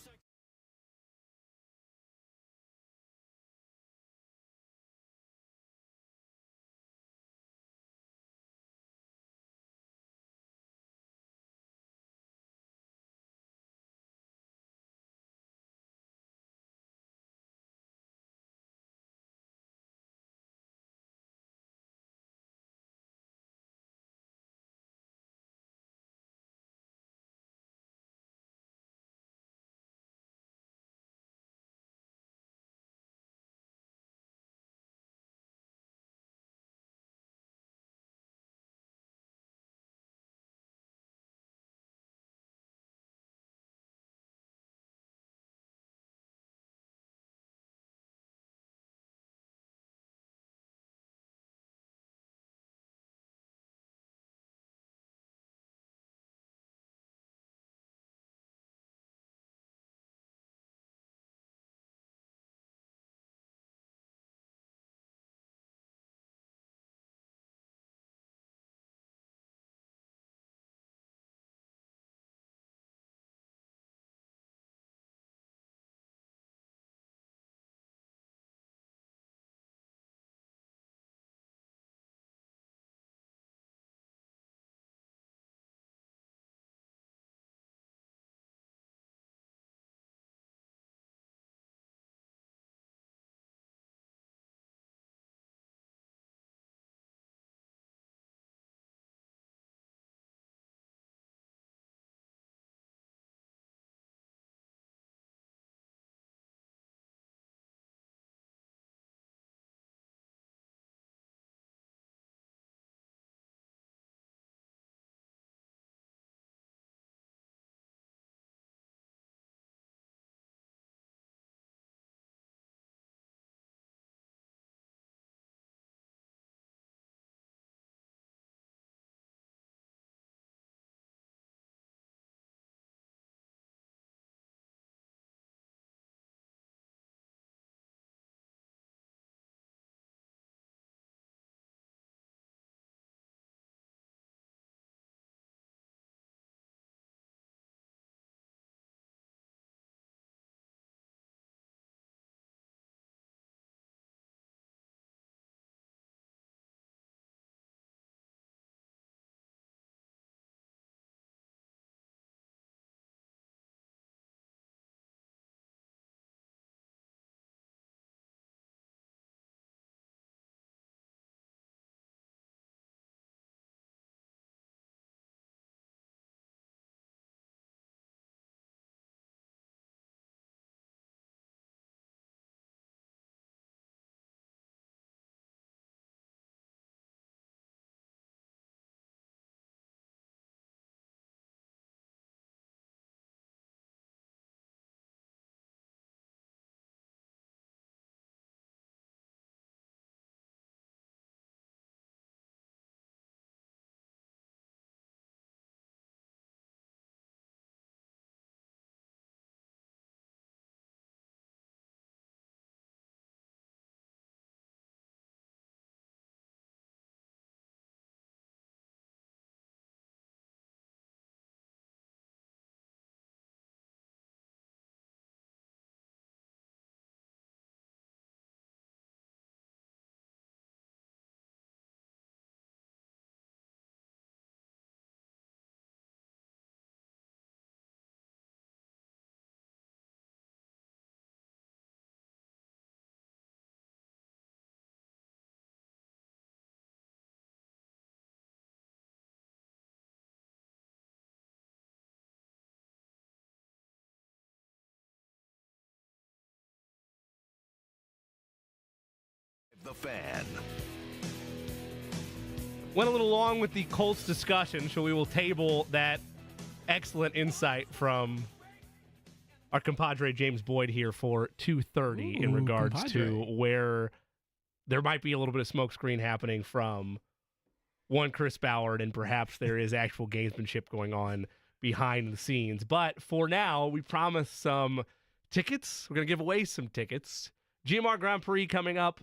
Speaker 1: Fan.
Speaker 6: Went a little long with the Colts discussion, so we will table that excellent insight from our compadre James Boyd here for 2:30 in regards to where there might be a little bit of smokescreen happening from one Chris Ballard, and perhaps there is actual gamesmanship going on behind the scenes. But for now, we promised some tickets. We're going to give away some tickets. GMR Grand Prix coming up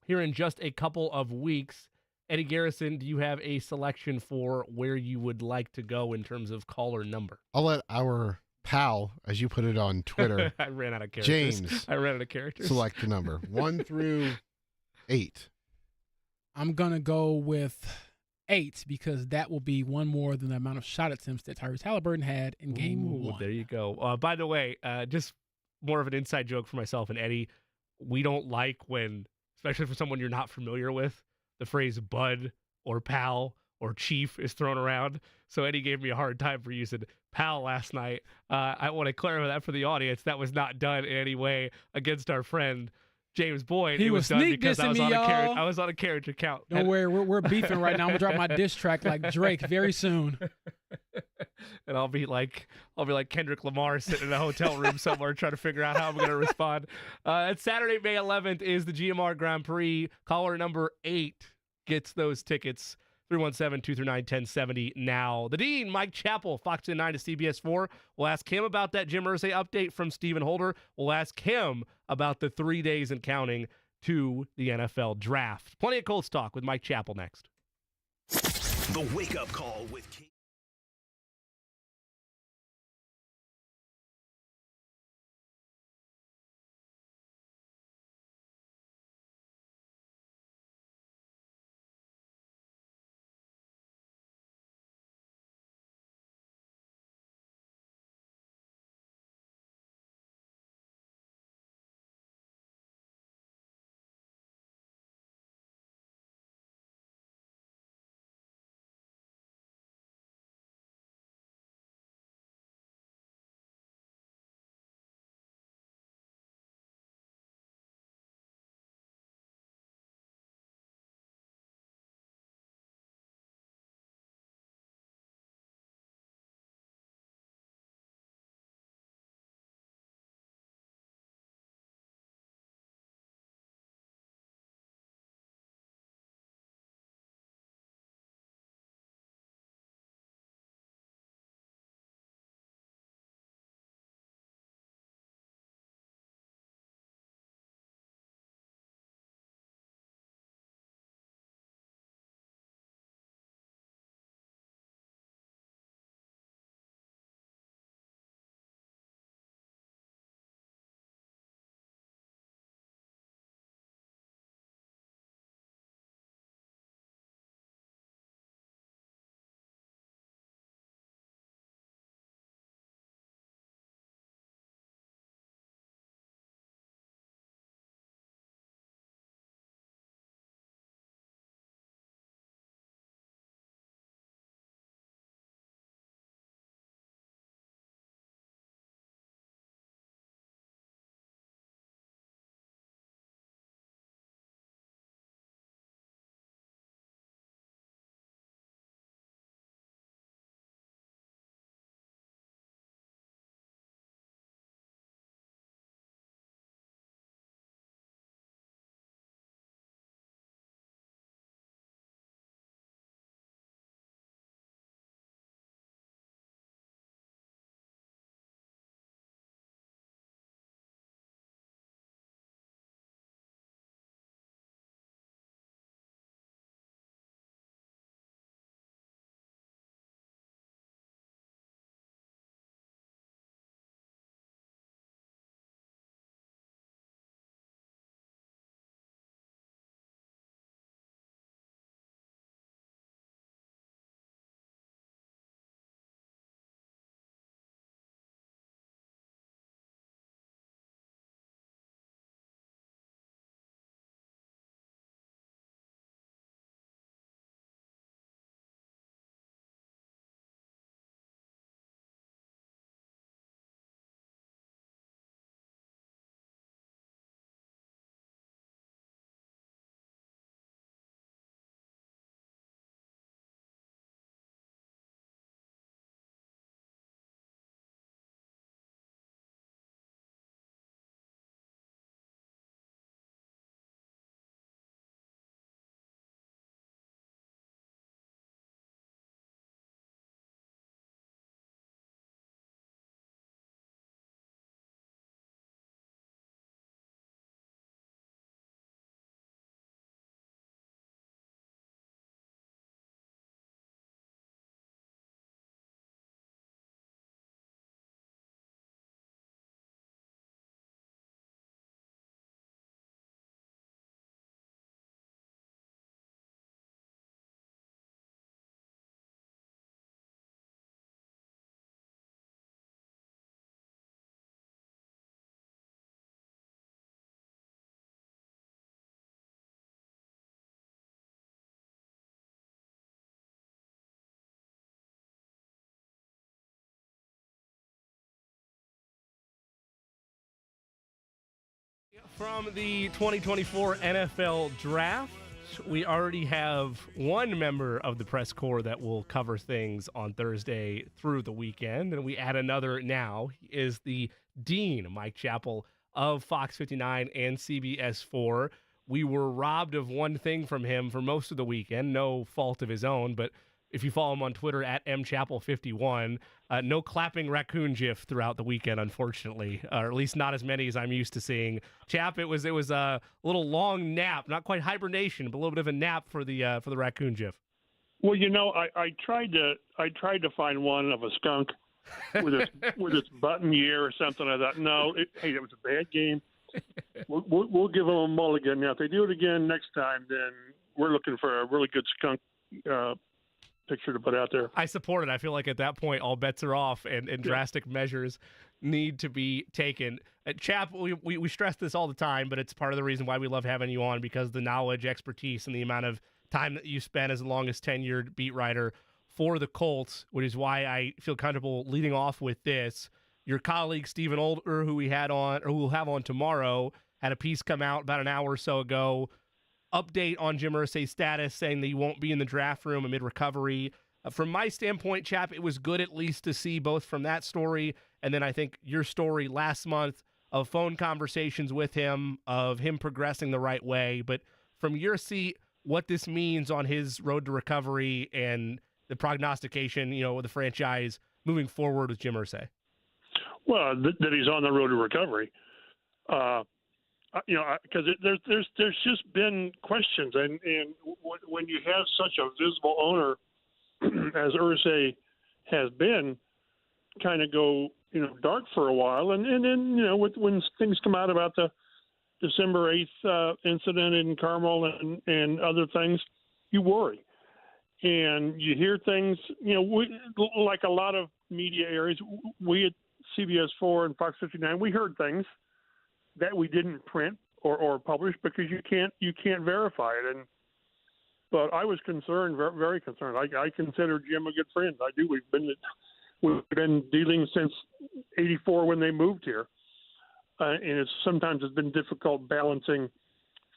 Speaker 6: here in just a couple of weeks. Eddie Garrison, do you have a selection for where you would like to go in terms of caller number?
Speaker 8: I'll let our pal, as you put it on Twitter,
Speaker 6: I ran out of characters.
Speaker 8: James,
Speaker 6: I ran out of characters.
Speaker 8: Select the number 1 through 8.
Speaker 7: I'm going to go with 8 because that will be one more than the amount of shot attempts that Tyrese Haliburton had in game 1.
Speaker 6: There you go. By the way, just more of an inside joke for myself and Eddie. We don't like when, especially for someone you're not familiar with, the phrase bud or pal or chief is thrown around. So Eddie gave me a hard time for using pal last night. I want to clarify that for the audience. That was not done in any way against our friend James Boyd.
Speaker 7: He was
Speaker 6: done
Speaker 7: sneak
Speaker 6: because
Speaker 7: dissing me, y'all.
Speaker 6: I was on a carriage account.
Speaker 7: Don't worry, we're beefing right now. I'm gonna drop my diss track like Drake very soon.
Speaker 6: And I'll be like Kendrick Lamar sitting in a hotel room somewhere trying to figure out how I'm going to respond. It's Saturday, May 11th is the GMR Grand Prix. Caller number 8 gets those tickets. 317-239-1070 now. The Dean, Mike Chappell, Fox 9 to CBS 4. We'll ask him about that Jim Irsay update from Stephen Holder. We'll ask him about the 3 days and counting to the NFL draft. Plenty of Colts talk with Mike Chappell next.
Speaker 1: The Wake Up Call with Kate.
Speaker 6: From the 2024 NFL Draft, we already have one member of the press corps that will cover things on Thursday through the weekend, and we add another now. He is the Dean, Mike Chappell, of Fox 59 and CBS 4. We were robbed of one thing from him for most of the weekend, no fault of his own, but if you follow him on Twitter at mchappell51, no clapping raccoon gif throughout the weekend, unfortunately, or at least not as many as I'm used to seeing. Chap, it was a little long nap, not quite hibernation, but a little bit of a nap for the raccoon gif.
Speaker 13: Well, I tried to find one of a skunk with its button year or something. I thought, no, it was a bad game. We'll give them a mulligan. Now, if they do it again next time, then we're looking for a really good skunk picture to put out there.
Speaker 6: I support it. I feel like at that point, all bets are off and drastic measures need to be taken. Chap, we stress this all the time, but it's part of the reason why we love having you on, because the knowledge, expertise, and the amount of time that you spent as the longest tenured beat writer for the Colts, which is why I feel comfortable leading off with this. Your colleague, Stephen Older, who we'll have on tomorrow, had a piece come out about an hour or so ago, update on Jim Irsay's status, saying that he won't be in the draft room amid recovery. From my standpoint, Chap, it was good at least to see both from that story and then I think your story last month of phone conversations with him, of him progressing the right way. But from your seat, what this means on his road to recovery and the prognostication, with the franchise moving forward with Jim Irsay.
Speaker 13: Well, that he's on the road to recovery. Because there's just been questions, and when you have such a visible owner as Irsay has been, kind of go dark for a while, and then when things come out about the December 8th incident in Carmel and other things, you worry, and you hear things. Like a lot of media areas, we at CBS 4 and Fox 59, we heard things that we didn't print or publish because you can't verify it. But I was concerned, very, very concerned. I consider Jim a good friend. I do. We've been dealing since '84 when they moved here, and sometimes it's been difficult balancing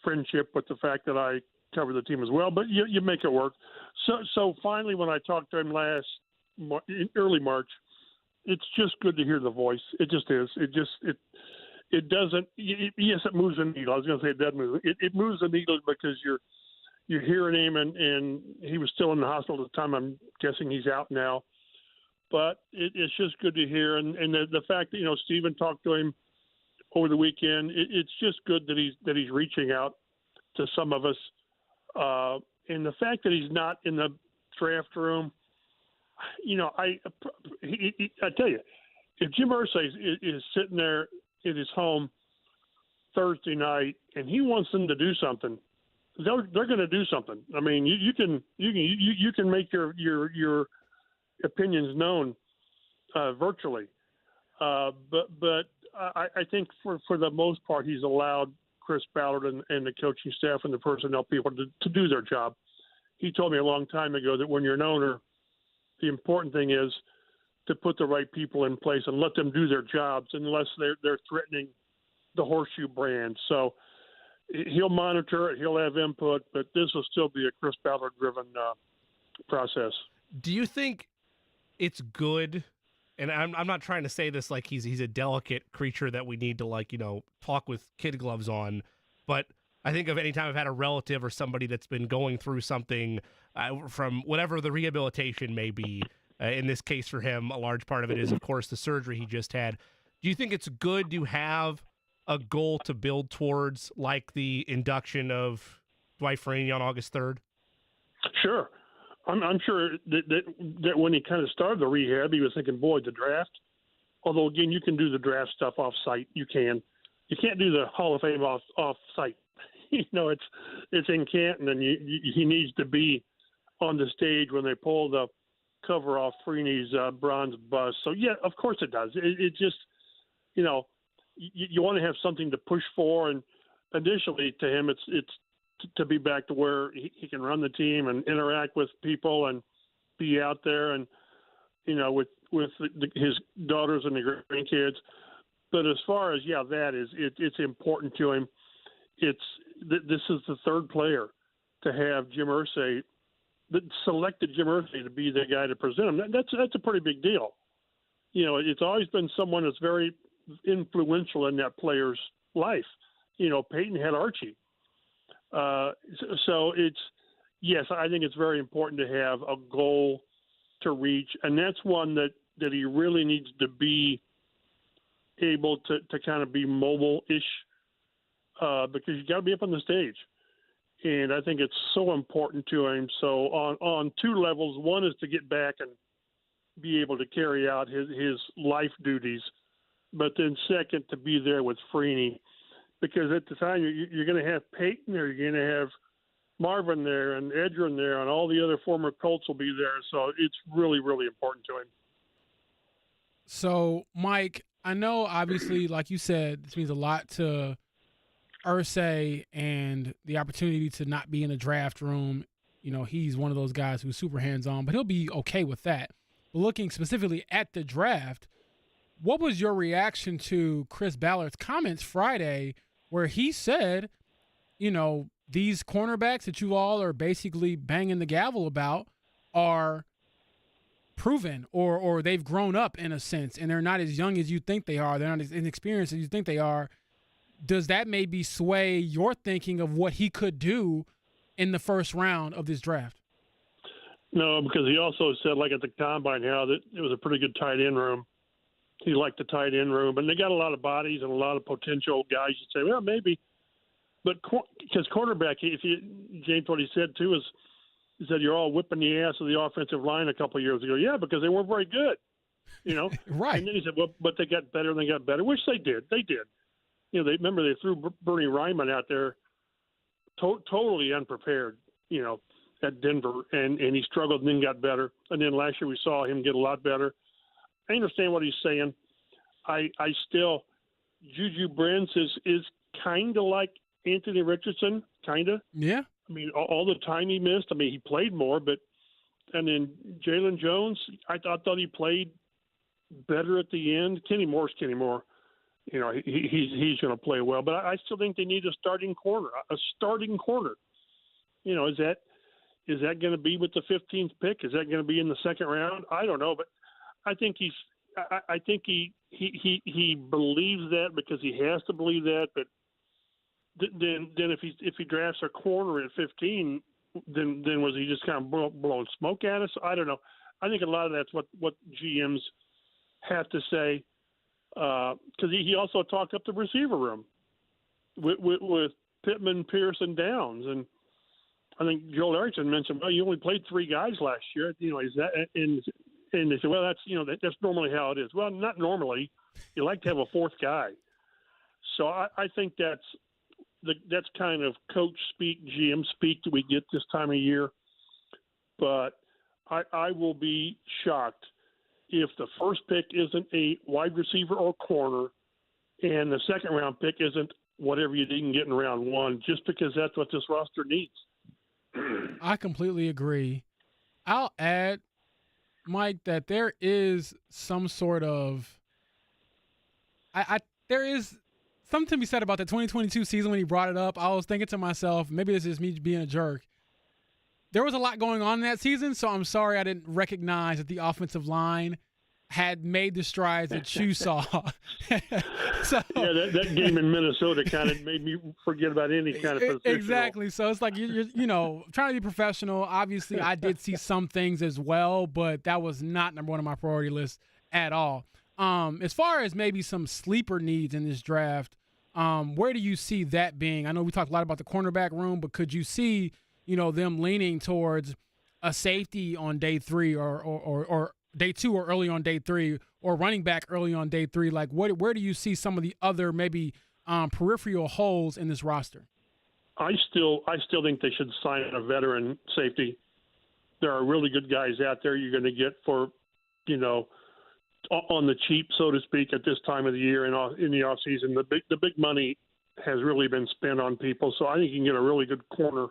Speaker 13: friendship with the fact that I cover the team as well. But you make it work. So finally, when I talked to him in early March, it's just good to hear the voice. It just is. It doesn't. Yes, it moves the needle. I was going to say it doesn't move. It moves the needle because you're hearing him, and he was still in the hospital at the time. I'm guessing he's out now. But it's just good to hear, and the fact that Stephen talked to him over the weekend. It's just good that he's reaching out to some of us, and the fact that he's not in the draft room. I tell you, if Jim Irsay is sitting there in his home Thursday night and he wants them to do something, they're going to do something. I mean, you can make your opinions known virtually, but I think for the most part he's allowed Chris Ballard and the coaching staff and the personnel people to do their job. He told me a long time ago that when you're an owner, the important thing is to put the right people in place and let them do their jobs unless they're threatening the horseshoe brand. So he'll monitor it, he'll have input, but this will still be a Chris Ballard-driven process.
Speaker 6: Do you think it's good? And I'm not trying to say this like he's a delicate creature that we need to talk with kid gloves on, but I think of any time I've had a relative or somebody that's been going through something from whatever the rehabilitation may be. In this case for him, a large part of it is, of course, the surgery he just had. Do you think it's good to have a goal to build towards, like the induction of Dwight Freeney on August 3rd?
Speaker 13: Sure. I'm sure that when he kind of started the rehab, he was thinking, boy, the draft. Although, again, you can do the draft stuff off-site. You can. You can't do the Hall of Fame off-site. It's in Canton, and he needs to be on the stage when they pull the cover off Freeney's bronze bust. So, yeah, of course it does. It just, you want to have something to push for. And initially to him, it's to be back to where he can run the team and interact with people and be out there and, with his daughters and the grandkids. But as far as it's important to him. This is the third player to have Jim Irsay that selected Jim Irsay to be the guy to present him. That's a pretty big deal. You know, it's always been someone that's very influential in that player's life. You know, Peyton had Archie. So I think it's very important to have a goal to reach, and that's one that he really needs to be able to kind of be mobile-ish because you got to be up on the stage. And I think it's so important to him. So on two levels, one is to get back and be able to carry out his life duties, but then second, to be there with Freeney. Because at the time, you're going to have Peyton there, you're going to have Marvin there and Edgerrin there, and all the other former Colts will be there. So it's really, really important to him.
Speaker 7: So, Mike, I know obviously, like you said, this means a lot to Irsay and the opportunity to not be in the draft room. You know, he's one of those guys who's super hands-on, but he'll be okay with that. But looking specifically at the draft, what was your reaction to Chris Ballard's comments Friday where he said, you know, these cornerbacks that you all are basically banging the gavel about are proven or they've grown up in a sense, and they're not as young as you think they are. They're not as inexperienced as you think they are. Does that maybe sway your thinking of what he could do in the first round of this draft?
Speaker 13: No, because he also said, like at the Combine, how that it was a pretty good tight end room. He liked the tight end room, and they got a lot of bodies and a lot of potential guys. You'd say, well, maybe. But because cornerback, James, what he said too is, he said you're all whipping the ass of the offensive line a couple of years ago. Yeah, because they weren't very good, you know.
Speaker 7: Right.
Speaker 13: And then he said, well, but they got better and they got better, which they did. They did. You know, they threw Bernie Ryman out there totally unprepared, you know, at Denver, and he struggled and then got better. And then last year we saw him get a lot better. I understand what he's saying. I still, Juju Brents is kind of like Anthony Richardson, kind of.
Speaker 7: Yeah.
Speaker 13: I mean, all the time he missed, I mean, he played more, and then Jalen Jones, I thought he played better at the end. Kenny Moore's Kenny Moore. You know, he's going to play well, but I still think they need a starting corner. You know, is that going to be with the 15th pick? Is that going to be in the second round? I don't know, but I think he believes that because he has to believe that. But then if he drafts a corner at 15, then was he just kind of blowing smoke at us? I don't know. I think a lot of that's what GMs have to say. Because he also talked up the receiver room with Pitman, Pierce, and Downs, and I think Joel Erickson mentioned, well, you only played 3 guys last year. You know, is that and they said, well, that's normally how it is. Well, not normally. You like to have a 4th guy. So I think that's kind of coach speak, GM speak that we get this time of year. But I will be shocked if the first pick isn't a wide receiver or corner, and the second round pick isn't whatever you didn't get in round 1, just because that's what this roster needs.
Speaker 7: I completely agree. I'll add, Mike, that there is some sort of there is something to be said about the 2022 season when he brought it up. I was thinking to myself, maybe this is me being a jerk. There was a lot going on in that season, so I'm sorry I didn't recognize that the offensive line had made the strides that you saw. So,
Speaker 13: yeah, that game in Minnesota kind of made me forget about any kind of positional.
Speaker 7: Exactly. So it's like you're trying to be professional. Obviously, I did see some things as well, but that was not number one on my priority list at all. As far as maybe some sleeper needs in this draft, where do you see that being? I know we talked a lot about the cornerback room, but could you see them leaning towards a safety on day 3 or day 2 or early on day 3 or running back early on day 3? Like where do you see some of the other maybe peripheral holes in this roster?
Speaker 13: I still think they should sign a veteran safety. There are really good guys out there you're going to get for, on the cheap, so to speak, at this time of the year and in the offseason. The big money has really been spent on people, so I think you can get a really good corner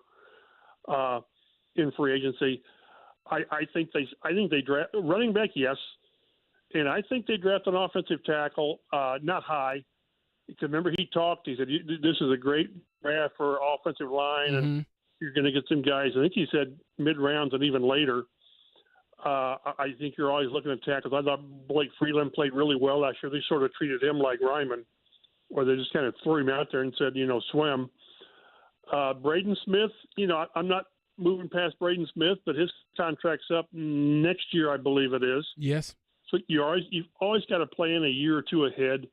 Speaker 13: in free agency. I think they draft running back, yes. And I think they draft an offensive tackle, not high. Because remember, he talked. He said, "This is a great draft for offensive line, and you're going to get some guys." I think he said mid-rounds and even later. I think you're always looking at tackles. I thought Blake Freeland played really well last year. They sort of treated him like Ryman, or they just kind of threw him out there and said, swim. Braden Smith, I'm not moving past Braden Smith, but his contract's up next year, I believe it is.
Speaker 7: Yes.
Speaker 13: So you've always got to plan a year or two ahead,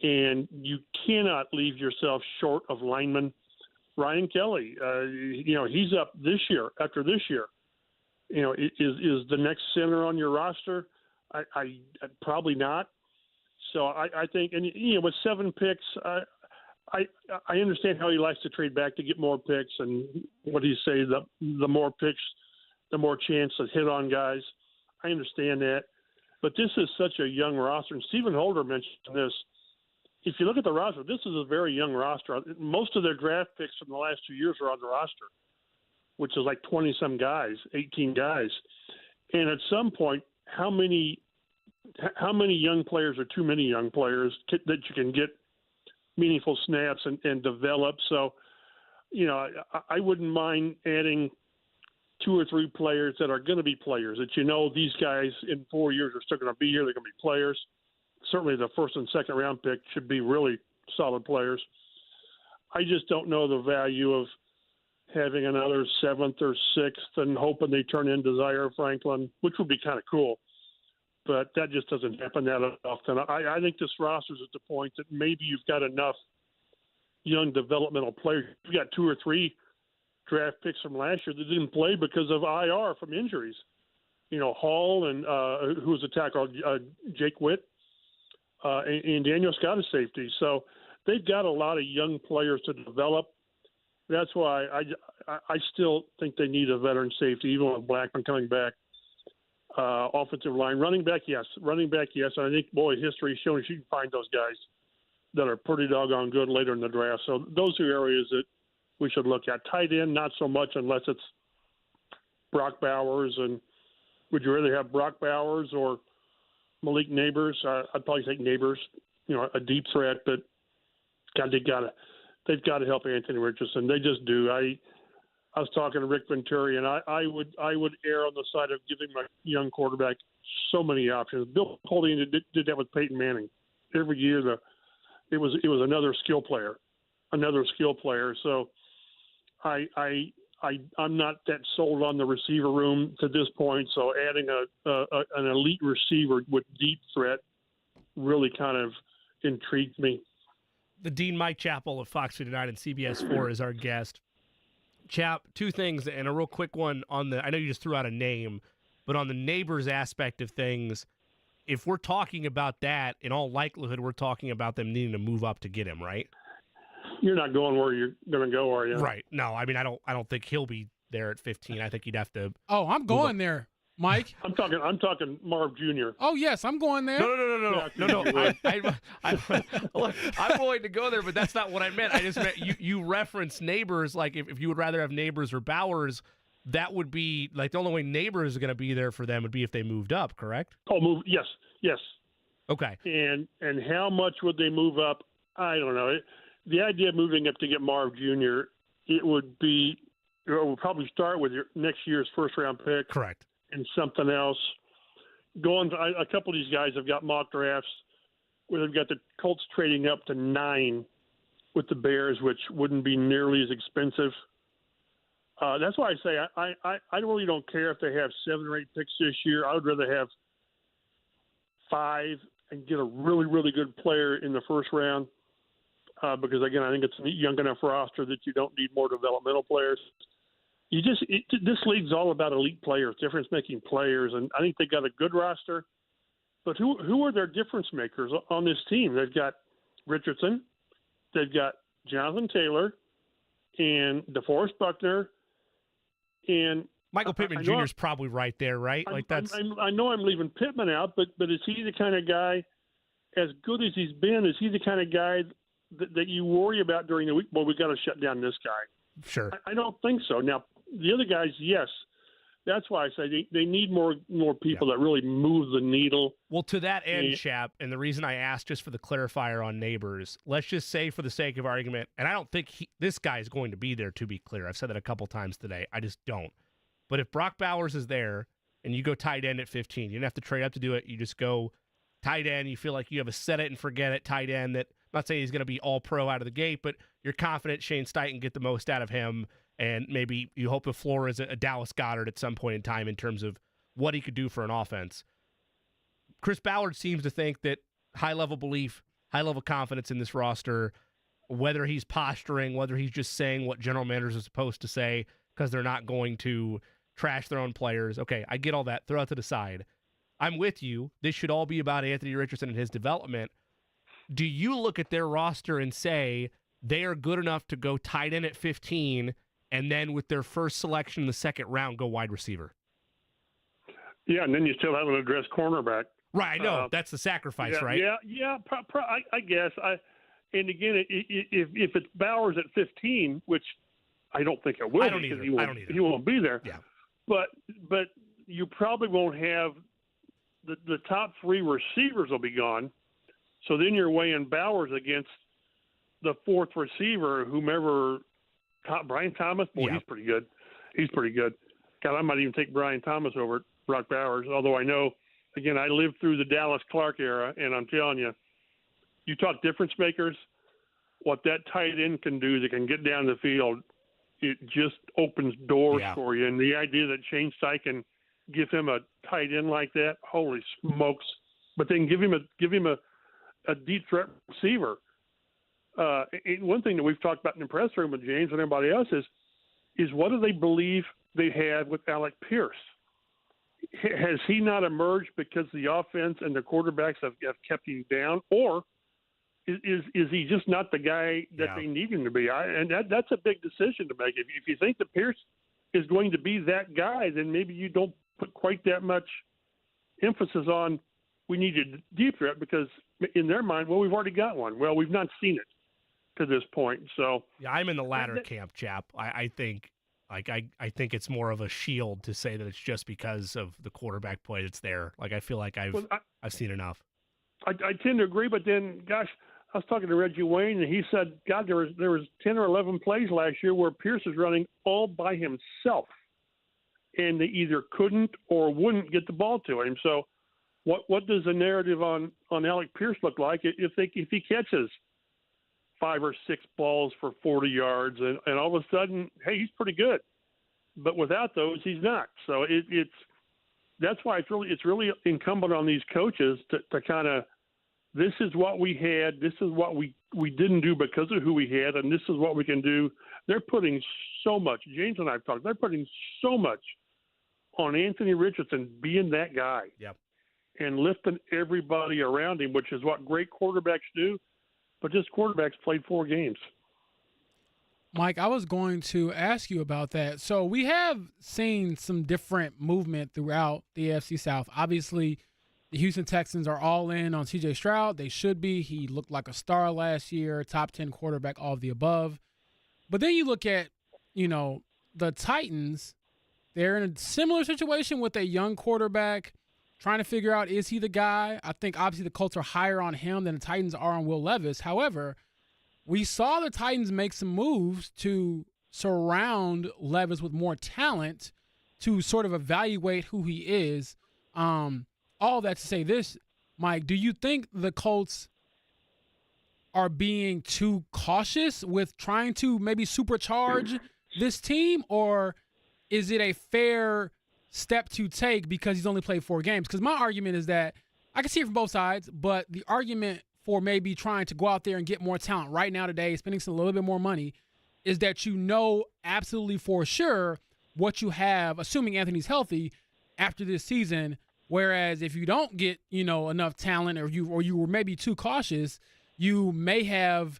Speaker 13: and you cannot leave yourself short of linemen. Ryan Kelly, he's up this year. After this year, is the next center on your roster? I probably not. So I think, and with 7 picks, I understand how he likes to trade back to get more picks, and what do you say? The more picks, the more chance to hit on guys. I understand that, but this is such a young roster. And Stephen Holder mentioned this. If you look at the roster, this is a very young roster. Most of their draft picks from the last 2 years are on the roster, which is like 20-some guys, 18 guys. And at some point, how many young players are too many young players that you can get meaningful snaps and develop? So, I wouldn't mind adding 2 or 3 players that are going to be players, that these guys in 4 years are still going to be here. They're going to be players. Certainly the first and second round pick should be really solid players. I just don't know the value of having another 7th or 6th and hoping they turn into Zaire Franklin, which would be kind of cool. But that just doesn't happen that often. I think this roster is at the point that maybe you've got enough young developmental players. You've got 2 or 3 draft picks from last year that didn't play because of IR from injuries. Hall and who was the tackle, Jake Witt, and Daniel Scott is safety. So they've got a lot of young players to develop. That's why I still think they need a veteran safety, even with Blackman coming back. Offensive line, running back, yes. And I think, history is showing you can find those guys that are pretty doggone good later in the draft. So those are areas that we should look at. Tight end, not so much unless it's Brock Bowers. And would you rather have Brock Bowers or Malik Neighbors? I'd probably take Neighbors, a deep threat, but God, they've got to help Anthony Richardson. They just do. I was talking to Rick Venturi, and I would err on the side of giving my young quarterback so many options. Bill Polian did that with Peyton Manning. Every year, it was another skill player. So I'm not that sold on the receiver room to this point. So adding an elite receiver with deep threat really kind of intrigued me.
Speaker 6: The Dean Mike Chappell of Fox 59 and CBS 4 is our guest. Chap, 2 things, and a real quick one on I know you just threw out a name, but on the Neighbors aspect of things, if we're talking about that, in all likelihood, we're talking about them needing to move up to get him, right?
Speaker 13: You're not going where you're going to go, are you?
Speaker 6: Right. No, I mean, I don't think he'll be there at 15. I think he'd have to.
Speaker 7: Oh, I'm going there, Mike.
Speaker 13: I'm talking Marv Jr.
Speaker 7: Oh yes, I'm going there.
Speaker 6: No. Look, I'm willing to go there, but that's not what I meant. I just meant you referenced Neighbors. Like if you would rather have Neighbors or Bowers, that would be like the only way Neighbors is going to be there for them would be if they moved up. Correct?
Speaker 13: Oh, move. Yes.
Speaker 6: Okay.
Speaker 13: And how much would they move up? I don't know. The idea of moving up to get Marv Jr. It would probably start with your next year's first round pick.
Speaker 6: Correct.
Speaker 13: And something else. A couple of these guys have got mock drafts where they've got the Colts trading up to 9 with the Bears, which wouldn't be nearly as expensive. That's why I say I really don't care if they have 7 or 8 picks this year. I would rather have 5 and get a really, really good player in the first round. Because again, I think it's a young enough roster that you don't need more developmental players. This league's all about elite players, difference-making players, and I think they got a good roster. But who are their difference makers on this team? They've got Richardson, they've got Jonathan Taylor, and DeForest Buckner, and
Speaker 6: Michael Pittman Jr. is probably right there, right?
Speaker 13: I know I'm leaving Pittman out, but is he the kind of guy, as good as he's been, is he the kind of guy that you worry about during the week? Well, we got to shut down this guy.
Speaker 6: Sure.
Speaker 13: I don't think so. Now, the other guys, yes, that's why I say they need more people that really move the needle.
Speaker 6: Well, to that end, Chap, and the reason I asked just for the clarifier on Neighbors, let's just say for the sake of argument, and I don't think this guy is going to be there, to be clear. I've said that a couple times today. I just don't. But if Brock Bowers is there and you go tight end at 15, you don't have to trade up to do it. You just go tight end. You feel like you have a set it and forget it tight end that, I'm not saying he's going to be all pro out of the gate, but you're confident Shane Steichen can get the most out of him. And maybe you hope the floor is a Dallas Goedert at some point in time in terms of what he could do for an offense. Chris Ballard seems to think that high-level belief, high-level confidence in this roster, whether he's posturing, whether he's just saying what general managers are supposed to say because they're not going to trash their own players. Okay, I get all that. Throw it to the side. I'm with you. This should all be about Anthony Richardson and his development. Do you look at their roster and say they are good enough to go tight end at 15 and then with their first selection in the second round go wide receiver?
Speaker 13: Yeah, and then you still have an addressed cornerback.
Speaker 6: Right, I know. That's the sacrifice, right?
Speaker 13: Yeah. I guess. And again, if it's Bowers at 15, which I don't think it will, he won't be there.
Speaker 6: Yeah.
Speaker 13: But you probably won't have the top three receivers will be gone. So then you're weighing Bowers against the fourth receiver, whomever. Brian Thomas, He's pretty good. God, I might even take Brian Thomas over Brock Bowers, although I know, again, I lived through the Dallas Clark era, and I'm telling you, you talk difference makers, what that tight end can do, they can get down the field, it just opens doors for you. And the idea that Shane Steichen can give him a tight end like that, holy smokes. But then give him a deep threat receiver. One thing that we've talked about in the press room with James and everybody else is what do they believe they had with Alec Pierce? Has he not emerged because the offense and the quarterbacks have kept him down, or is he just not the guy that they need him to be? That's a big decision to make. If you think that Pierce is going to be that guy, then maybe you don't put quite that much emphasis on we need a deep threat, because in their mind, well, we've already got one. Well, we've not seen it to this point. So
Speaker 6: yeah, I'm in the latter camp, Chap. I think I think it's more of a shield to say that it's just because of the quarterback play that's there. Like, I feel like I've seen enough.
Speaker 13: I tend to agree, but then, gosh, I was talking to Reggie Wayne, and he said, God, there was 10 or 11 plays last year where Pierce is running all by himself, and they either couldn't or wouldn't get the ball to him. So what does the narrative on Alec Pierce look like if he catches 5 or 6 balls for 40 yards and all of a sudden, hey, he's pretty good. But without those, he's not. So that's why it's really incumbent on these coaches to kind of, this is what we had, this is what we didn't do because of who we had, and this is what we can do. They're putting so much, James and I have talked, they're putting so much on Anthony Richardson being that guy.
Speaker 6: Yep.
Speaker 13: And lifting everybody around him, which is what great quarterbacks do. But this quarterback's played 4 games.
Speaker 7: Mike, I was going to ask you about that. So we have seen some different movement throughout the AFC South. Obviously, the Houston Texans are all in on C.J. Stroud. They should be. He looked like a star last year, top 10 quarterback, all of the above. But then you look at, the Titans. They're in a similar situation with a young quarterback, trying to figure out, is he the guy? I think obviously the Colts are higher on him than the Titans are on Will Levis. However, we saw the Titans make some moves to surround Levis with more talent to sort of evaluate who he is. All that to say this, Mike, do you think the Colts are being too cautious with trying to maybe supercharge this team, or is it a fair step to take because he's only played 4 games? Because my argument is that I can see it from both sides, but the argument for maybe trying to go out there and get more talent right now today, spending a little bit more money, is that absolutely for sure what you have, assuming Anthony's healthy, after this season. Whereas if you don't get, enough talent, or you were maybe too cautious, you may have,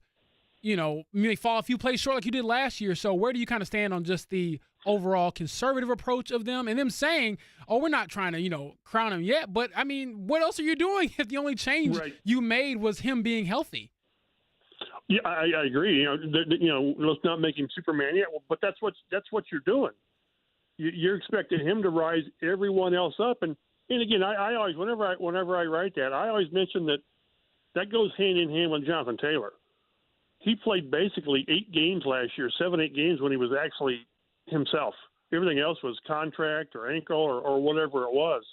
Speaker 7: may fall a few plays short like you did last year. So where do you kind of stand on just the overall conservative approach of them and them saying, oh, we're not trying to, crown him yet. But, I mean, what else are you doing if the only change you made was him being healthy?
Speaker 13: Yeah, I agree. Let's not make him Superman yet, but that's what you're doing. you're expecting him to rise everyone else up. And again, I always, whenever I write that, I always mention that goes hand in hand with Jonathan Taylor. He played basically 8 games last year, 7-8 games when he was actually himself. Everything else was contract or ankle or whatever it was.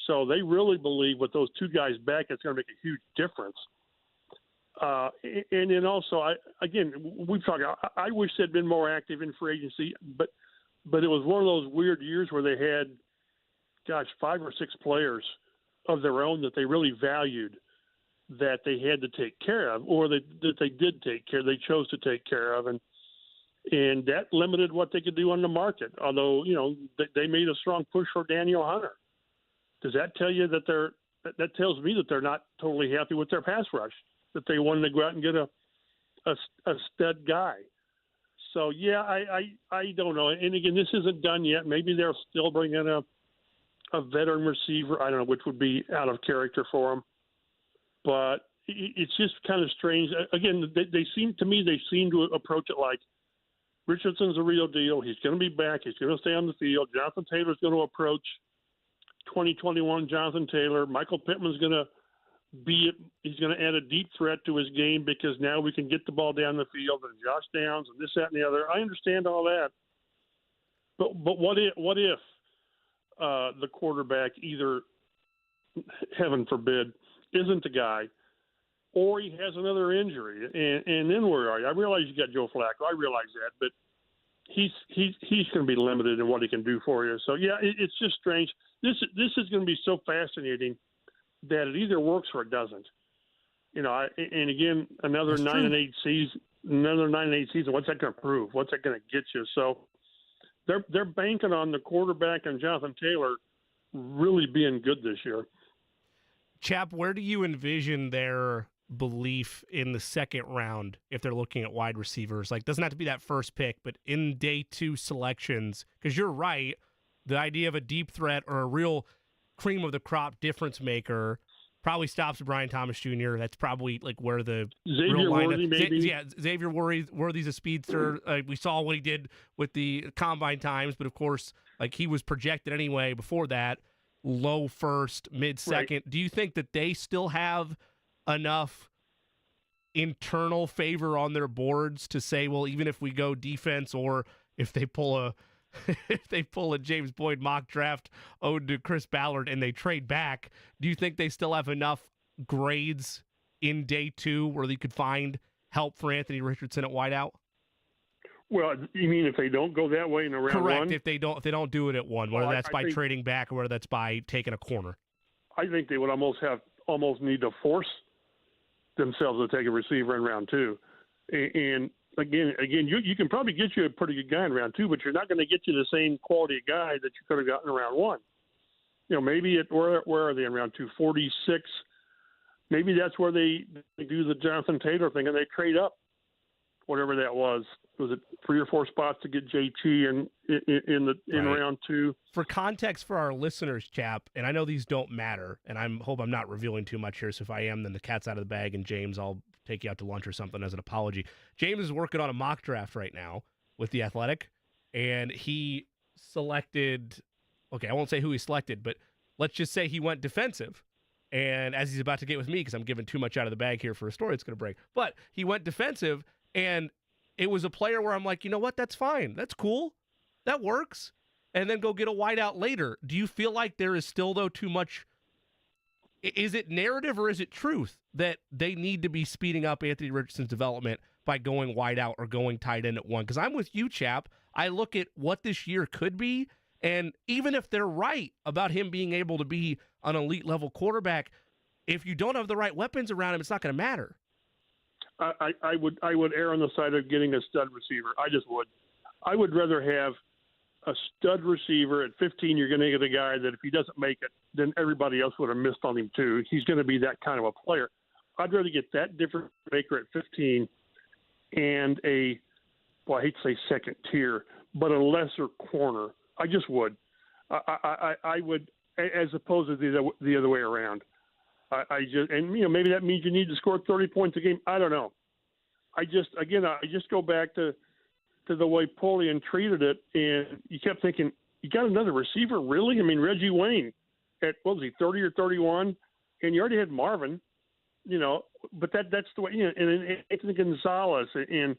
Speaker 13: So they really believe with those 2 guys back, it's going to make a huge difference. And then also, we've talked. I wish they'd been more active in free agency, but it was one of those weird years where they had, 5 or 6 players of their own that they really valued, that they had to take care of, or that they did take care. They chose to take care of, and that limited what they could do on the market. Although they made a strong push for Daniel Hunter. Does that tell you that that tells me that they're not totally happy with their pass rush? That they wanted to go out and get a stud guy. So yeah, I don't know. And again, this isn't done yet. Maybe they'll still bring in a veteran receiver. I don't know, which would be out of character for them. But it's just kind of strange. Again, they seem to approach it like Richardson's a real deal. He's going to be back. He's going to stay on the field. Jonathan Taylor's going to approach 2021 Jonathan Taylor. Michael Pittman's going to he's going to add a deep threat to his game because now we can get the ball down the field, and Josh Downs and this, that, and the other. I understand all that. But what if the quarterback either, heaven forbid, isn't the guy, or he has another injury, and then where are you? I realize you got Joe Flacco. I realize that, but he's going to be limited in what he can do for you. So yeah, it's just strange. This is going to be so fascinating that it either works or it doesn't. And again, another 9-8 season. What's that going to prove? What's that going to get you? So they're banking on the quarterback and Jonathan Taylor really being good this year.
Speaker 6: Chap, where do you envision their belief in the second round if they're looking at wide receivers? Like, doesn't have to be that first pick, but in day 2 selections, because you're right, the idea of a deep threat or a real cream of the crop difference maker probably stops Brian Thomas Jr. That's probably like where the
Speaker 13: Xavier Worthy, maybe.
Speaker 6: Xavier Worthy's a speedster. We saw what he did with the combine times, but of course, like he was projected anyway before that, low first, mid second. Right. Do you think that they still have enough internal favor on their boards to say, well, even if we go defense, or if they pull a James Boyd mock draft ode to Chris Ballard and they trade back, do you think they still have enough grades in day 2 where they could find help for Anthony Richardson at wideout?
Speaker 13: Well, you mean if they don't go that way in a round
Speaker 6: Correct,
Speaker 13: 1?
Speaker 6: If they don't do it at 1, whether that's by trading back or whether that's by taking a corner.
Speaker 13: I think they would almost need to force themselves to take a receiver in round 2. And again, you can probably get you a pretty good guy in round 2, but you're not going to get you the same quality guy that you could have gotten in round 1. Maybe where are they in round 2? 46. Maybe that's where they do the Jonathan Taylor thing and they trade up, whatever that was. Was it 3 or 4 spots to get JT in round 2?
Speaker 6: For context for our listeners, Chap, and I know these don't matter, and I hope I'm not revealing too much here, so if I am, then the cat's out of the bag, and James, I'll take you out to lunch or something as an apology. James is working on a mock draft right now with The Athletic, and he selected, I won't say who he selected, but let's just say he went defensive. And as he's about to get with me, because I'm giving too much out of the bag here for a story, it's going to break. But he went defensive, and it was a player where I'm like, you know what? That's fine. That's cool. That works. And then go get a wideout later. Do you feel like there is still, though, too much? Is it narrative or is it truth that they need to be speeding up Anthony Richardson's development by going wideout or going tight end at 1? Because I'm with you, Chap. I look at what this year could be, and even if they're right about him being able to be an elite level quarterback, if you don't have the right weapons around him, it's not going to matter.
Speaker 13: I would err on the side of getting a stud receiver. I just would. I would rather have a stud receiver at 15. You're going to get a guy that if he doesn't make it, then everybody else would have missed on him too. He's going to be that kind of a player. I'd rather get that difference maker at 15 and I hate to say second tier, but a lesser corner. I just would. I would, as opposed to the other way around. Maybe that means you need to score 30 points a game. I don't know. I just go back to the way Polian treated it, and you kept thinking, you got another receiver, really? I mean, Reggie Wayne at, what was he, 30 or 31? And you already had Marvin, but that's the way, and Anthony Gonzalez, and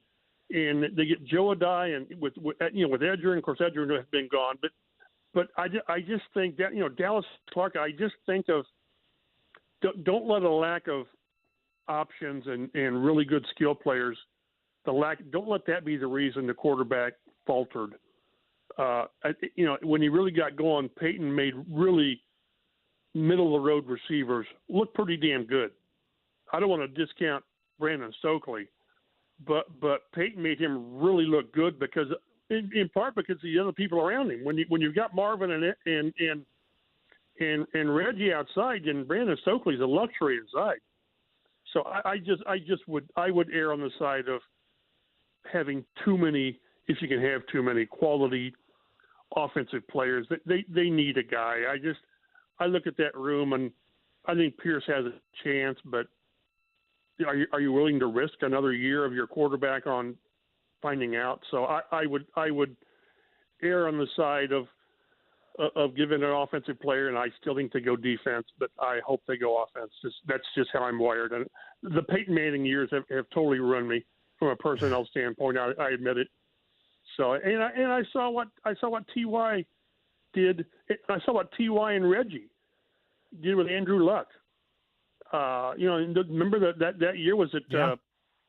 Speaker 13: they get Joe Adai, and with Edgerrin, of course, Edgerrin has been gone, but I just think that, Dallas Clark, I just think of, don't let a lack of options and really good skill players, don't let that be the reason the quarterback faltered. When he really got going, Peyton made really middle-of-the-road receivers look pretty damn good. I don't want to discount Brandon Stokely, but Peyton made him really look good because, in part, because of the other people around him. When you've got Marvin and Reggie outside, and Brandon Stokely's a luxury inside. So I would err on the side of having too many, if you can have too many quality offensive players. They need a guy. I look at that room, and I think Pierce has a chance, but are you willing to risk another year of your quarterback on finding out? So I would err on the side of giving an offensive player, and I still think they go defense, but I hope they go offense. That's just how I'm wired. And the Peyton Manning years have totally ruined me from a personnel standpoint. I admit it. So and I saw what Ty did. I saw what Ty and Reggie did with Andrew Luck. Remember that year was it?
Speaker 7: Yeah.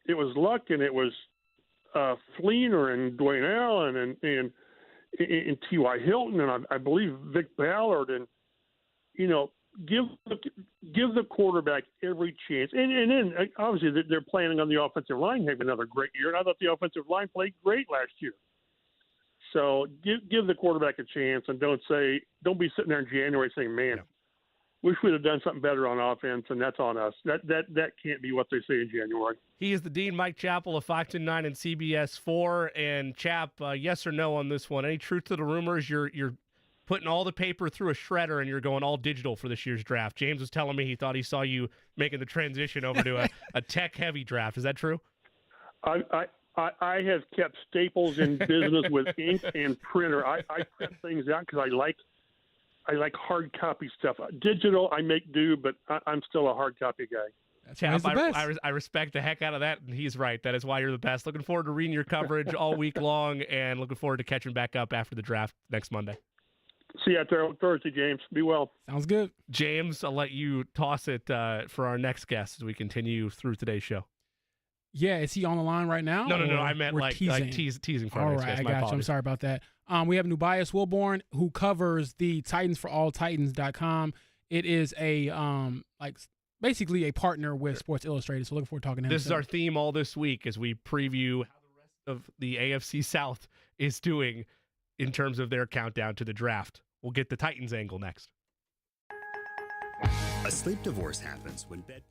Speaker 13: It was Luck, and it was Fleener and Dwayne Allen and T.Y. Hilton, and I believe Vic Ballard, and give the quarterback every chance. And then obviously they're planning on the offensive line having another great year, and I thought the offensive line played great last year. So give the quarterback a chance, and don't be sitting there in January saying, "Man, wish we'd have done something better on offense," and that's on us. That can't be what they say in January.
Speaker 6: He is the Dean, Mike Chappell of Fox 9 and CBS 4. And Chap, yes or no on this one? Any truth to the rumors? You're putting all the paper through a shredder and you're going all digital for this year's draft. James was telling me he thought he saw you making the transition over to a tech-heavy draft. Is that true?
Speaker 13: I have kept staples in business with ink and printer. I print things out because I like hard copy stuff. Digital, I make do, but I'm still a hard copy guy.
Speaker 6: Chap, I respect the heck out of that, and he's right. That is why you're the best. Looking forward to reading your coverage all week long, and looking forward to catching back up after the draft next Monday.
Speaker 13: See you out there Thursday, James. Be well.
Speaker 7: Sounds good.
Speaker 6: James, I'll let you toss it for our next guest as we continue through today's show.
Speaker 7: Yeah, is he on the line right now?
Speaker 6: No. I meant teasing for our next guest.
Speaker 7: I got you. I'm sorry about that. We have Nubias Wilborne, who covers the Titans for AllTitans.com. It is basically a partner with Sports Illustrated. So looking forward to talking to him.
Speaker 6: This is our theme all this week as we preview how the rest of the AFC South is doing in terms of their countdown to the draft. We'll get the Titans angle next.
Speaker 14: A sleep divorce happens when bed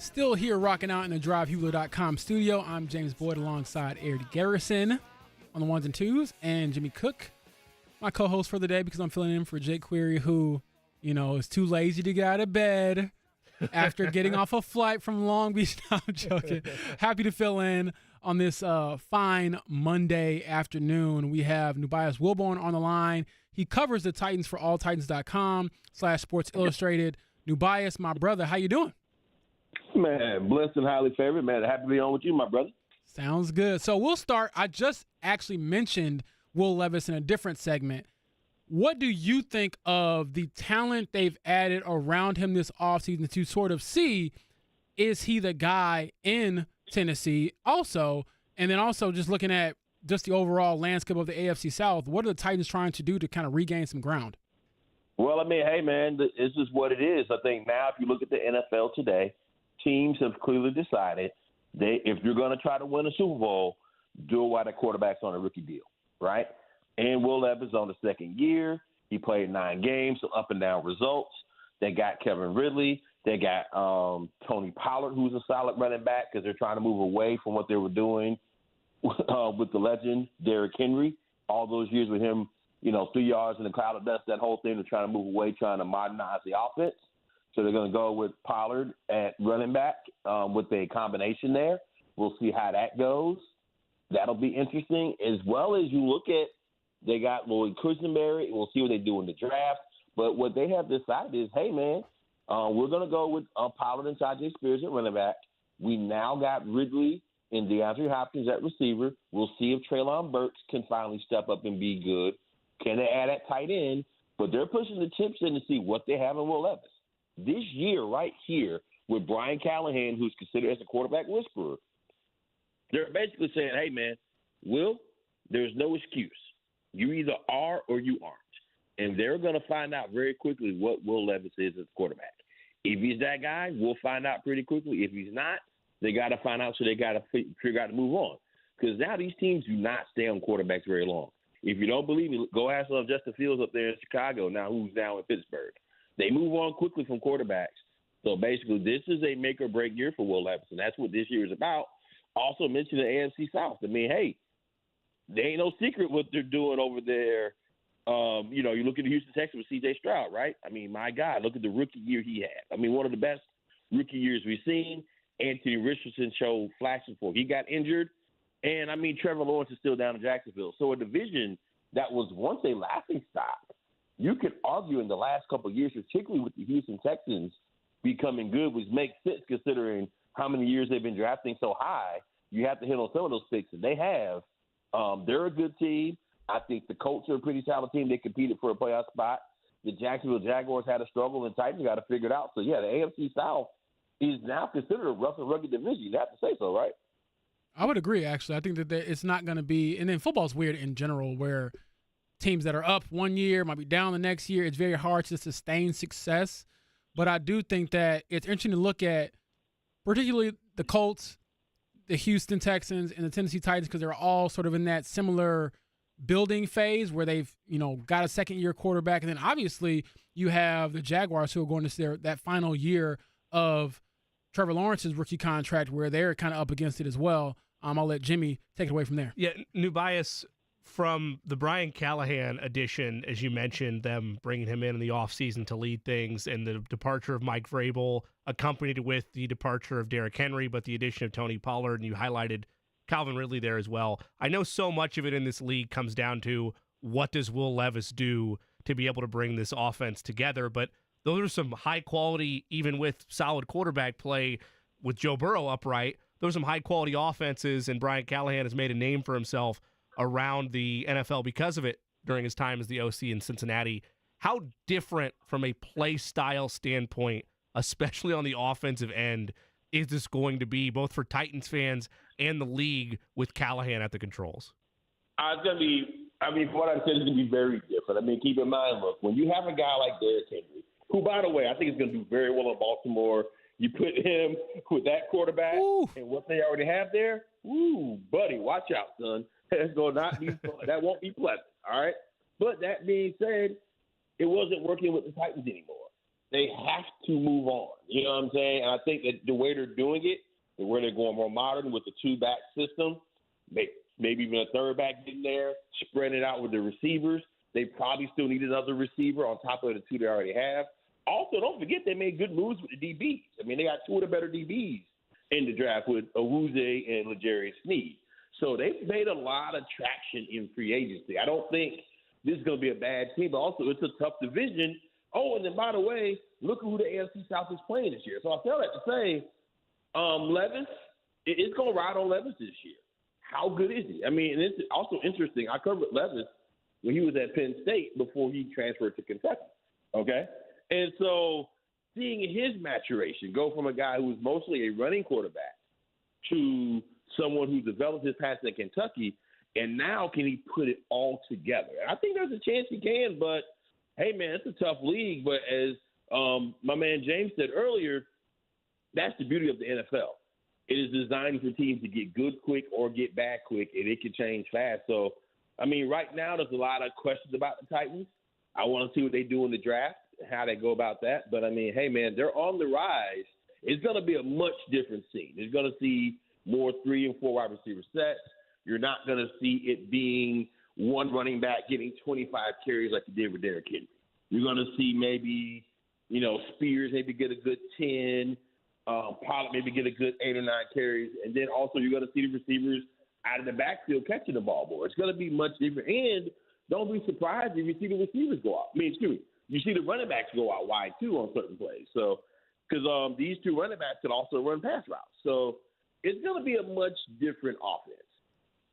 Speaker 7: Still here rocking out in the DriveHulo.com studio. I'm James Boyd alongside Eric Garrison on the ones and twos and Jimmy Cook, my co-host for the day, because I'm filling in for Jake Query, who, is too lazy to get out of bed after getting off a flight from Long Beach. No, I'm joking. Happy to fill in on this fine Monday afternoon. We have Nubias Wilborne on the line. He covers the Titans for alltitans.com/Sports Illustrated. Nubias, my brother, how you doing?
Speaker 15: Man, blessed and highly favored, man. Happy to be on with you, my brother.
Speaker 7: Sounds good. So we'll start. I just actually mentioned Will Levis in a different segment. What do you think of the talent they've added around him this offseason to sort of see, is he the guy in Tennessee also? And then also just looking at just the overall landscape of the AFC South, what are the Titans trying to do to kind of regain some ground?
Speaker 15: Well, I mean, hey, man, this is what it is. I think now if you look at the NFL today, teams have clearly decided if you're going to try to win a Super Bowl, do it while the quarterback's on a rookie deal, right? And Will Levis on the second year. He played 9 games, so up and down results. They got Kevin Ridley. They got Tony Pollard, who's a solid running back, because they're trying to move away from what they were doing with the legend, Derrick Henry. All those years with him, 3 yards in the cloud of dust, that whole thing, they're trying to move away, trying to modernize the offense. So they're going to go with Pollard at running back with a combination there. We'll see how that goes. That'll be interesting. As well as you look at, they got Lloyd Quisenberry. We'll see what they do in the draft. But what they have decided is, hey, man, we're going to go with Pollard and Tajay Spears at running back. We now got Ridley and DeAndre Hopkins at receiver. We'll see if Treylon Burks can finally step up and be good. Can they add at tight end? But they're pushing the chips in to see what they have in Will Levis. This year right here with Brian Callahan, who's considered as a quarterback whisperer, they're basically saying, hey, man, Will, there's no excuse. You either are or you aren't. And they're going to find out very quickly what Will Levis is as a quarterback. If he's that guy, we'll find out pretty quickly. If he's not, they got to find out, so they got to figure out to move on. Because now these teams do not stay on quarterbacks very long. If you don't believe me, go ask Justin Fields up there in Chicago, who's now in Pittsburgh. They move on quickly from quarterbacks. So basically, this is a make or break year for Will Levis, and that's what this year is about. Also mention the AFC South. I mean, hey, there ain't no secret what they're doing over there. You look at the Houston Texans with C.J. Stroud, right? I mean, my God, look at the rookie year he had. I mean, one of the best rookie years we've seen. Anthony Richardson showed flashes for. He got injured, and, I mean, Trevor Lawrence is still down in Jacksonville. So a division that was once a laughing stock, you could argue in the last couple of years, particularly with the Houston Texans becoming good, which makes sense considering how many years they've been drafting so high. You have to hit on some of those picks, and they have. They're a good team. I think the Colts are a pretty solid team. They competed for a playoff spot. The Jacksonville Jaguars had a struggle, and Titans got to figure it out. So, yeah, the AFC South is now considered a rough and rugged division. You have to say so, right?
Speaker 7: I would agree, actually. I think that it's not going to be – and then football's weird in general where – teams that are up one year might be down the next year. It's very hard to sustain success. But I do think that it's interesting to look at particularly the Colts, the Houston Texans, and the Tennessee Titans, because they're all sort of in that similar building phase where they've, got a second-year quarterback. And then obviously you have the Jaguars who are going to that final year of Trevor Lawrence's rookie contract where they're kind of up against it as well. I'll let Jimmy take it away from there.
Speaker 6: Yeah, Nubias, from the Brian Callahan addition, as you mentioned, them bringing him in the offseason to lead things, and the departure of Mike Vrabel, accompanied with the departure of Derrick Henry, but the addition of Tony Pollard, and you highlighted Calvin Ridley there as well. I know so much of it in this league comes down to what does Will Levis do to be able to bring this offense together, but those are some high quality, even with solid quarterback play with Joe Burrow upright, those are some high quality offenses, and Brian Callahan has made a name for himself around the NFL because of it during his time as the OC in Cincinnati. How different from a play style standpoint, especially on the offensive end, is this going to be both for Titans fans and the league with Callahan at the controls?
Speaker 15: It's going to be, from what I said, it's going to be very different. I mean, keep in mind, look, when you have a guy like Derrick Henry, who, by the way, I think is going to do very well in Baltimore, you put him with that quarterback and what they already have there, buddy, watch out, son. It's going to not be fun. That won't be pleasant, all right? But that being said, it wasn't working with the Titans anymore. they have to move on. You know what I'm saying? And I think that the way they're doing it, the way they're going more modern with the two-back system, maybe even a third back in there, spreading it out with the receivers. They probably still need another receiver on top of the two they already have. Also, don't forget they made good moves with the DBs. I mean, they got two of the better DBs in the draft with Irsay and Sneed. So they've made a lot of traction in free agency. I don't think this is going to be a bad team, but also it's a tough division. Oh, and then, by the way, look at who the AFC South is playing this year. So I tell that to say Levis, it's going to ride on Levis this year. How good is he? I mean, and it's also interesting. I covered Levis when he was at Penn State before he transferred to Kentucky, okay? And so seeing his maturation go from a guy who was mostly a running quarterback to someone who developed his passing in Kentucky, and now can he put it all together? And I think there's a chance he can, but, hey, man, it's a tough league. But as my man James said earlier, that's the beauty of the NFL. It is designed for teams to get good quick or get bad quick, and it can change fast. So, I mean, right now there's a lot of questions about the Titans. I want to see what they do in the draft, how they go about that. But, I mean, hey, man, they're on the rise. It's going to be a much different scene. It's going to see more 3 and 4 wide receiver sets. You're not going to see it being one running back getting 25 carries like you did with Derrick Henry. You're going to see maybe, Spears maybe get a good 10, Pollard maybe get a good 8 or 9 carries, and then also you're going to see the receivers out of the backfield catching the ball more. It's going to be much different. And don't be surprised if you see the receivers go out. You see the running backs go out wide too on certain plays. So, because these two running backs can also run pass routes. So it's going to be a much different offense.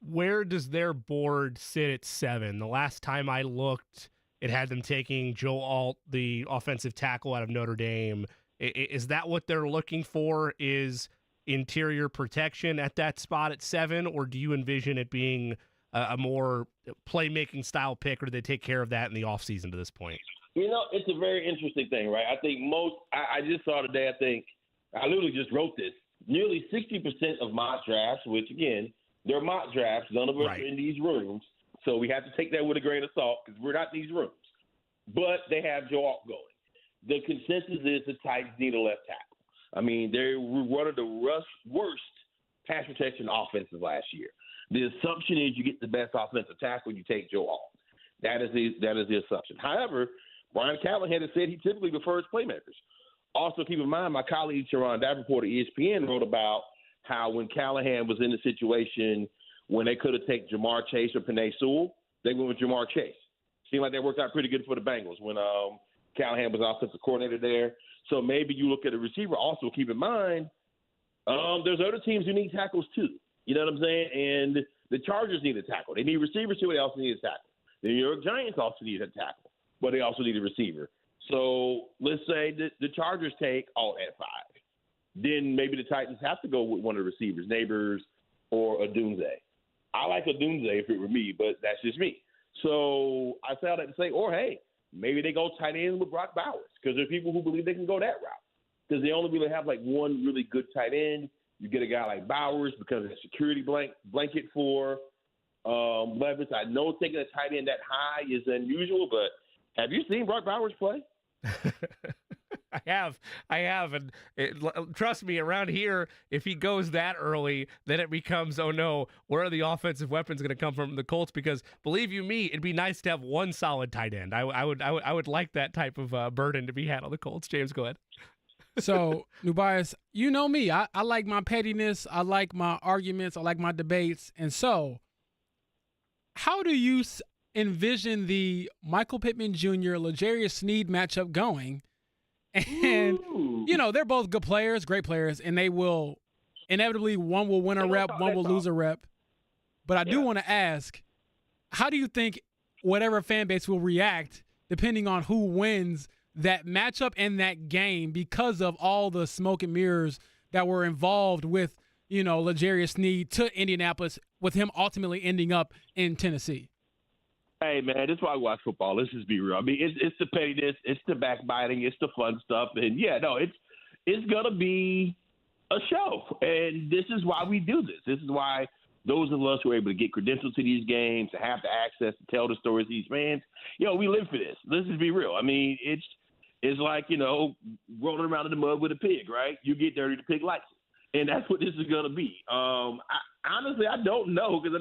Speaker 6: Where does their board sit at 7? The last time I looked, it had them taking Joe Alt, the offensive tackle out of Notre Dame. Is that what they're looking for, is interior protection at that spot at 7, or do you envision it being a more playmaking style pick, or do they take care of that in the offseason to this point?
Speaker 15: It's a very interesting thing, right? I think I just saw today, I literally just wrote this, nearly 60% of mock drafts, which, again, they're mock drafts. None of us are in these rooms, so we have to take that with a grain of salt because we're not in these rooms. But they have Joe Alt going. The consensus is the Titans need a left tackle. I mean, they were one of the worst pass protection offenses last year. The assumption is you get the best offensive tackle, you take Joe Alt. That is the assumption. However, Brian Callahan has said he typically prefers playmakers. Also, keep in mind, my colleague Sharon Davenport at ESPN wrote about how when Callahan was in the situation when they could have taken Jamar Chase or Penei Sewell, they went with Jamar Chase. Seemed like that worked out pretty good for the Bengals when Callahan was offensive coordinator there. So maybe you look at the receiver. Also, keep in mind, there's other teams who need tackles too. You know what I'm saying? And the Chargers need a tackle. They need receivers too. They also need a tackle. The New York Giants also need a tackle, but they also need a receiver. So let's say that the Chargers take Alt at 5. Then maybe the Titans have to go with one of the receivers, Neighbors or Odunze. I like Odunze if it were me, but that's just me. So I say all that to say, or hey, maybe they go tight end with Brock Bowers because there are people who believe they can go that route because they only really have like one really good tight end. You get a guy like Bowers because of the security blanket for Levis. I know taking a tight end that high is unusual, but have you seen Brock Bowers play?
Speaker 6: I have, and trust me, around here, if he goes that early, then it becomes, oh no, where are the offensive weapons going to come from the Colts? Because believe you me, it'd be nice to have one solid tight end. I would like that type of burden to be had on the Colts. James, go ahead.
Speaker 7: So, Nubias, you know me. I like my pettiness. I like my arguments. I like my debates. And so, how do you envision the Michael Pittman Jr. L'Jarius Sneed matchup going? And, they're both good players, great players, and they will inevitably, one will win a rep, one will lose a rep. But I do want to ask, how do you think whatever fan base will react depending on who wins that matchup and that game because of all the smoke and mirrors that were involved with, L'Jarius Sneed to Indianapolis, with him ultimately ending up in Tennessee?
Speaker 15: Hey, man, this is why I watch football. Let's just be real. I mean, it's the pettiness, it's the backbiting, it's the fun stuff. And, it's going to be a show. And this is why we do this. This is why those of us who are able to get credentials to these games, to have the access to tell the stories of these fans, we live for this. Let's just be real. I mean, It's like, rolling around in the mud with a pig, right? You get dirty, the pig likes it. And that's what this is going to be. Honestly, I don't know because,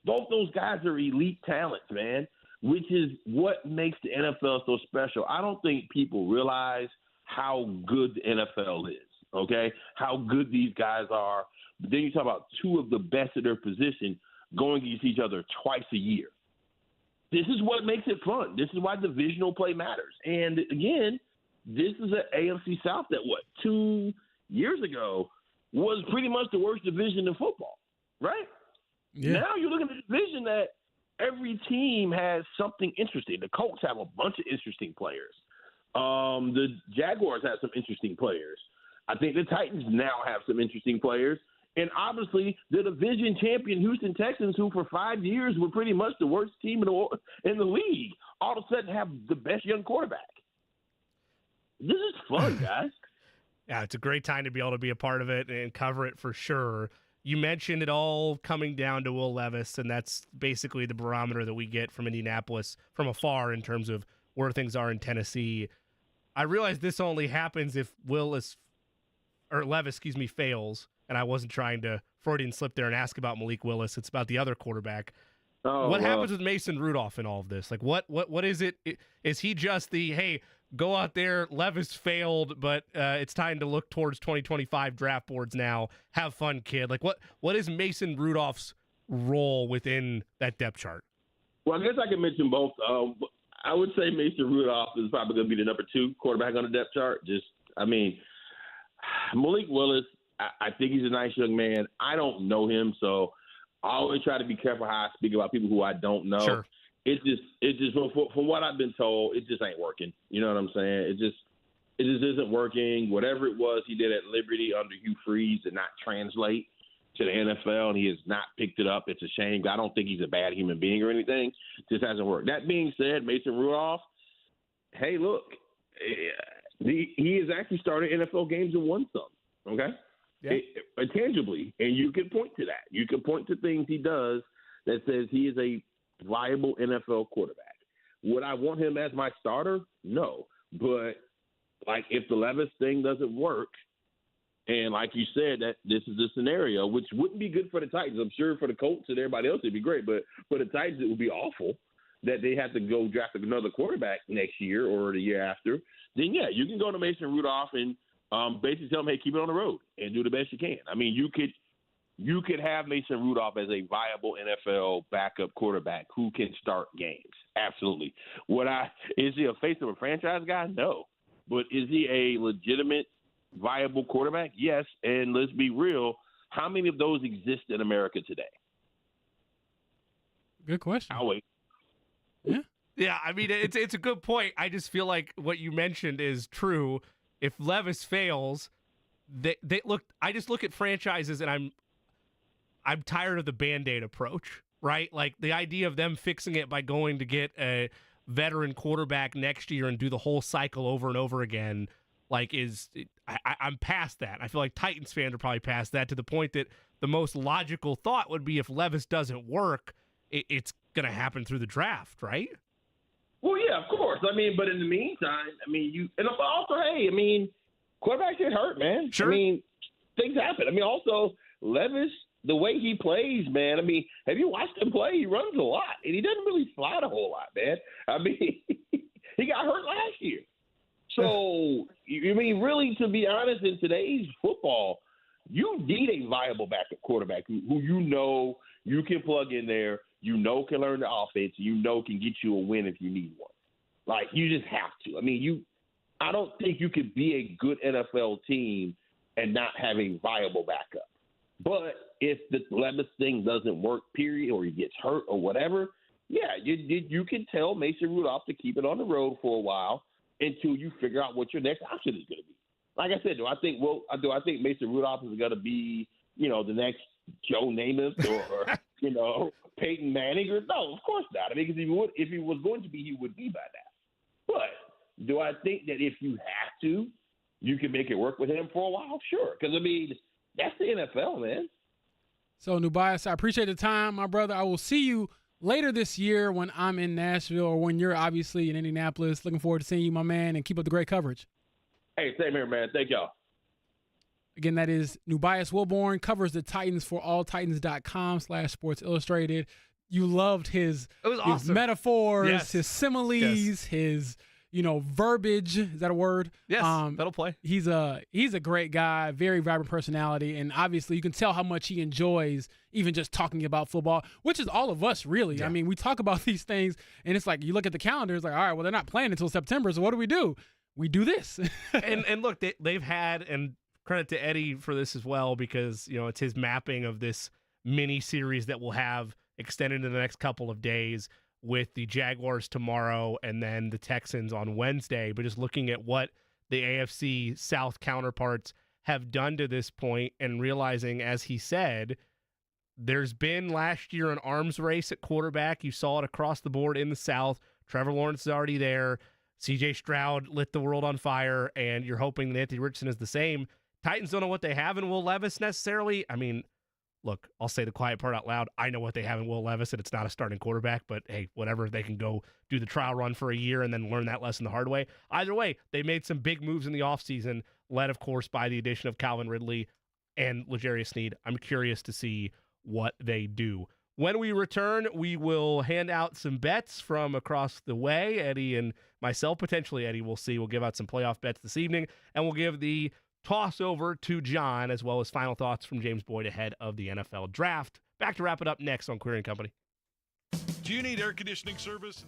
Speaker 15: both those guys are elite talents, man, which is what makes the NFL so special. I don't think people realize how good the NFL is, okay, how good these guys are. But then you talk about two of the best at their position going against each other twice a year. This is what makes it fun. This is why divisional play matters. And, again, this is an AFC South that, 2 years ago was pretty much the worst division in football, right? Yeah. Now you're looking at a division that every team has something interesting. The Colts have a bunch of interesting players. The Jaguars have some interesting players. I think the Titans now have some interesting players. And obviously the division champion Houston Texans, who for 5 years were pretty much the worst team in the league, all of a sudden have the best young quarterback. This is fun, guys.
Speaker 6: Yeah, it's a great time to be able to be a part of it and cover it for sure. You mentioned it all coming down to Will Levis, and that's basically the barometer that we get from Indianapolis from afar in terms of where things are in Tennessee. I realize this only happens if Levis, fails, and I wasn't trying to Freudian slip there and ask about Malik Willis. It's about the other quarterback. What happens with Mason Rudolph in all of this? Like, what is it? Is he just the, hey, go out there, Levis failed, but it's time to look towards 2025 draft boards now. Have fun, kid. Like, what is Mason Rudolph's role within that depth chart?
Speaker 15: Well, I guess I can mention both. I would say Mason Rudolph is probably going to be the number 2 quarterback on the depth chart. Malik Willis, I think he's a nice young man. I don't know him, so I always try to be careful how I speak about people who I don't know.
Speaker 6: Sure.
Speaker 15: It's just from what I've been told, it just ain't working. You know what I'm saying? It just isn't working. Whatever it was he did at Liberty under Hugh Freeze did not translate to the NFL, and he has not picked it up. It's a shame. I don't think he's a bad human being or anything. It just hasn't worked. That being said, Mason Rudolph, hey, look, he has actually started NFL games and won some, okay? Yeah. Tangibly, and you can point to that. You can point to things he does that says he is a viable NFL quarterback. Would I want him as my starter? No. But, if the Levis thing doesn't work, and like you said, that this is the scenario, which wouldn't be good for the Titans. I'm sure for the Colts and everybody else, it'd be great. But for the Titans, it would be awful that they have to go draft another quarterback next year or the year after. Then, yeah, you can go to Mason Rudolph and basically tell him, hey, keep it on the road and do the best you can. You could have Mason Rudolph as a viable NFL backup quarterback who can start games. Absolutely. Is he a face of a franchise guy? No. But is he a legitimate, viable quarterback? Yes. And let's be real, how many of those exist in America today?
Speaker 7: Good question.
Speaker 15: I'll wait.
Speaker 7: Yeah.
Speaker 6: Yeah, it's a good point. I just feel like what you mentioned is true. If Levis fails, I just look at franchises and I'm tired of the Band-Aid approach, right? Like the idea of them fixing it by going to get a veteran quarterback next year and do the whole cycle over and over again, I'm past that. I feel like Titans fans are probably past that, to the point that the most logical thought would be if Levis doesn't work, it's going to happen through the draft, right?
Speaker 15: Well, yeah, of course. But in the meantime, and also, hey, quarterbacks get hurt, man.
Speaker 6: Sure.
Speaker 15: Things happen. Also, Levis, the way he plays, man, have you watched him play? He runs a lot, and he doesn't really slide a whole lot, man. He got hurt last year. So, really, to be honest, in today's football, you need a viable backup quarterback who you can plug in there, can learn the offense, can get you a win if you need one. You just have to. I don't think you could be a good NFL team and not have a viable backup. But if the Levis thing doesn't work, period, or he gets hurt or whatever, yeah, you can tell Mason Rudolph to keep it on the road for a while until you figure out what your next option is going to be. Like I said, do I think Mason Rudolph is going to be, the next Joe Namath or Peyton Manning? Or no, of course not. Because if he was going to be, he would be by now. But do I think that if you have to, you can make it work with him for a while? Sure. Because, that's the NFL, man.
Speaker 7: So, Nubias, I appreciate the time, my brother. I will see you later this year when I'm in Nashville or when you're obviously in Indianapolis. Looking forward to seeing you, my man, and keep up the great coverage.
Speaker 15: Hey, same here, man. Thank y'all.
Speaker 7: Again, that is Nubias Wilborne, covers the Titans for alltitans.com/Sports Illustrated. You loved his metaphors, his similes, his verbiage. Is that a word?
Speaker 6: Yes, that'll play.
Speaker 7: He's a great guy, very vibrant personality, and obviously you can tell how much he enjoys even just talking about football, which is all of us, really. Yeah. I mean, we talk about these things, and it's like you look at the calendar, it's like, all right, well, they're not playing until September, so what do? We do this.
Speaker 6: and look, they've had, and credit to Eddie for this as well, because it's his mapping of this mini series that we'll have extended into the next couple of days with the Jaguars tomorrow and then the Texans on Wednesday. But just looking at what the AFC South counterparts have done to this point and realizing, as he said, there's been last year an arms race at quarterback. You saw it across the board in the South. Trevor Lawrence is already there. C.J. Stroud lit the world on fire, and you're hoping that Anthony Richardson is the same. Titans don't know what they have in Will Levis necessarily. I mean, look, I'll say the quiet part out loud. I know what they have in Will Levis, and it's not a starting quarterback, but hey, whatever. They can go do the trial run for a year and then learn that lesson the hard way. Either way, they made some big moves in the offseason, led, of course, by the addition of Calvin Ridley and L'Jarius Sneed. I'm curious to see what they do. When we return, we will hand out some bets from across the way. Eddie and myself, potentially Eddie, we'll see. We'll give out some playoff bets this evening, and we'll give the toss over to John, as well as final thoughts from James Boyd ahead of the NFL draft. Back to wrap it up next on Query & Company.
Speaker 5: Do you need air conditioning service?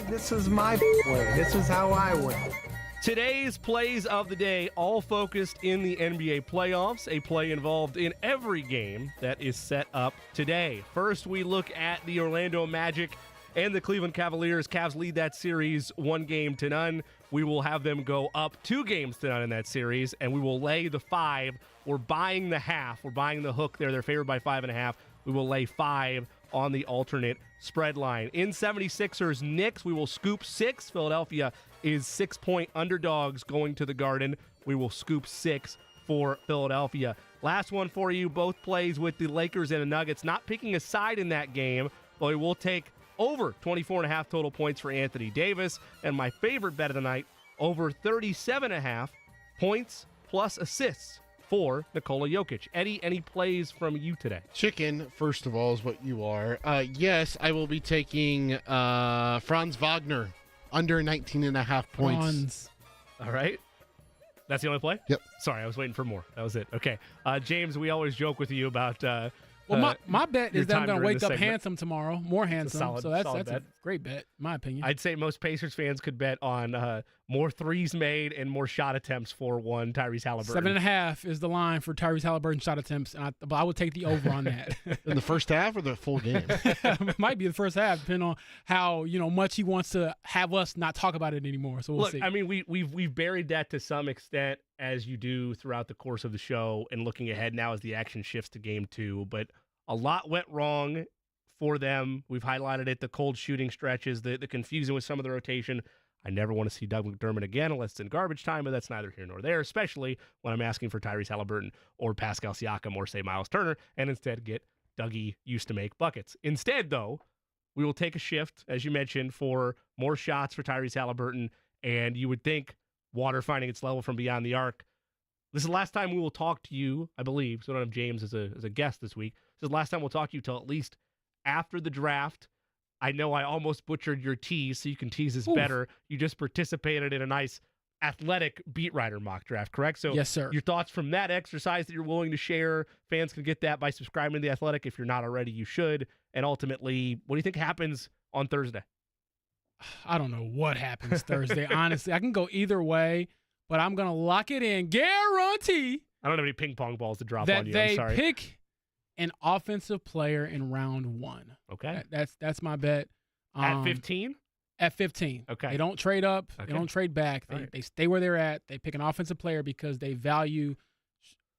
Speaker 16: This is my way. This is how I win.
Speaker 6: Today's plays of the day, all focused in the NBA playoffs, a play involved in every game that is set up today. First, we look at the Orlando Magic and the Cleveland Cavaliers. Cavs lead that series 1-0. We will have them go up 2-0 in that series, and we will lay the 5. We're buying the half. We're buying the hook there. They're favored by 5.5. We will lay 5 on the alternate spread line. In 76ers Knicks, we will scoop 6. Philadelphia is 6-point underdogs going to the Garden. We will scoop 6 for Philadelphia. Last one for you, both plays with the Lakers and the Nuggets. Not picking a side in that game, but we will take over 24.5 total points for Anthony Davis. And my favorite bet of the night, over 37.5 points plus assists for Nikola Jokic. Eddie, any plays from you today?
Speaker 8: Chicken, first of all, is what you are. Yes, I will be taking Franz Wagner under 19.5 points.
Speaker 7: Franz.
Speaker 6: All right. That's the only play?
Speaker 8: Yep.
Speaker 6: Sorry, I was waiting for more. That was it. Okay. James, we always joke with you about
Speaker 7: my bet is that I'm going to wake up
Speaker 6: segment.
Speaker 7: handsome tomorrow, more handsome. So that's
Speaker 6: bet.
Speaker 7: a great bet, in my opinion.
Speaker 6: I'd say most Pacers fans could bet on more threes made and more shot attempts for one Tyrese Haliburton.
Speaker 7: 7.5 is the line for Tyrese Haliburton shot attempts, and I would take the over on that.
Speaker 8: In the first half or the full game?
Speaker 7: It might be the first half, depending on how much he wants to have us not talk about it anymore. So we'll see.
Speaker 6: I mean, we've buried that to some extent, as you do throughout the course of the show, and looking ahead now as the action shifts to game 2. But a lot went wrong for them. We've highlighted it, the cold shooting stretches, the confusion with some of the rotation. I never want to see Doug McDermott again unless it's in garbage time, but that's neither here nor there, especially when I'm asking for Tyrese Haliburton or Pascal Siakam or, say, Miles Turner, and instead get Dougie used to make buckets. Instead, though, we will take a shift, as you mentioned, for more shots for Tyrese Haliburton, and you would think water finding its level from beyond the arc. This is the last time we will talk to you, I believe, so I don't have James as a guest this week. This is the last time we'll talk to you till at least after the draft. I know I almost butchered your tease, so you can tease this better. You just participated in a nice athletic beat writer mock draft, correct? So
Speaker 7: yes, sir.
Speaker 6: Your thoughts from that exercise that you're willing to share, fans can get that by subscribing to The Athletic. If you're not already, you should. And ultimately, what do you think happens on Thursday?
Speaker 7: I don't know what happens Thursday, honestly. I can go either way, but I'm going to lock it in. Guarantee.
Speaker 6: I don't have any ping pong balls to drop
Speaker 7: that
Speaker 6: on you. I'm sorry.
Speaker 7: They pick an offensive player in round 1.
Speaker 6: Okay.
Speaker 7: That's my bet.
Speaker 6: At 15?
Speaker 7: At 15.
Speaker 6: Okay.
Speaker 7: They don't trade up.
Speaker 6: Okay.
Speaker 7: They don't trade back. They stay where they're at. They pick an offensive player because they value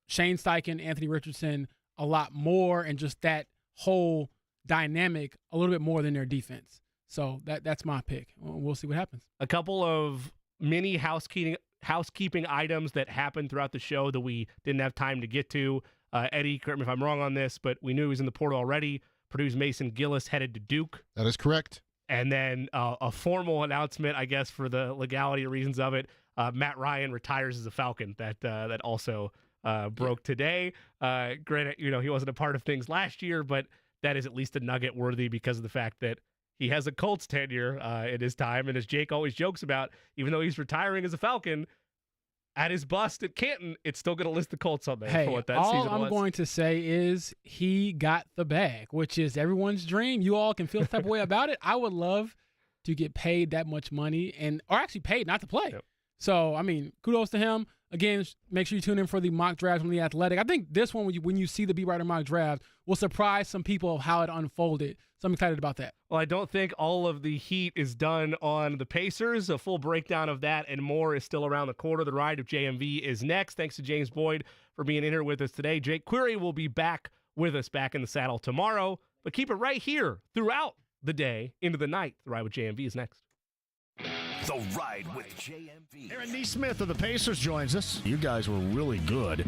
Speaker 7: Shane Steichen, Anthony Richardson a lot more, and just that whole dynamic a little bit more than their defense. So that's my pick. We'll see what happens.
Speaker 6: A couple of mini housekeeping items that happened throughout the show that we didn't have time to get to. Eddie, correct me if I'm wrong on this, but we knew he was in the portal already. Purdue's Mason Gillis headed to Duke.
Speaker 8: That is correct.
Speaker 6: And then a formal announcement, I guess, for the legality reasons of it. Matt Ryan retires as a Falcon. That also broke today. Granted, he wasn't a part of things last year, but that is at least a nugget worthy because of the fact that he has a Colts tenure in his time. And as Jake always jokes about, even though he's retiring as a Falcon, at his bust at Canton, it's still going to list the Colts on there for what that season was.
Speaker 7: All I'm going to say is he got the bag, which is everyone's dream. You all can feel the type of way about it. I would love to get paid that much money or actually paid not to play. Yep. So, I mean, kudos to him. Again, make sure you tune in for the mock draft from The Athletic. I think this one, when you see the beat writer mock draft, will surprise some people of how it unfolded. So I'm excited about that.
Speaker 6: Well, I don't think all of the heat is done on the Pacers. A full breakdown of that and more is still around the corner. The ride of JMV is next. Thanks to James Boyd for being in here with us today. Jake Query will be back with us back in the saddle tomorrow. But keep it right here throughout the day into the night. The ride with JMV is next.
Speaker 1: The Ride with JMV.
Speaker 11: Aaron Nesmith of the Pacers joins us. You guys were really good.